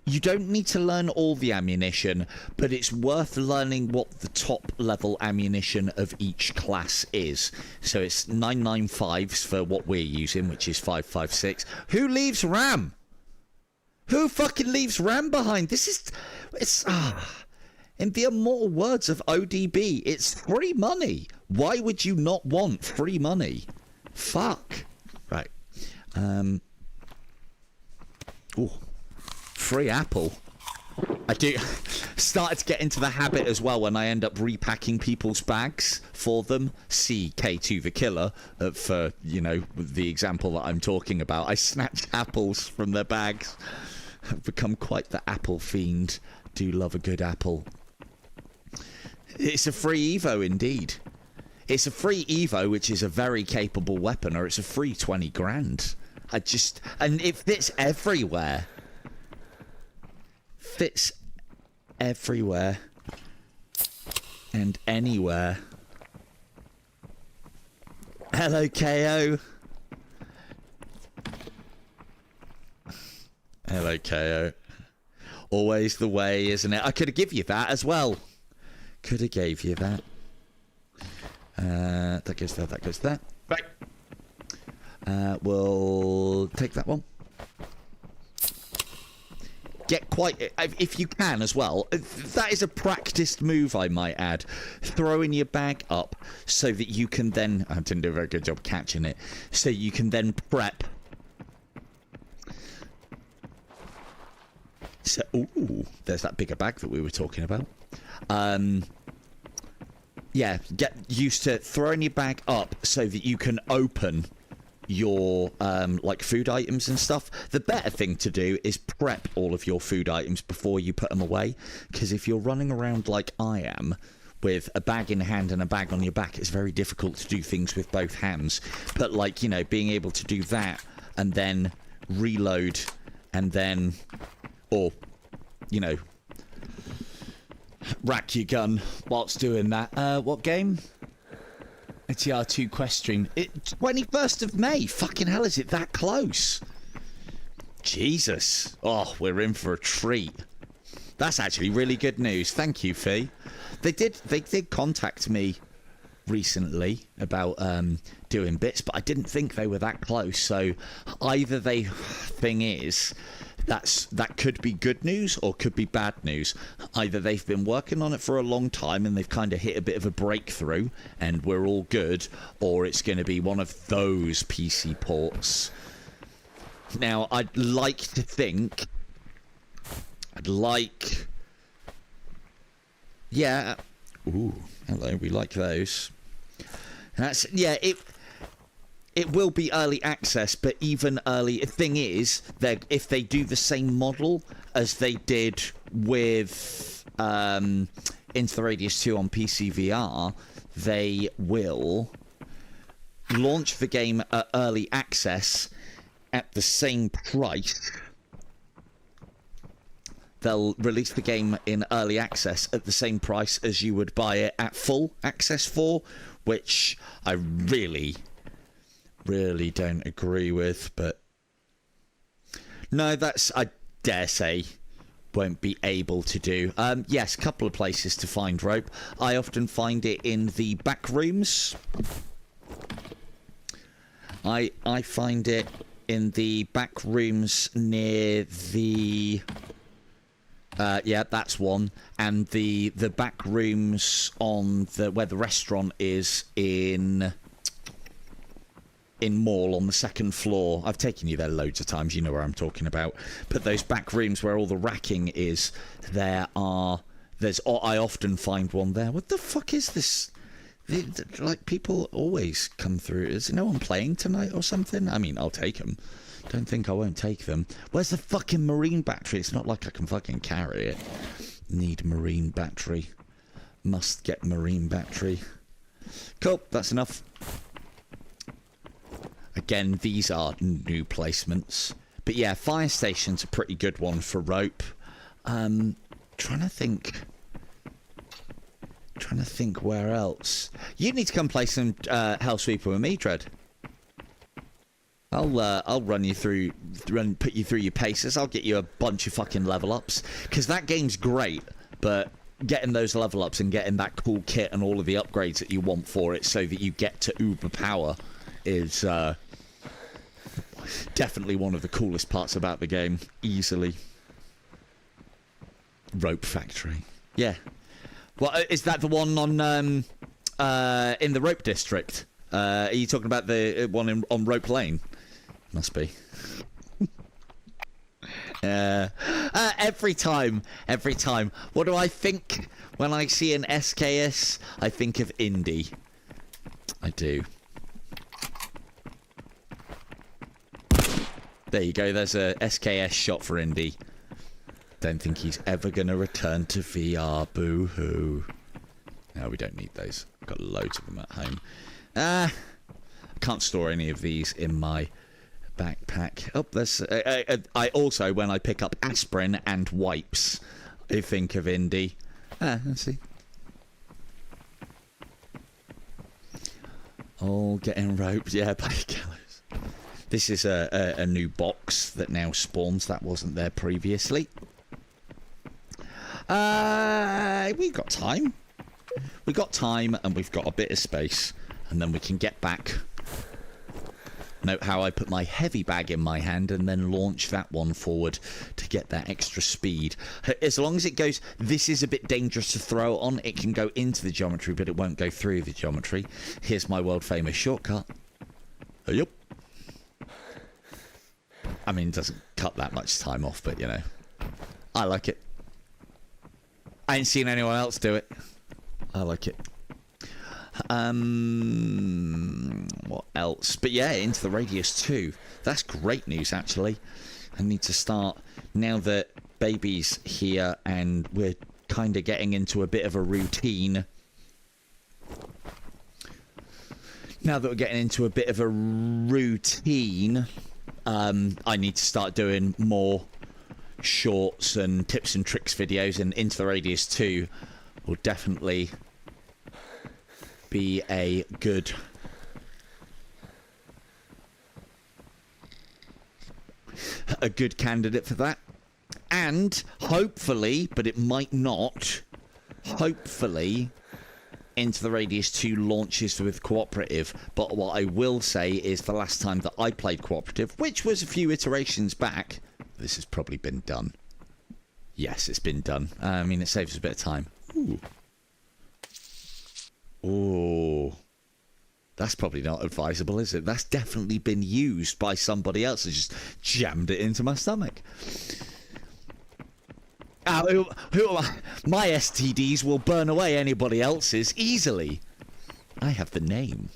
You don't need to learn all the ammunition, but it's worth learning what the top level ammunition of each class is. So it's 995s for what we're using, which is 556. Who leaves RAM? Who fucking leaves RAM behind? This is... It's... In the immortal words of ODB, it's free money. Why would you not want free money? Fuck. Right. Ooh. Free apple. I do started to get into the habit as well when I end up repacking people's bags for them. See K2 the Killer for, you know, the example that I'm talking about. I snatch apples from their bags. I've become quite the apple fiend. Do love a good apple. It's a free Evo indeed. It's a free Evo, which is a very capable weapon, or it's a free 20 grand. And it fits everywhere. Fits everywhere and anywhere. Hello, KO. Hello, KO. Always the way, isn't it? I could have given you that as well. Could have gave you that. That goes there, that goes there. Right. We'll take that one. Get quite... If you can as well. That is a practiced move, I might add. Throwing your bag up so that you can then... I didn't do a very good job catching it. So you can then prep. So, ooh, there's that bigger bag that we were talking about. Yeah, get used to throwing your bag up so that you can open your like food items and stuff. The better thing to do is prep all of your food items before you put them away, because if you're running around like I am with a bag in hand and a bag on your back, it's very difficult to do things with both hands. But like, you know, being able to do that and then reload and then, or, you know, rack your gun whilst doing that. What game? It's the R2 Quest stream. 21st of May. Fucking hell, is it that close? Jesus. Oh, we're in for a treat. That's actually really good news. Thank you, Fee. They did contact me recently about doing bits, but I didn't think they were that close. So either thing is, that could be good news or could be bad news. Either they've been working on it for a long time and they've kind of hit a bit of a breakthrough and we're all good, or it's going to be one of those PC ports. Now, I'd like to think... Yeah. Ooh, hello, we like those. And that's... Yeah, it will be early access, but even early... The thing is, if they do the same model as they did with Into the Radius 2 on PC VR, they will launch the game at early access at the same price. They'll release the game in early access at the same price as you would buy it at full access for, which I really don't agree with, but no, that's, I dare say, won't be able to do. Yes, a couple of places to find rope. I often find it in the back rooms. I find it in the back rooms near the... yeah, that's one. And the back rooms on the where the restaurant is in Mall on the second floor. I've taken you there loads of times. You know where I'm talking about. But those back rooms where all the racking is, I often find one there. What the fuck is this? Like, people always come through. Is no one playing tonight or something? I mean, I'll take them. Don't think I won't take them. Where's the fucking marine battery? It's not like I can fucking carry it. Need marine battery. Must get marine battery. Cool, that's enough. Again, these are new placements. But yeah, fire station's a pretty good one for rope. Trying to think where else. You need to come play some Hellsweeper with me, Dread. I'll run you through, put you through your paces. I'll get you a bunch of fucking level ups, because that game's great, but getting those level ups and getting that cool kit and all of the upgrades that you want for it, so that you get to uber power, is definitely one of the coolest parts about the game. Easily. Rope Factory. Yeah. Well, is that the one on in the Rope District? Are you talking about the one on Rope Lane? Must be. Every time. What do I think when I see an SKS? I think of Indy. I do. There you go. There's a SKS shot for Indy. Don't think he's ever going to return to VR. Boo-hoo. No, we don't need those. I've got loads of them at home. I can't store any of these in my backpack. Oh, there's... I also, when I pick up aspirin and wipes, I think of Indy. Let's see. All getting roped. Yeah, by gallows. This is a new box that now spawns. That wasn't there previously. We've got time. We've got time and we've got a bit of space. And then we can get back. Note how I put my heavy bag in my hand and then launch that one forward to get that extra speed. As long as it goes, this is a bit dangerous to throw on. It can go into the geometry, but it won't go through the geometry. Here's my world famous shortcut. Yup. I mean, it doesn't cut that much time off, but you know, I like it. I ain't seen anyone else do it. I like it. What else? But yeah, Into the Radius 2. That's great news, actually. I need to start, now that baby's here and we're kind of getting into a bit of a routine. Now that we're getting into a bit of a routine, I need to start doing more shorts and tips and tricks videos, and Into the Radius 2 will definitely be a good candidate for that. And hopefully, but it might not, hopefully Into the Radius 2 launches with cooperative. But what I will say is the last time that I played cooperative, which was a few iterations back, this has probably been done. Yes, it's been done. I mean, it saves us a bit of time. Ooh. Oh, that's probably not advisable, is it? That's definitely been used by somebody else and just jammed it into my stomach. Who am I? My STDs will burn away anybody else's easily. I have the name.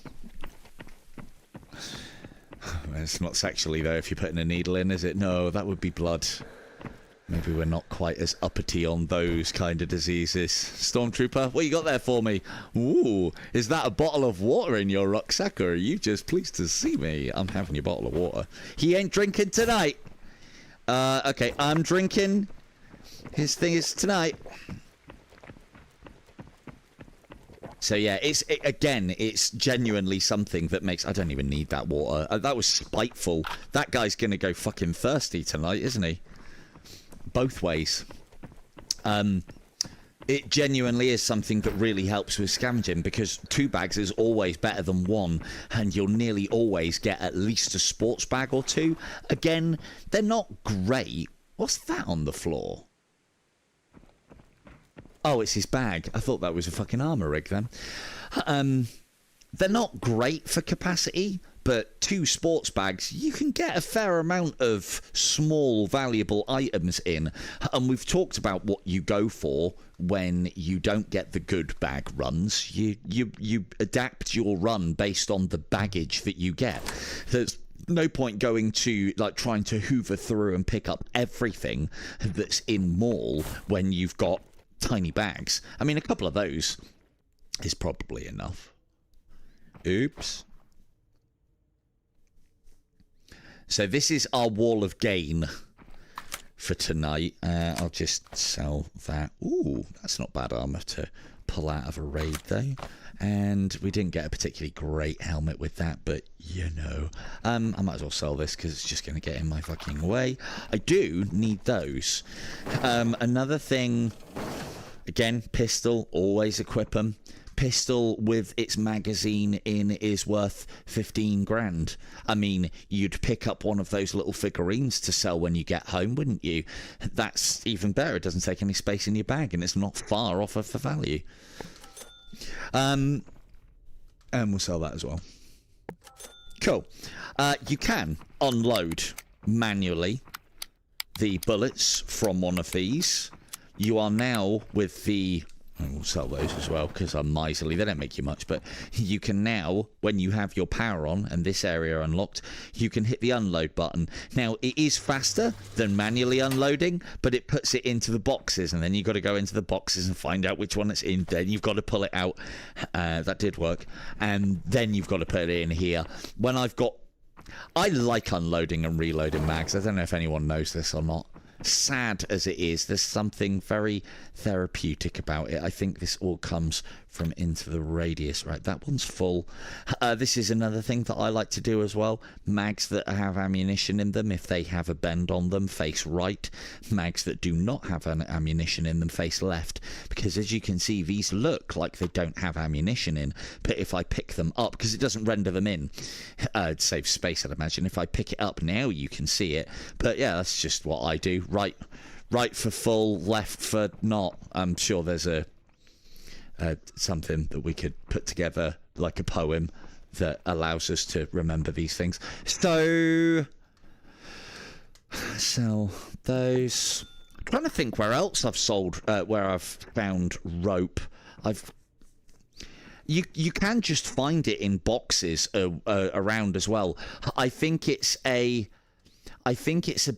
It's not sexually, though, if you're putting a needle in, is it? No, that would be blood. Maybe we're not quite as uppity on those kind of diseases. Stormtrooper, what you got there for me? Ooh, is that a bottle of water in your rucksack, or are you just pleased to see me? I'm having your bottle of water. He ain't drinking tonight. Okay, I'm drinking. His thing is tonight. So yeah, it's genuinely something that makes... I don't even need that water. That was spiteful. That guy's gonna go fucking thirsty tonight, isn't he? Both ways. It genuinely is something that really helps with scavenging, because 2 bags is always better than 1, and you'll nearly always get at least a sports bag or 2. Again, they're not great. What's that on the floor? Oh, it's his bag. I thought that was a fucking armor rig then. They're not great for capacity, but 2 sports bags, you can get a fair amount of small, valuable items in. And we've talked about what you go for when you don't get the good bag runs. You adapt your run based on the baggage that you get. There's no point going to, like, trying to hoover through and pick up everything that's in mall when you've got tiny bags. I mean, a couple of those is probably enough. Oops. So this is our wall of gain for tonight. I'll just sell that. Ooh, that's not bad armor to pull out of a raid, though. And we didn't get a particularly great helmet with that, but, you know. I might as well sell this, because it's just going to get in my fucking way. I do need those. Another thing... Again, pistol, always equip them. Pistol with its magazine in is worth 15 grand. I mean, you'd pick up one of those little figurines to sell when you get home, wouldn't you? That's even better. It doesn't take any space in your bag, and it's not far off of the value. And we'll sell that as well. Cool. You can unload manually the bullets from one of these. You are now with the... We'll sell those as well, because I'm miserly. They don't make you much, but you can now, when you have your power on and this area unlocked, you can hit the unload button. Now, it is faster than manually unloading, but it puts it into the boxes, and then you've got to go into the boxes and find out which one it's in. Then you've got to pull it out. That did work. And then you've got to put it in here. When I've got... I like unloading and reloading mags. I don't know if anyone knows this or not. Sad as it is, there's something very therapeutic about it. I think this all comes from Into the Radius. Right, that one's full. This is another thing that I like to do as well. Mags that have ammunition in them, if they have a bend on them, face right. Mags that do not have an ammunition in them, face left. Because as you can see, these look like they don't have ammunition in. But if I pick them up, because it doesn't render them in, it saves space, I'd imagine. If I pick it up now, you can see it. But yeah, that's just what I do. Right for full, left for not. I'm sure there's a something that we could put together, like a poem that allows us to remember these things. So sell those. I'm trying to think where else I've sold, where I've found rope. You can just find it in boxes around as well. I think it's a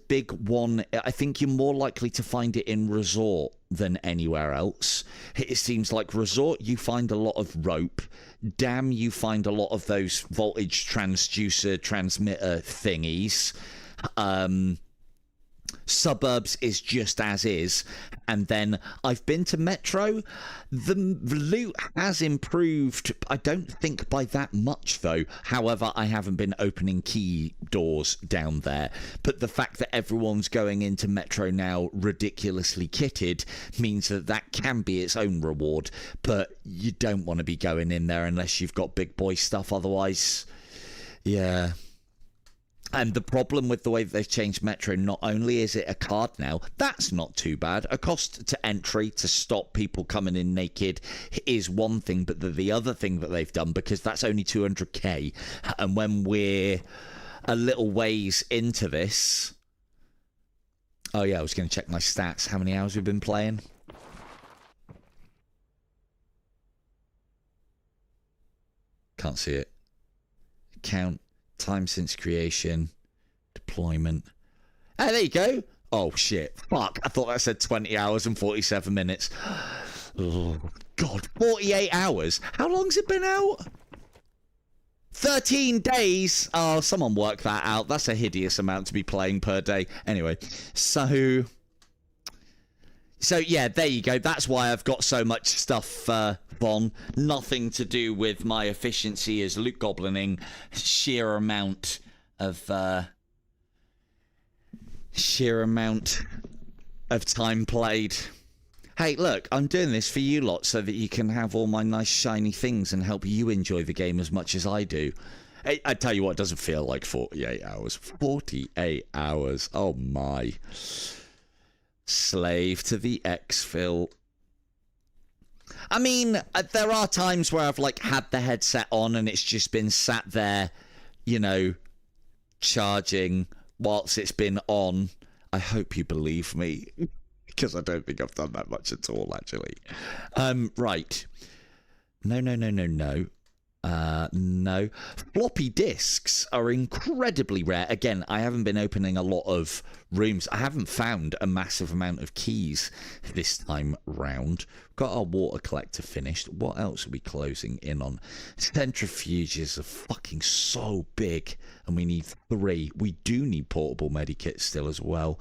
big one. I think you're more likely to find it in Resort than anywhere else. It seems like Resort, you find a lot of rope. Dam, you find a lot of those voltage transducer, transmitter thingies. Suburbs is just as is. And then I've been to Metro. The loot has improved, I don't think by that much though. However, I haven't been opening key doors down there. But the fact that everyone's going into Metro now ridiculously kitted means that that can be its own reward. But you don't want to be going in there unless you've got big boy stuff. Otherwise, yeah. And the problem with the way that they've changed Metro, not only is it a card now, that's not too bad. A cost to entry to stop people coming in naked is one thing, but the other thing that they've done, because that's only 200k, and when we're a little ways into this... Oh yeah, I was going to check my stats, how many hours we've been playing. Can't see it. Count. Time since creation. Deployment. Hey, there you go. Oh, shit. Fuck. I thought that said 20 hours and 47 minutes. Oh, God. 48 hours? How long's it been out? 13 days. Oh, someone work that out. That's a hideous amount to be playing per day. Anyway, so yeah, there you go. That's why I've got so much stuff on. Nothing to do with my efficiency as loot goblining. Sheer amount of time played. Hey, look, I'm doing this for you lot so that you can have all my nice shiny things and help you enjoy the game as much as I do. I tell you what, it doesn't feel like 48 hours. 48 hours. Oh, my. Slave to the Exfil. I mean, there are times where I've, like, had the headset on and it's just been sat there, you know, charging whilst it's been on. I hope you believe me. Because I don't think I've done that much at all, actually. Right. No. No. Floppy disks are incredibly rare. Again, I haven't been opening a lot of rooms. I haven't found a massive amount of keys this time round. Got our water collector finished. What else are we closing in on? Centrifuges are fucking so big, and we need 3. We do need portable medikits still as well.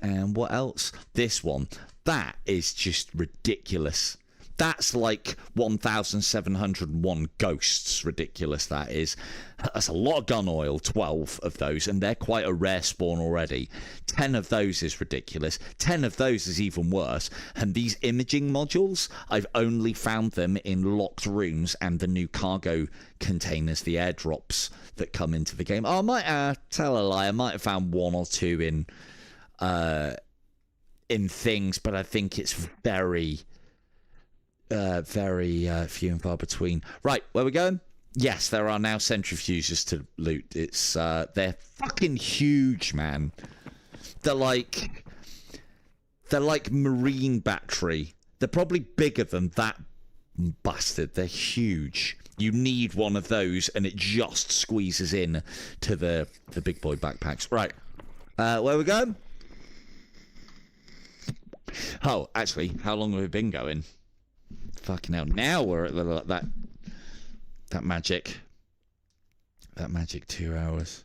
And what else? This one. That is just ridiculous. That's like 1,701 ghosts. Ridiculous, that is. That's a lot of gun oil, 12 of those, and they're quite a rare spawn already. 10 of those is ridiculous. 10 of those is even worse. And these imaging modules, I've only found them in locked rooms and the new cargo containers, the airdrops that come into the game. Oh, I might tell a lie. I might have found 1 or 2 in things, but I think it's very few and far between. Right, where we going? Yes, there are now centrifuges to loot. It's they're fucking huge, man. They're like marine battery. They're probably bigger than that bastard. They're huge. You need one of those, and it just squeezes in to the big boy backpacks. Right, where we going? Oh, actually, how long have we been going? Fucking hell! Now we're at that magic 2 hours.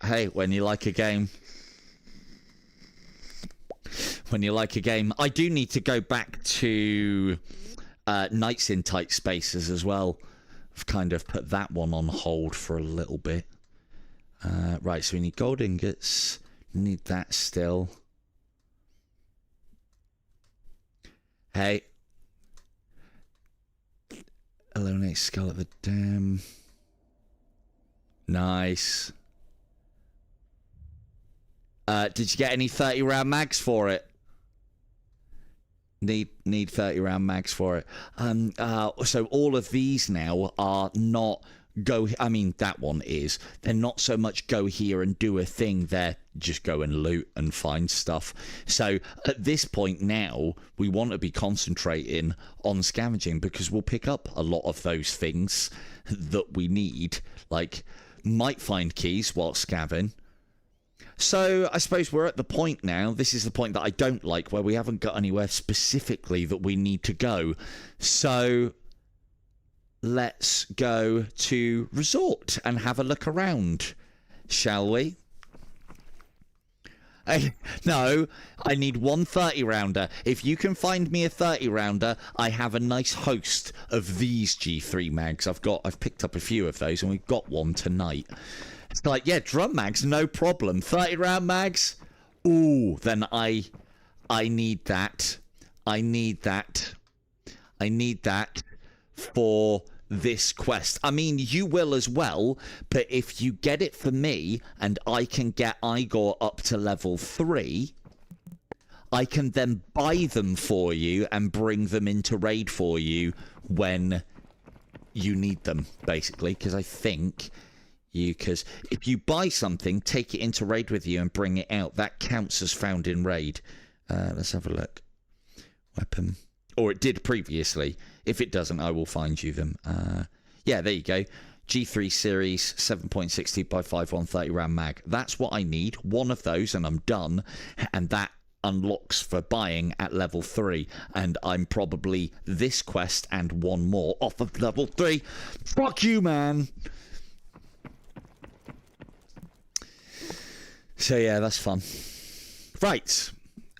Hey, when you like a game, I do need to go back to Nights in Tight Spaces as well. I've kind of put that one on hold for a little bit. Right, so we need gold ingots. Need that still. Hey. Eliminate skull at the dam. Nice. Did you get any 30 round mags for it? Need 30 round mags for it. So all of these now are not I mean, that one is. They're not so much go here and do a thing. They're just go and loot and find stuff. So at this point now, we want to be concentrating on scavenging because we'll pick up a lot of those things that we need. Like, might find keys while scavenging. So I suppose we're at the point now. This is the point that I don't like, where we haven't got anywhere specifically that we need to go. So let's go to resort and have a look around, shall we? No, I need 1 30-rounder. If you can find me a 30-rounder, I have a nice host of these G3 mags. I've picked up a few of those, and we've got one tonight. It's like, yeah, drum mags, no problem. 30-round mags? Ooh, then I need that. I need that for this quest. I mean, you will as well, but if you get it for me and I can get Igor up to level 3, I can then buy them for you and bring them into raid for you when you need them, basically, because I think because if you buy something, take it into raid with you and bring it out, that counts as found in raid. Let's have a look. Weapon. Or it did previously. If it doesn't, I will find you them. Yeah, there you go. G3 series 7.60 by 5/130 RAM mag. That's what I need. One of those and I'm done. And that unlocks for buying at level 3. And I'm probably this quest and one more off of level 3. Fuck you, man. So yeah, that's fun. Right.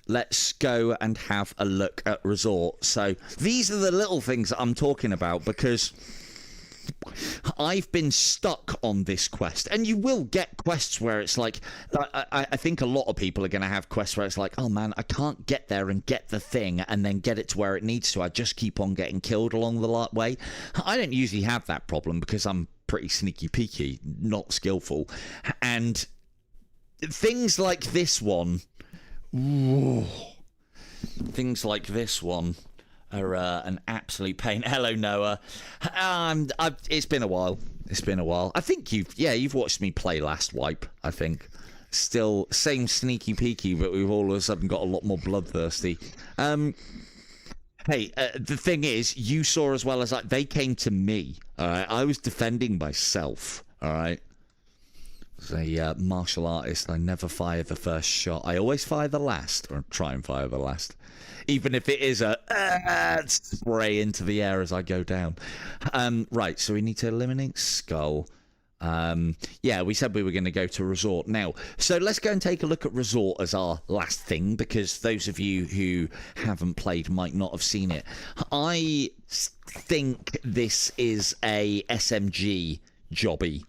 Let's go and have a look at Resort. So these are the little things that I'm talking about because I've been stuck on this quest. And you will get quests where it's like, I think a lot of people are going to have quests where it's like, oh man, I can't get there and get the thing and then get it to where it needs to. I just keep on getting killed along the way. I don't usually have that problem because I'm pretty sneaky peeky, not skillful. And things like this one... Ooh. Things like this one are an absolute pain. Hello, Noah. It's been a while. It's been a while. I think you've watched me play last wipe, I think. Still, same sneaky peeky, but we've all of a sudden got a lot more bloodthirsty. Hey, the thing is, you saw as well as they came to me, all right? I was defending myself, all right? As a martial artist, I never fire the first shot. I always fire the last, or try and fire the last. Even if it is a spray into the air as I go down. Right, so we need to eliminate Skull. Yeah, we said we were going to go to Resort. Now, so let's go and take a look at Resort as our last thing, because those of you who haven't played might not have seen it. I think this is a SMG jobby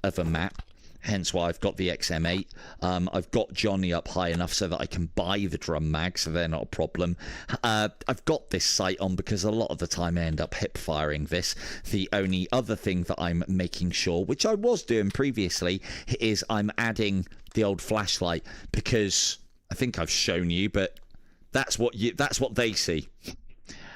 of a map. Hence why I've got the XM8. I've got Johnny up high enough so that I can buy the drum mag, so they're not a problem. I've got this sight on because a lot of the time I end up hip firing this. The only other thing that I'm making sure, which I was doing previously, is I'm adding the old flashlight because I think I've shown you, but that's what they see.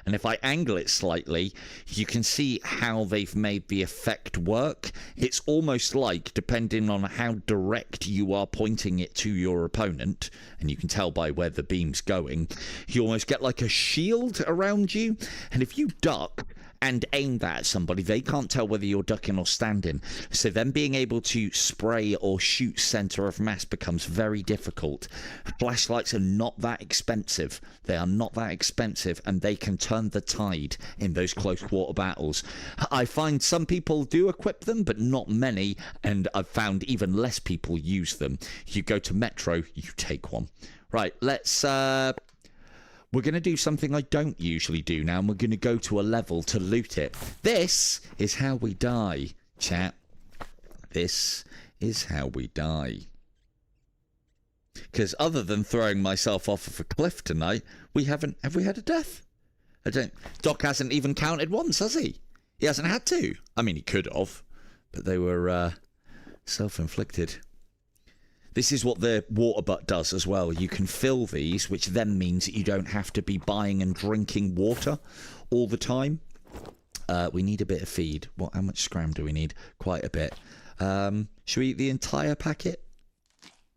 And if I angle it slightly, you can see how they've made the effect work. It's almost like, depending on how direct you are pointing it to your opponent, and you can tell by where the beam's going, you almost get like a shield around you. And if you duck and aim that at somebody, they can't tell whether you're ducking or standing. So then being able to spray or shoot center of mass becomes very difficult. Flashlights are not that expensive. They are not that expensive, and they can turn the tide in those close quarter battles. I find some people do equip them, but not many, and I've found even less people use them. You go to Metro, you take one. Right, let's... We're going to do something I don't usually do now, and we're going to go to a level to loot it. This is how we die, chat. This is how we die. Because other than throwing myself off of a cliff tonight, have we had a death? Doc hasn't even counted once, has he? He hasn't had to. I mean, he could have, but they were self-inflicted. This is what the water butt does as well. You can fill these, which then means that you don't have to be buying and drinking water all the time. We need a bit of feed. How much scram do we need? Quite a bit. Should we eat the entire packet?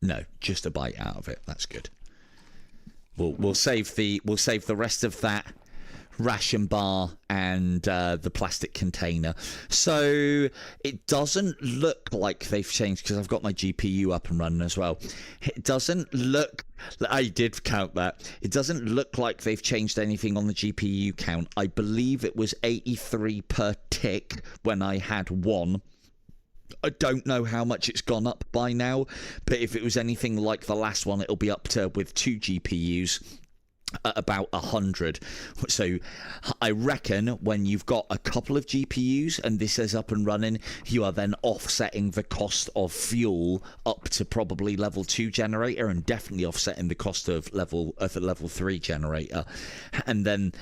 No, just a bite out of it. That's good. We'll save the rest of that ration bar and the plastic container. So it doesn't look like they've changed, because I've got my GPU up and running as well. It doesn't look... I did count that. It doesn't look like they've changed anything on the GPU count. I believe it was 83 per tick when I had one. I don't know how much it's gone up by now, but if it was anything like the last one, it'll be up to, with 2 GPUs, about 100. So I reckon when you've got a couple of GPUs and this is up and running, you are then offsetting the cost of fuel up to probably level 2 generator, and definitely offsetting the cost of the level 3 generator. And then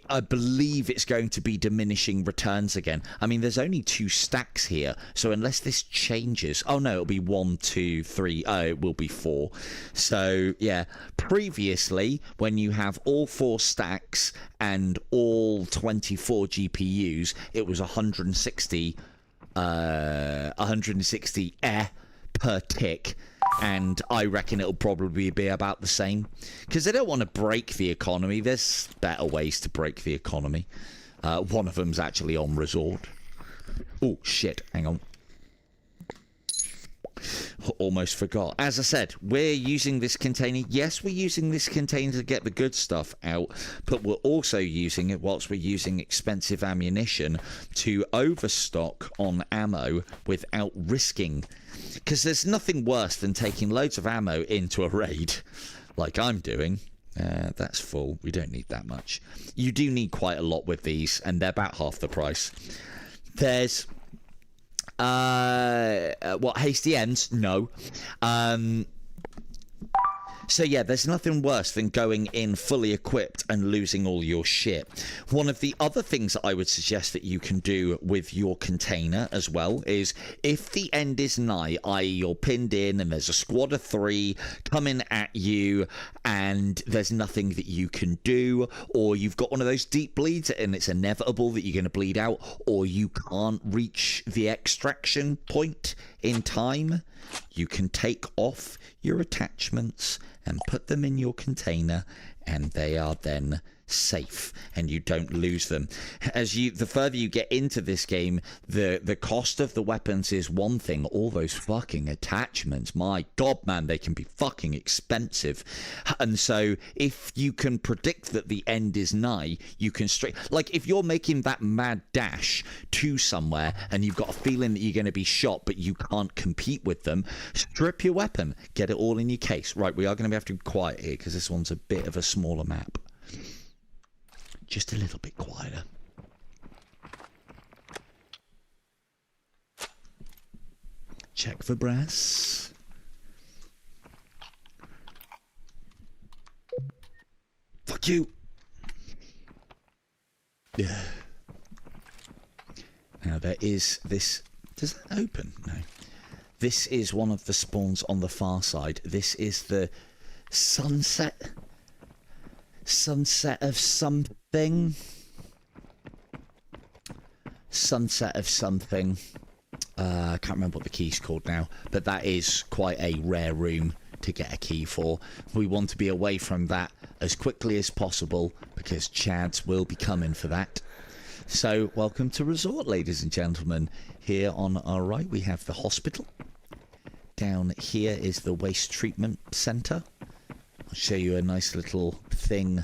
I believe it's going to be diminishing returns again. I mean, there's only 2 stacks here, so unless this changes... Oh no, it'll be 1, 2, 3. Oh, it will be 4. So yeah, previously when you have all 4 stacks and all 24 GPUs, it was 160 per tick, and I reckon it'll probably be about the same, because they don't want to break the economy. There's better ways to break the economy. One of them's actually on resort. Oh, shit. Hang on. Almost forgot. As I said, we're using this container. Yes, we're using this container to get the good stuff out, but we're also using it whilst we're using expensive ammunition to overstock on ammo without risking. Because there's nothing worse than taking loads of ammo into a raid, like I'm doing. That's full. We don't need that much. You do need quite a lot with these, and they're about half the price. There's what, hasty ends? No. So yeah, there's nothing worse than going in fully equipped and losing all your shit. One of the other things that I would suggest that you can do with your container as well is, if the end is nigh, i.e. you're pinned in and there's a squad of 3 coming at you and there's nothing that you can do, or you've got one of those deep bleeds and it's inevitable that you're going to bleed out, or you can't reach the extraction point in time, you can take off your attachments and put them in your container, and they are then safe and you don't lose them. The further you get into this game, the cost of the weapons is one thing. All those fucking attachments, my god, man, they can be fucking expensive. And so if you can predict that the end is nigh, you can like, if you're making that mad dash to somewhere and you've got a feeling that you're going to be shot but you can't compete with them, strip your weapon, get it all in your case. Right, we are going to have to be quiet here because this one's a bit of a smaller map. Just a little bit quieter. Check for brass. Fuck you. Yeah. Now there is this. Does that open? No. This is one of the spawns on the far side. This is the sunset. Sunset of something. Sunset of something. I can't remember what the key's called now, but that is quite a rare room to get a key for. We want to be away from that as quickly as possible because Chads will be coming for that. So welcome to Resort, ladies and gentlemen. Here on our right we have the hospital. Down here is the waste treatment centre. I'll show you a nice little thing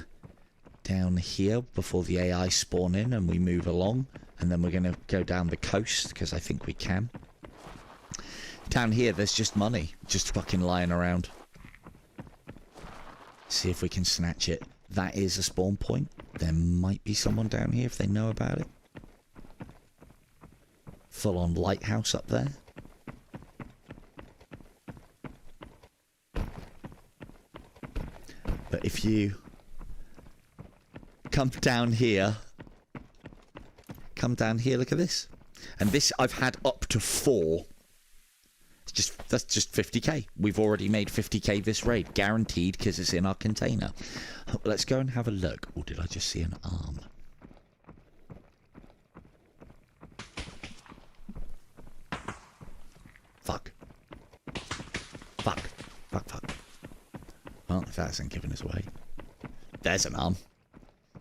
down here before the AI spawn in and we move along, and then we're going to go down the coast because I think we can. Down here there's just money just fucking lying around. See if we can snatch it. That is a spawn point. There might be someone down here if they know about it. Full on lighthouse up there. But if you come down here, look at this. And this I've had up to 4. That's just 50k. We've already made 50k this raid, guaranteed, because it's in our container. Let's go and have a look. Oh, did I just see an arm? Fuck. Fuck. Fuck, fuck. Well, if that hasn't given us away. There's an arm.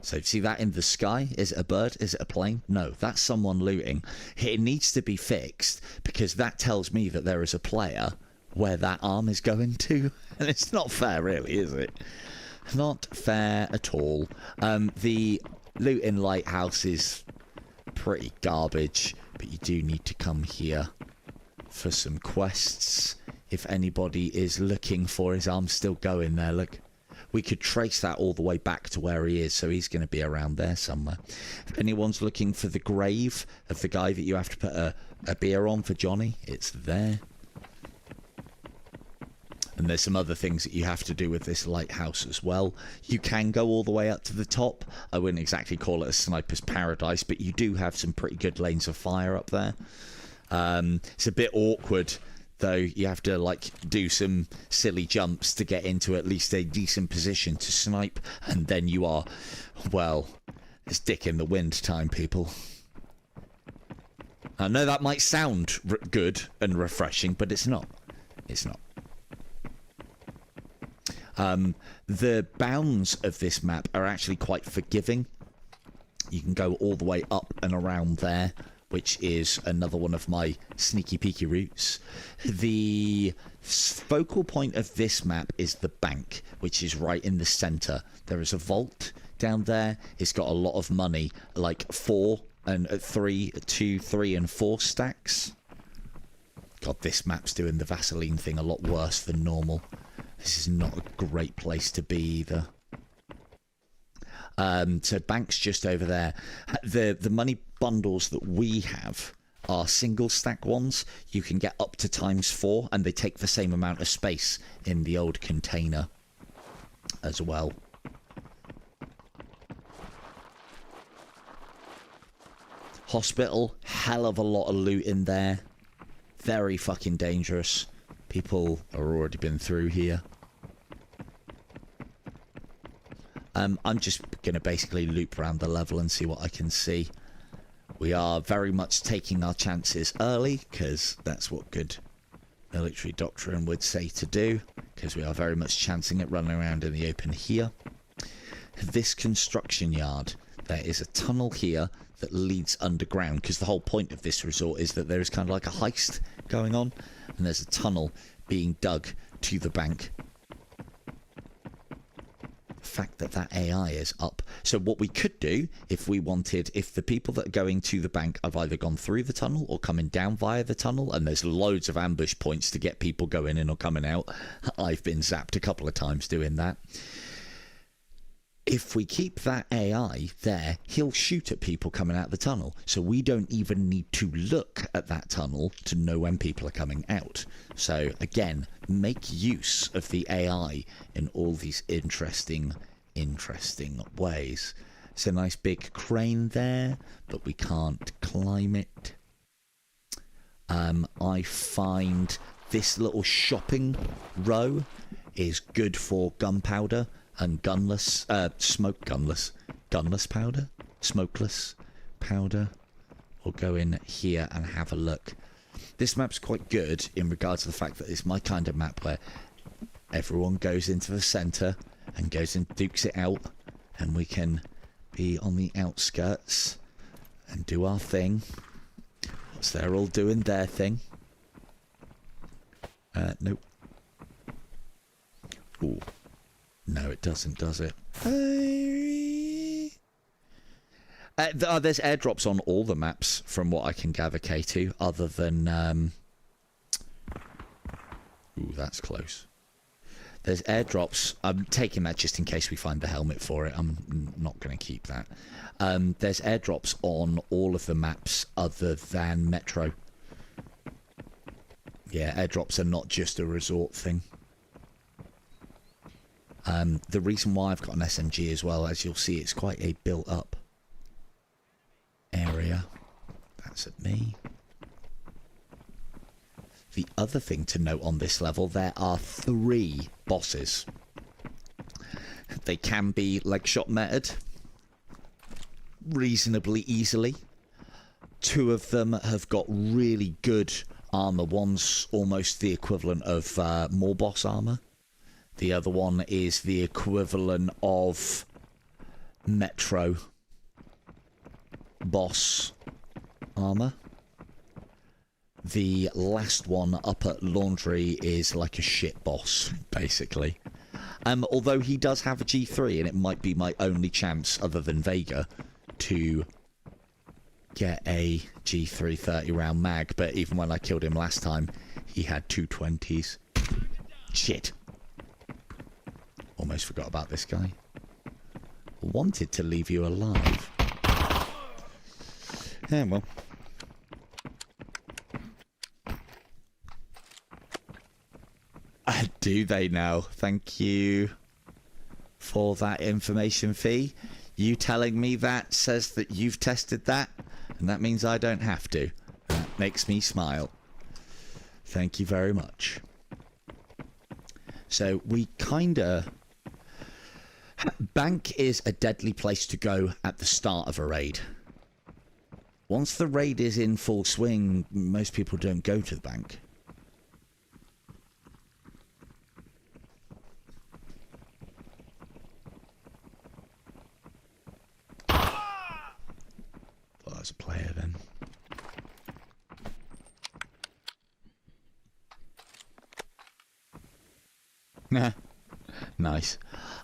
So see that in the sky? Is it a bird? Is it a plane? No, that's someone looting. It needs to be fixed because that tells me that there is a player where that arm is going to. And it's not fair, really, is it? Not fair at all. The looting lighthouse is pretty garbage, but you do need to come here for some quests. If anybody is looking for his arm, still going there, look. We could trace that all the way back to where he is, so he's going to be around there somewhere. If anyone's looking for the grave of the guy that you have to put a beer on for Johnny, it's there. And there's some other things that you have to do with this lighthouse as well. You can go all the way up to the top. I wouldn't exactly call it a sniper's paradise, but you do have some pretty good lanes of fire up there. It's a bit awkward, though. You have to like do some silly jumps to get into at least a decent position to snipe, and then you are, well, it's dick in the wind time, people. I know that might sound good and refreshing, but it's not. It's not. The bounds of this map are actually quite forgiving. You can go all the way up and around there, which is another one of my sneaky peeky routes. The focal point of this map is the bank, which is right in the center. There is a vault down there. It's got a lot of money, like 4 and 3, 2, 3 and 4 stacks. God, this map's doing the Vaseline thing a lot worse than normal. This is not a great place to be either. So bank's just over there. The money bundles that we have are single stack ones. You can get up to ×4, and they take the same amount of space in the old container as well. Hospital, hell of a lot of loot in there. Very fucking dangerous. People have already been through here. I'm just going to basically loop around the level and see what I can see. We are very much taking our chances early, because that's what good military doctrine would say to do, because we are very much chancing it, running around in the open here. This construction yard, there is a tunnel here that leads underground, because the whole point of this resort is that there is kind of like a heist going on, and there's a tunnel being dug to the bank. Fact that AI is up. So what we could do, if we wanted, if the people that are going to the bank have either gone through the tunnel or coming down via the tunnel, and there's loads of ambush points to get people going in or coming out. I've been zapped a couple of times doing that. If we keep that AI there, he'll shoot at people coming out the tunnel. So we don't even need to look at that tunnel to know when people are coming out. So again, make use of the AI in all these interesting ways. It's a nice big crane there, but we can't climb it. I find this little shopping row is good for gunpowder and gunless powder, smokeless powder. We'll go in here and have a look. This map's quite good in regards to the fact that it's my kind of map where everyone goes into the center and goes and dukes it out, and we can be on the outskirts and do our thing whilst they're all doing their thing. Nope. Ooh. No, it doesn't, does it? There's airdrops on all the maps, from what I can gather, K2, other than... Ooh, that's close. There's airdrops. I'm taking that just in case we find the helmet for it. I'm not going to keep that. There's airdrops on all of the maps other than Metro. Yeah, airdrops are not just a resort thing. The reason why I've got an SMG as well, as you'll see, it's quite a built-up area. That's at me. The other thing to note on this level, there are 3 bosses. They can be leg shot meted reasonably easily. 2 of them have got really good armor. One's almost the equivalent of more boss armor. The other one is the equivalent of Metro boss armor. The last one up at Laundry is like a shit boss, basically. Although he does have a G3, and it might be my only chance, other than Vega, to get a G3 30-round mag. But even when I killed him last time, he had 220s. Shit. Almost forgot about this guy. Wanted to leave you alive. Yeah, well. Do they now? Thank you for that information fee. You telling me that says that you've tested that, and that means I don't have to. That makes me smile. Thank you very much. So we kinda... Bank is a deadly place to go at the start of a raid. Once the raid is in full swing, most people don't go to the bank. Nice.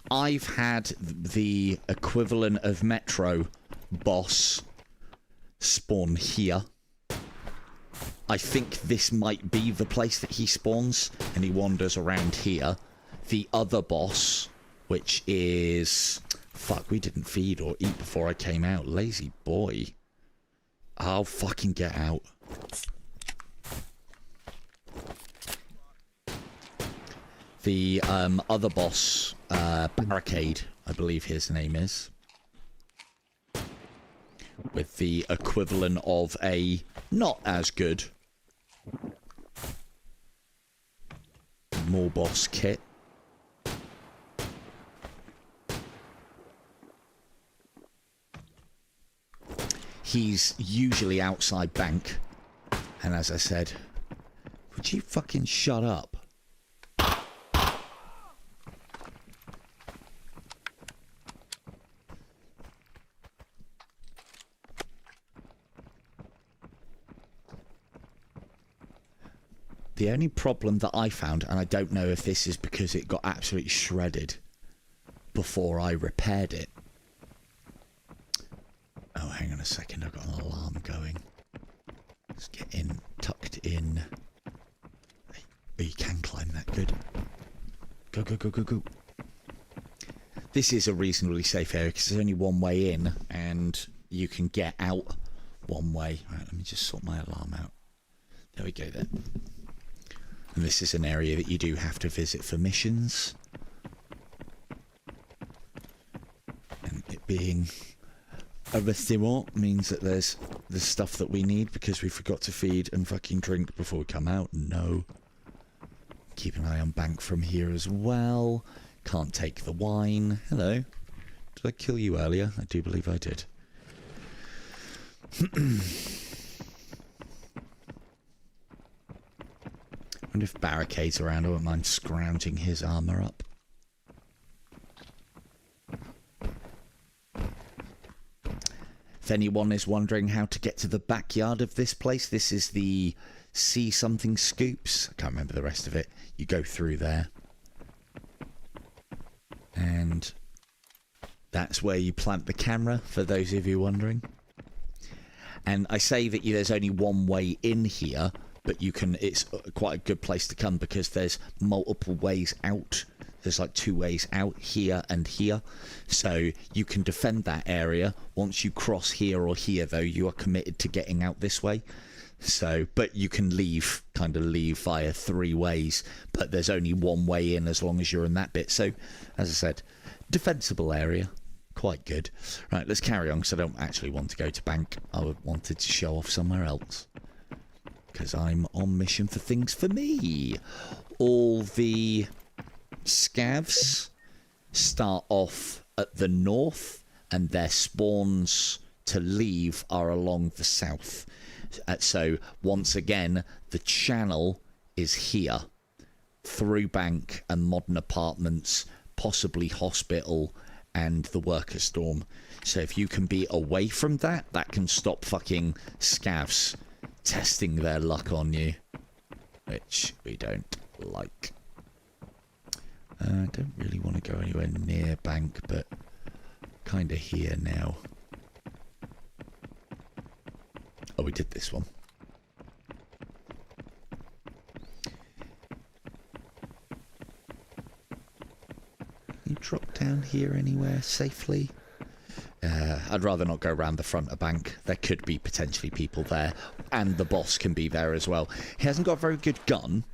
I've had the equivalent of Metro boss spawn here. I think this might be the place that he spawns, and he wanders around here. The other boss, which is... Fuck, we didn't feed or eat before I came out. Lazy boy. I'll fucking get out. The other boss, Barricade, I believe his name is. With the equivalent of a not as good more boss kit. He's usually outside bank. And as I said, would you fucking shut up? The only problem that I found, and I don't know if this is because it got absolutely shredded before I repaired it. Oh, hang on a second, I've got an alarm going. Let's get in, tucked in. Oh, you can climb that, good. Go, go, go, go, go. This is a reasonably safe area because there's only one way in and you can get out one way. Right, let me just sort my alarm out. There we go then. And this is an area that you do have to visit for missions. And it being a restaurant means that there's the stuff that we need because we forgot to feed and fucking drink before we come out. No. Keep an eye on bank from here as well. Can't take the wine. Hello. Did I kill you earlier? I do believe I did. I wonder if Barricade's around. I wouldn't mind scrounging his armour up. If anyone is wondering how to get to the backyard of this place, this is the See Something Scoops. I can't remember the rest of it. You go through there. And that's where you plant the camera, for those of you wondering. And I say that there's only one way in here, but you can, it's quite a good place to come because there's multiple ways out. There's like 2 ways out, here and here. So you can defend that area. Once you cross here or here, though, you are committed to getting out this way. So, but you can leave, kind of leave via 3 ways, but there's only one way in as long as you're in that bit. So, as I said, defensible area. Quite good. Right, let's carry on because I don't actually want to go to bank. I wanted to show off somewhere else. Because I'm on mission for things for me. All the scavs start off at the north and their spawns to leave are along the south. So once again, the channel is here. Through bank and modern apartments, possibly hospital and the workers' dorm. So if you can be away from that, that can stop fucking scavs testing their luck on you, which we don't like. I don't really want to go anywhere near bank, but kind of here now. Oh, we did this one. You drop down here anywhere safely? I'd rather not go around the front of bank. There could be potentially people there, and the boss can be there as well. He hasn't got a very good gun,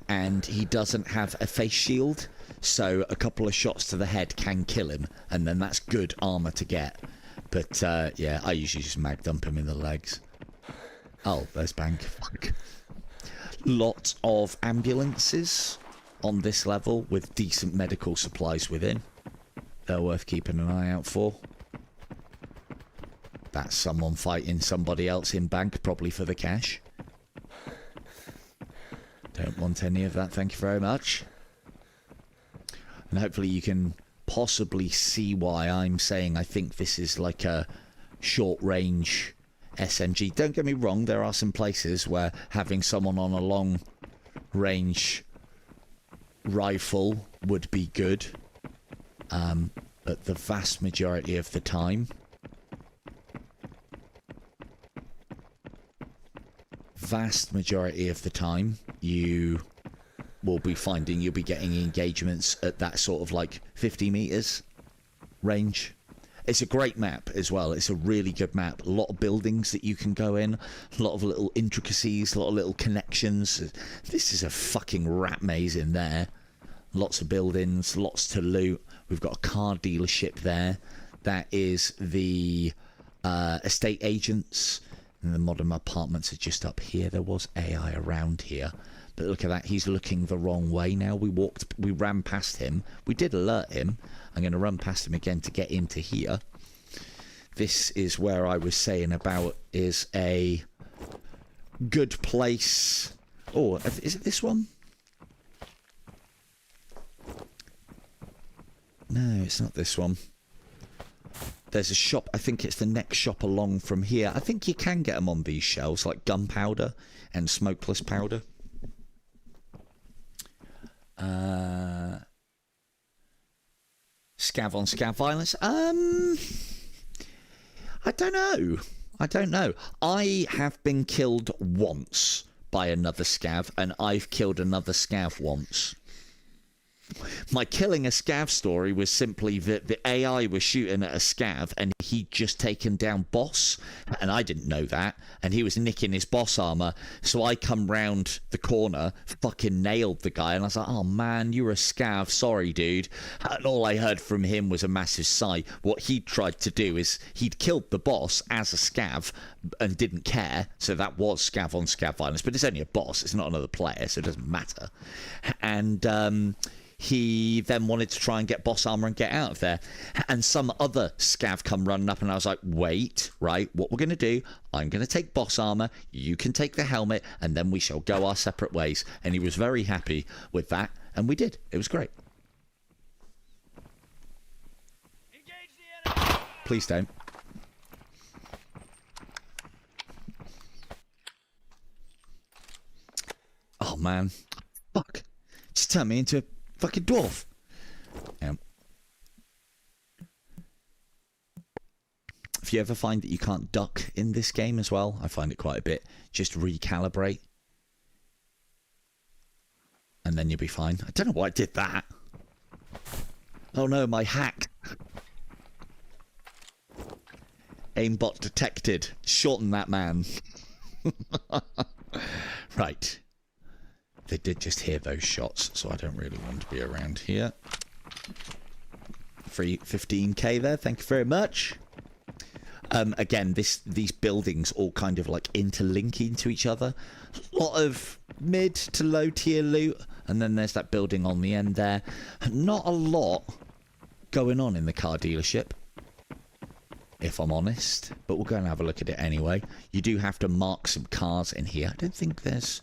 and he doesn't have a face shield, so a couple of shots to the head can kill him, and then that's good armor to get. But yeah, I usually just mag dump him in the legs. Oh, there's bank. Fuck. Lots of ambulances on this level with decent medical supplies within. They're worth keeping an eye out for. That's someone fighting somebody else in bank, probably for the cash. Don't want any of that, thank you very much. And hopefully you can possibly see why I'm saying I think this is like a short-range SMG. Don't get me wrong, there are some places where having someone on a long-range rifle would be good. But the vast majority of the time, you will be finding you'll be getting engagements at that sort of like 50 meters range. It's a great map as well. It's a really good map. A lot of buildings that you can go in, a lot of little intricacies, a lot of little connections. This is a fucking rat maze in there. Lots of buildings, lots to loot. We've got a car dealership there. That is the estate agents. And the modern apartments are just up here. There was AI around here. But look at that. He's looking the wrong way now. We ran past him. We did alert him. I'm going to run past him again to get into here. This is where I was saying about is a good place. Oh, is it this one? No, it's not this one. There's a shop. I think it's the next shop along from here. I think you can get them on these shelves, like gunpowder and smokeless powder. Scav on scav violence. I don't know. I have been killed once by another scav, and I've killed another scav once. My killing a scav story was simply that the AI was shooting at a scav and he'd just taken down boss, and I didn't know that, and he was nicking his boss armor, so I come round the corner, fucking nailed the guy, and I was like, oh man, you're a scav, sorry dude. And all I heard from him was a massive sigh. What he tried to do is he'd killed the boss as a scav and didn't care, so that was scav on scav violence, but it's only a boss, it's not another player, so it doesn't matter. And he then wanted to try and get boss armor and get out of there. And some other scav come running up, and I was like, wait, right, what we're going to do, I'm going to take boss armor, you can take the helmet, and then we shall go our separate ways. And he was very happy with that, and we did. It was great. Please don't. Oh, man. Fuck. Just turned me into a fucking dwarf. If you ever find that you can't duck in this game as well, I find it quite a bit, just recalibrate. And then you'll be fine. I don't know why I did that. Oh no, my hack. Aimbot detected. Shorten that, man. Right. They did just hear those shots, so I don't really want to be around here. Free 15k there, thank you very much. Again, these buildings all kind of like interlinking to each other. A lot of mid to low tier loot, and then there's that building on the end there. Not a lot going on in the car dealership, if I'm honest, but we'll go and have a look at it anyway. You do have to mark some cars in here. I don't think there's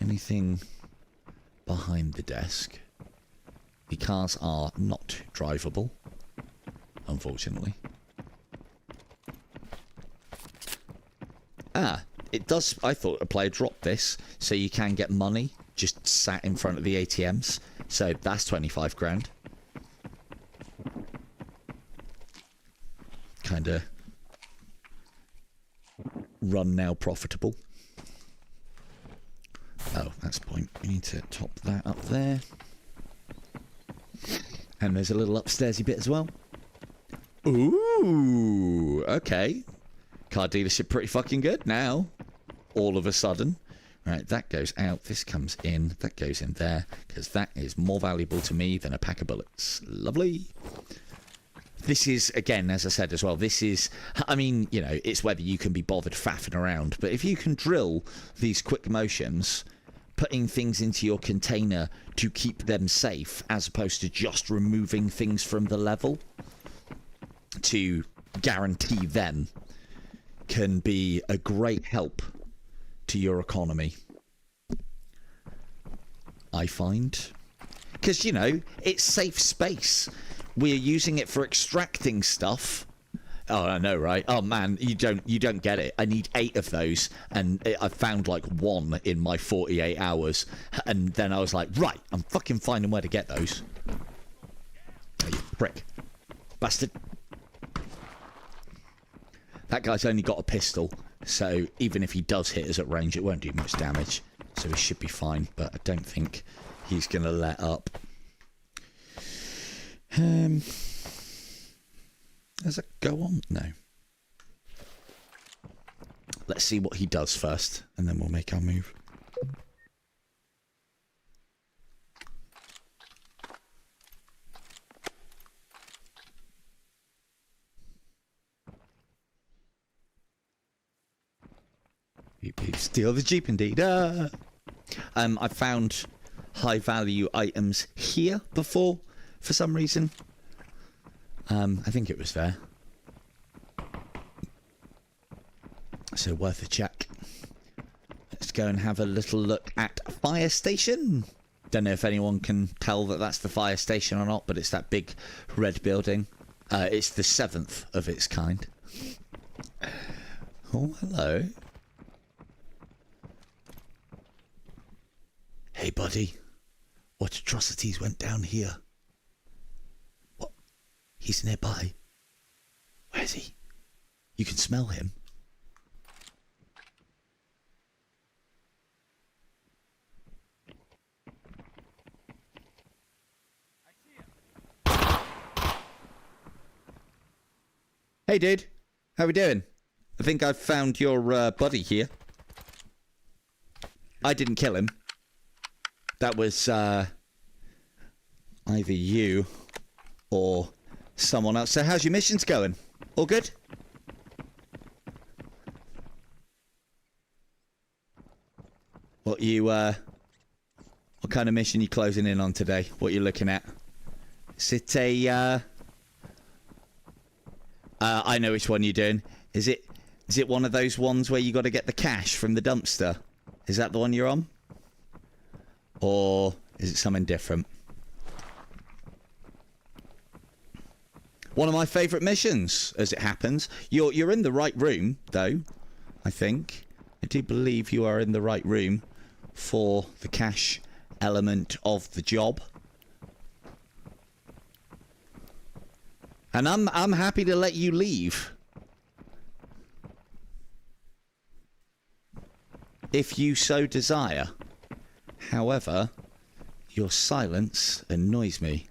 anything behind the desk. The cars are not drivable, unfortunately. Ah, it does. I thought a player dropped this, so you can get money just sat in front of the ATMs. So that's 25 grand. Kind of run now profitable. Oh, that's the point. We need to top that up there. And there's a little upstairsy bit as well. Ooh, okay. Car dealership pretty fucking good now. All of a sudden. Right, that goes out. This comes in. That goes in there. Because that is more valuable to me than a pack of bullets. Lovely. This is, again, as I said as well, this is, I mean, you know, it's whether you can be bothered faffing around. But if you can drill these quick motions, putting things into your container to keep them safe, as opposed to just removing things from the level to guarantee them, can be a great help to your economy, I find. Because, you know, it's safe space. We're using it for extracting stuff. Oh, I know, right? Oh man, you don't get it. I need 8 of those, and I found like 1 in my 48 hours, and then I was like, right, I'm fucking finding where to get those. Oh, you prick, bastard! That guy's only got a pistol, so even if he does hit us at range, it won't do much damage. So he should be fine, but I don't think he's gonna let up. Does it go on? No. Let's see what he does first, and then we'll make our move. Steal the Jeep, indeed. I found high-value items here before, for some reason. I think it was there. So worth a check. Let's go and have a little look at fire station. Don't know if anyone can tell that that's the fire station or not, but it's that big red building. It's the 7th of its kind. Oh, hello. Hey, buddy. What atrocities went down here? What? He's nearby. Where is he? You can smell him. Hey, dude. How we doing? I think I've found your buddy here. I didn't kill him. That was either you or someone else. So how's your missions going? All good? What kind of mission you closing in on today? What you looking at? Is it a I know which one you're doing. Is it one of those ones where you got to get the cash from the dumpster? Is that the one you're on? Or is it something different? One of my favourite missions, as it happens. You're in the right room, though, I think. I do believe you are in the right room for the cash element of the job. And I'm happy to let you leave. If you so desire. However, your silence annoys me.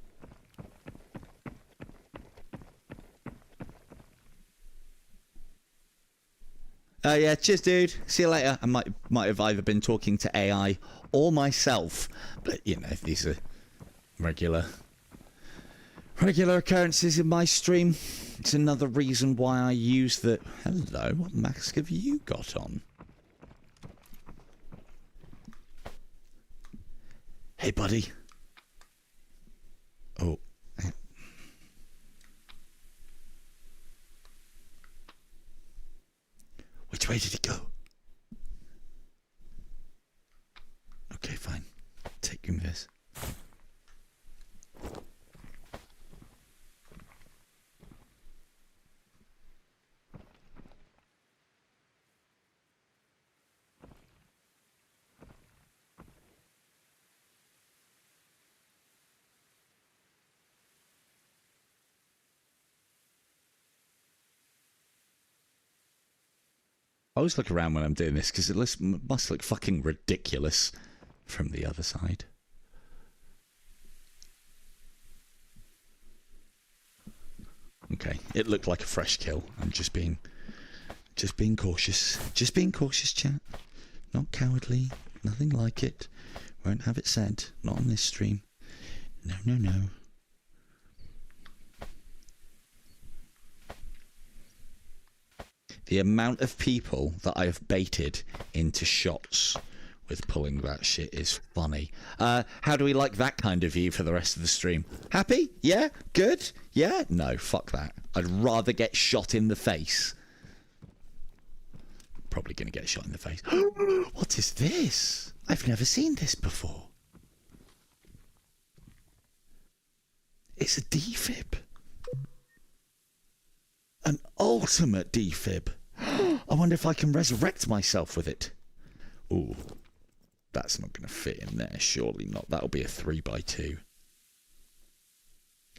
Yeah, cheers, dude. See you later. I might have either been talking to AI or myself, but you know, these are regular occurrences in my stream. It's another reason why I use the... Hello, what mask have you got on? Hey, buddy. Oh. Which way did he go? Okay, fine. Take him this. I always look around when I'm doing this because it must look fucking ridiculous from the other side. Okay, it looked like a fresh kill. I'm just being cautious. Just being cautious, chat. Not cowardly. Nothing like it. Won't have it said. Not on this stream. No, no, no. The amount of people that I have baited into shots with pulling that shit is funny. How do we like that kind of view for the rest of the stream? Happy? Yeah? Good? Yeah? No, fuck that. I'd rather get shot in the face. Probably going to get shot in the face. What is this? I've never seen this before. It's a defib. An ultimate defib. I wonder if I can resurrect myself with it. Ooh, that's not going to fit in there. Surely not. That'll be a 3x2.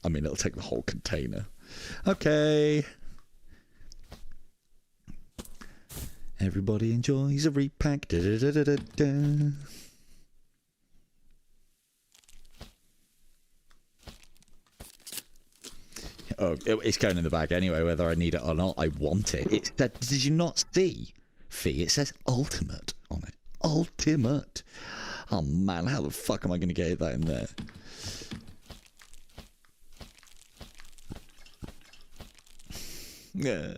I mean, it'll take the whole container. Okay. Everybody enjoys a repack. Da, da, da, da, da. Oh, it's going in the bag anyway, whether I need it or not. I want it. It said, did you not see, Fee? It says ultimate on it. Ultimate. Oh man, how the fuck am I going to get that in there? Yeah.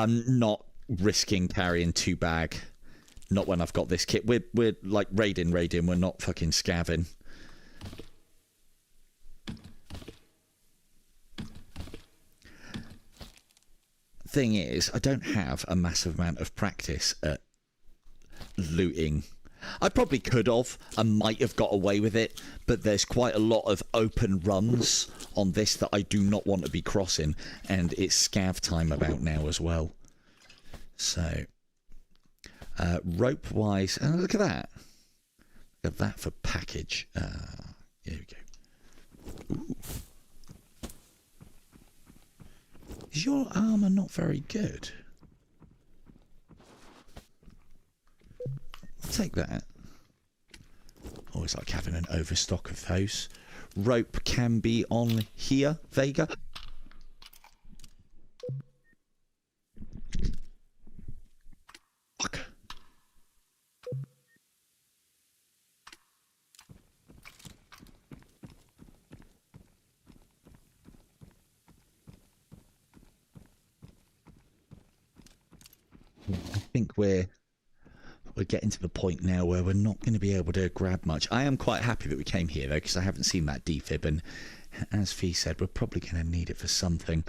Not risking carrying 2 bag. Not when I've got this kit. We're like raiding. We're not fucking scavving. Thing is, I don't have a massive amount of practice at looting. I probably could have and might have got away with it, but there's quite a lot of open runs on this that I do not want to be crossing, and it's scav time about now as well. So, rope wise, look at that. Look at that for package. Here we go. Ooh. Is your armour not very good? I'll take that. Always like having an overstock of those. Rope can be on here, Vega. Fuck. I think we're getting to the point now where we're not going to be able to grab much. I am quite happy that we came here though, because I haven't seen that defib, and as Fee said, we're probably going to need it for something.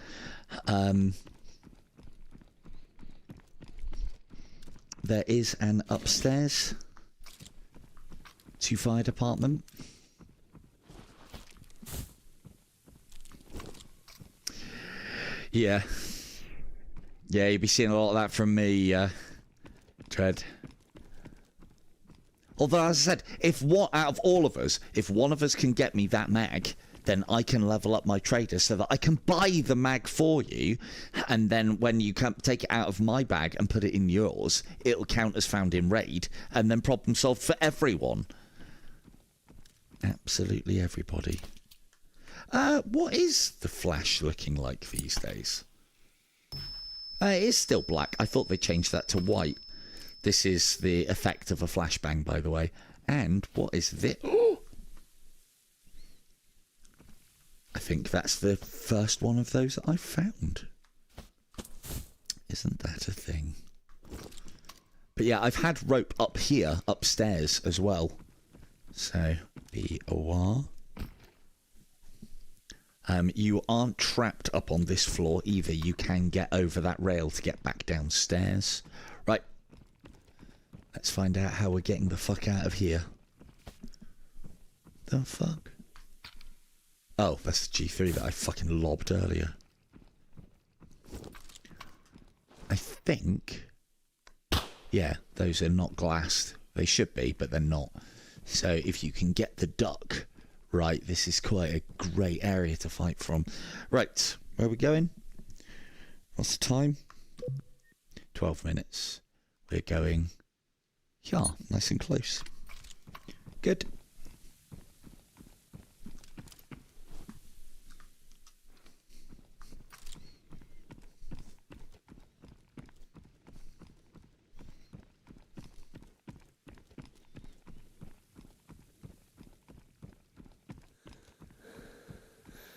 There is an upstairs to fire department. Yeah. Yeah, you'll be seeing a lot of that from me, Tread. Although, as I said, out of all of us, if one of us can get me that mag, then I can level up my trader so that I can buy the mag for you, and then when you come take it out of my bag and put it in yours, it'll count as found in raid, and then problem solved for everyone. Absolutely everybody. What is the flash looking like these days? It is still black. I thought they changed that to white. This is the effect of a flashbang, by the way. And what is this? Oh! I think that's the first one of those that I've found. Isn't that a thing? But yeah, I've had rope up here, upstairs as well. So, be aware. You aren't trapped up on this floor either. You can get over that rail to get back downstairs. Right. Let's find out how we're getting the fuck out of here. The fuck? Oh, that's the G3 that I fucking lobbed earlier. I think... Yeah, those are not glassed. They should be, but they're not. So if you can get the duck... Right, this is quite a great area to fight from. Right, where are we going? What's the time? 12 minutes. We're going... Yeah, nice and close. Good.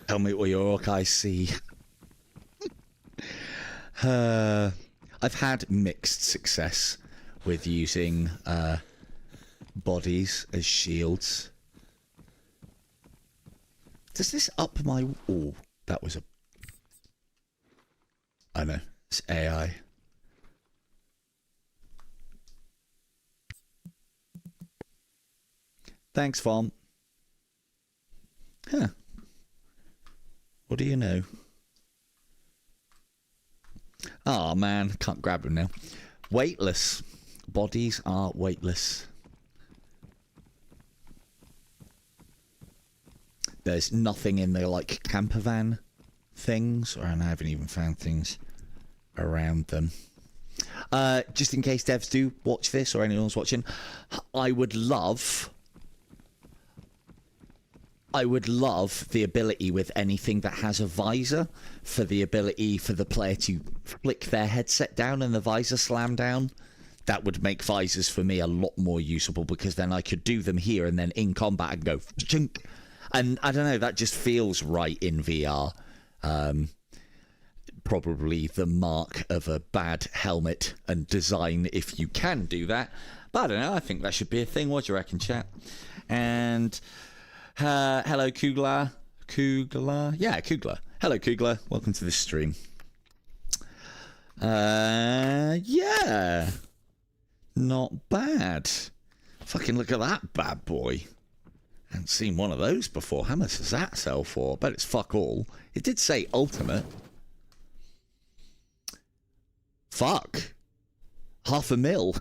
Tell me what your orc eyes see. I've had mixed success with using bodies as shields. Does this up my... Oh, that was a... I know, it's AI. Thanks, Farm. Huh. What do you know? Oh man, can't grab them now. Weightless. Bodies are weightless. There's nothing in the, like, camper van things, or I haven't even found things around them. Just in case devs do watch this, or anyone's watching, I would love the ability with anything that has a visor, for the ability for the player to flick their headset down and the visor slam down. That would make visors for me a lot more usable, because then I could do them here and then in combat and go chink. And I don't know, that just feels right in VR. Probably the mark of a bad helmet and design if you can do that. But I don't know, I think that should be a thing. What do you reckon, chat? And hello, Kugler. Yeah, Kugler. Hello, Kugler. Welcome to the stream. Yeah. Not bad. Fucking look at that bad boy. I haven't seen one of those before. How much does that sell for? I bet it's fuck all. It did say ultimate. Fuck. $500,000.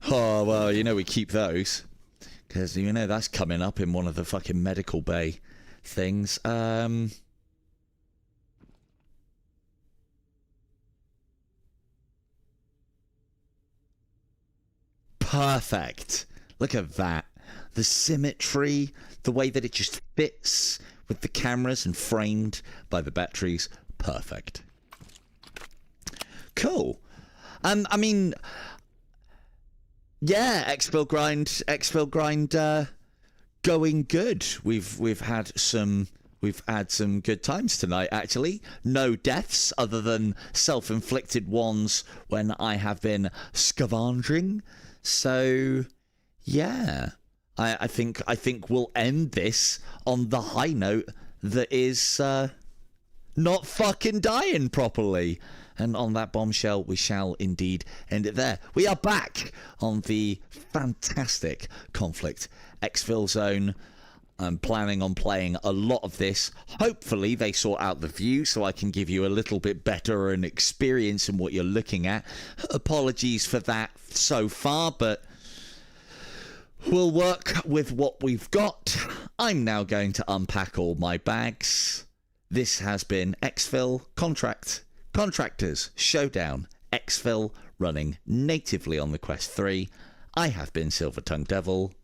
Oh, well, you know we keep those. Because, you know, that's coming up in one of the fucking medical bay things. Perfect. Look at that. The symmetry, the way that it just fits with the cameras and framed by the batteries. Perfect. Cool. I mean, yeah, Exfil grind going good. We've had some good times tonight, actually. No deaths other than self-inflicted ones when I have been scavenging. So yeah, I think we'll end this on the high note that is not fucking dying properly. And on that bombshell, we shall indeed end it there. We are back on the fantastic Conflict Exfil Zone. I'm planning on playing a lot of this. Hopefully they sort out the view so I can give you a little bit better an experience in what you're looking at. Apologies for that so far, but we'll work with what we've got. I'm now going to unpack all my bags. This has been Exfil Contractors Showdown, Exfil, running natively on the Quest 3. I have been Silver Tongue Devil.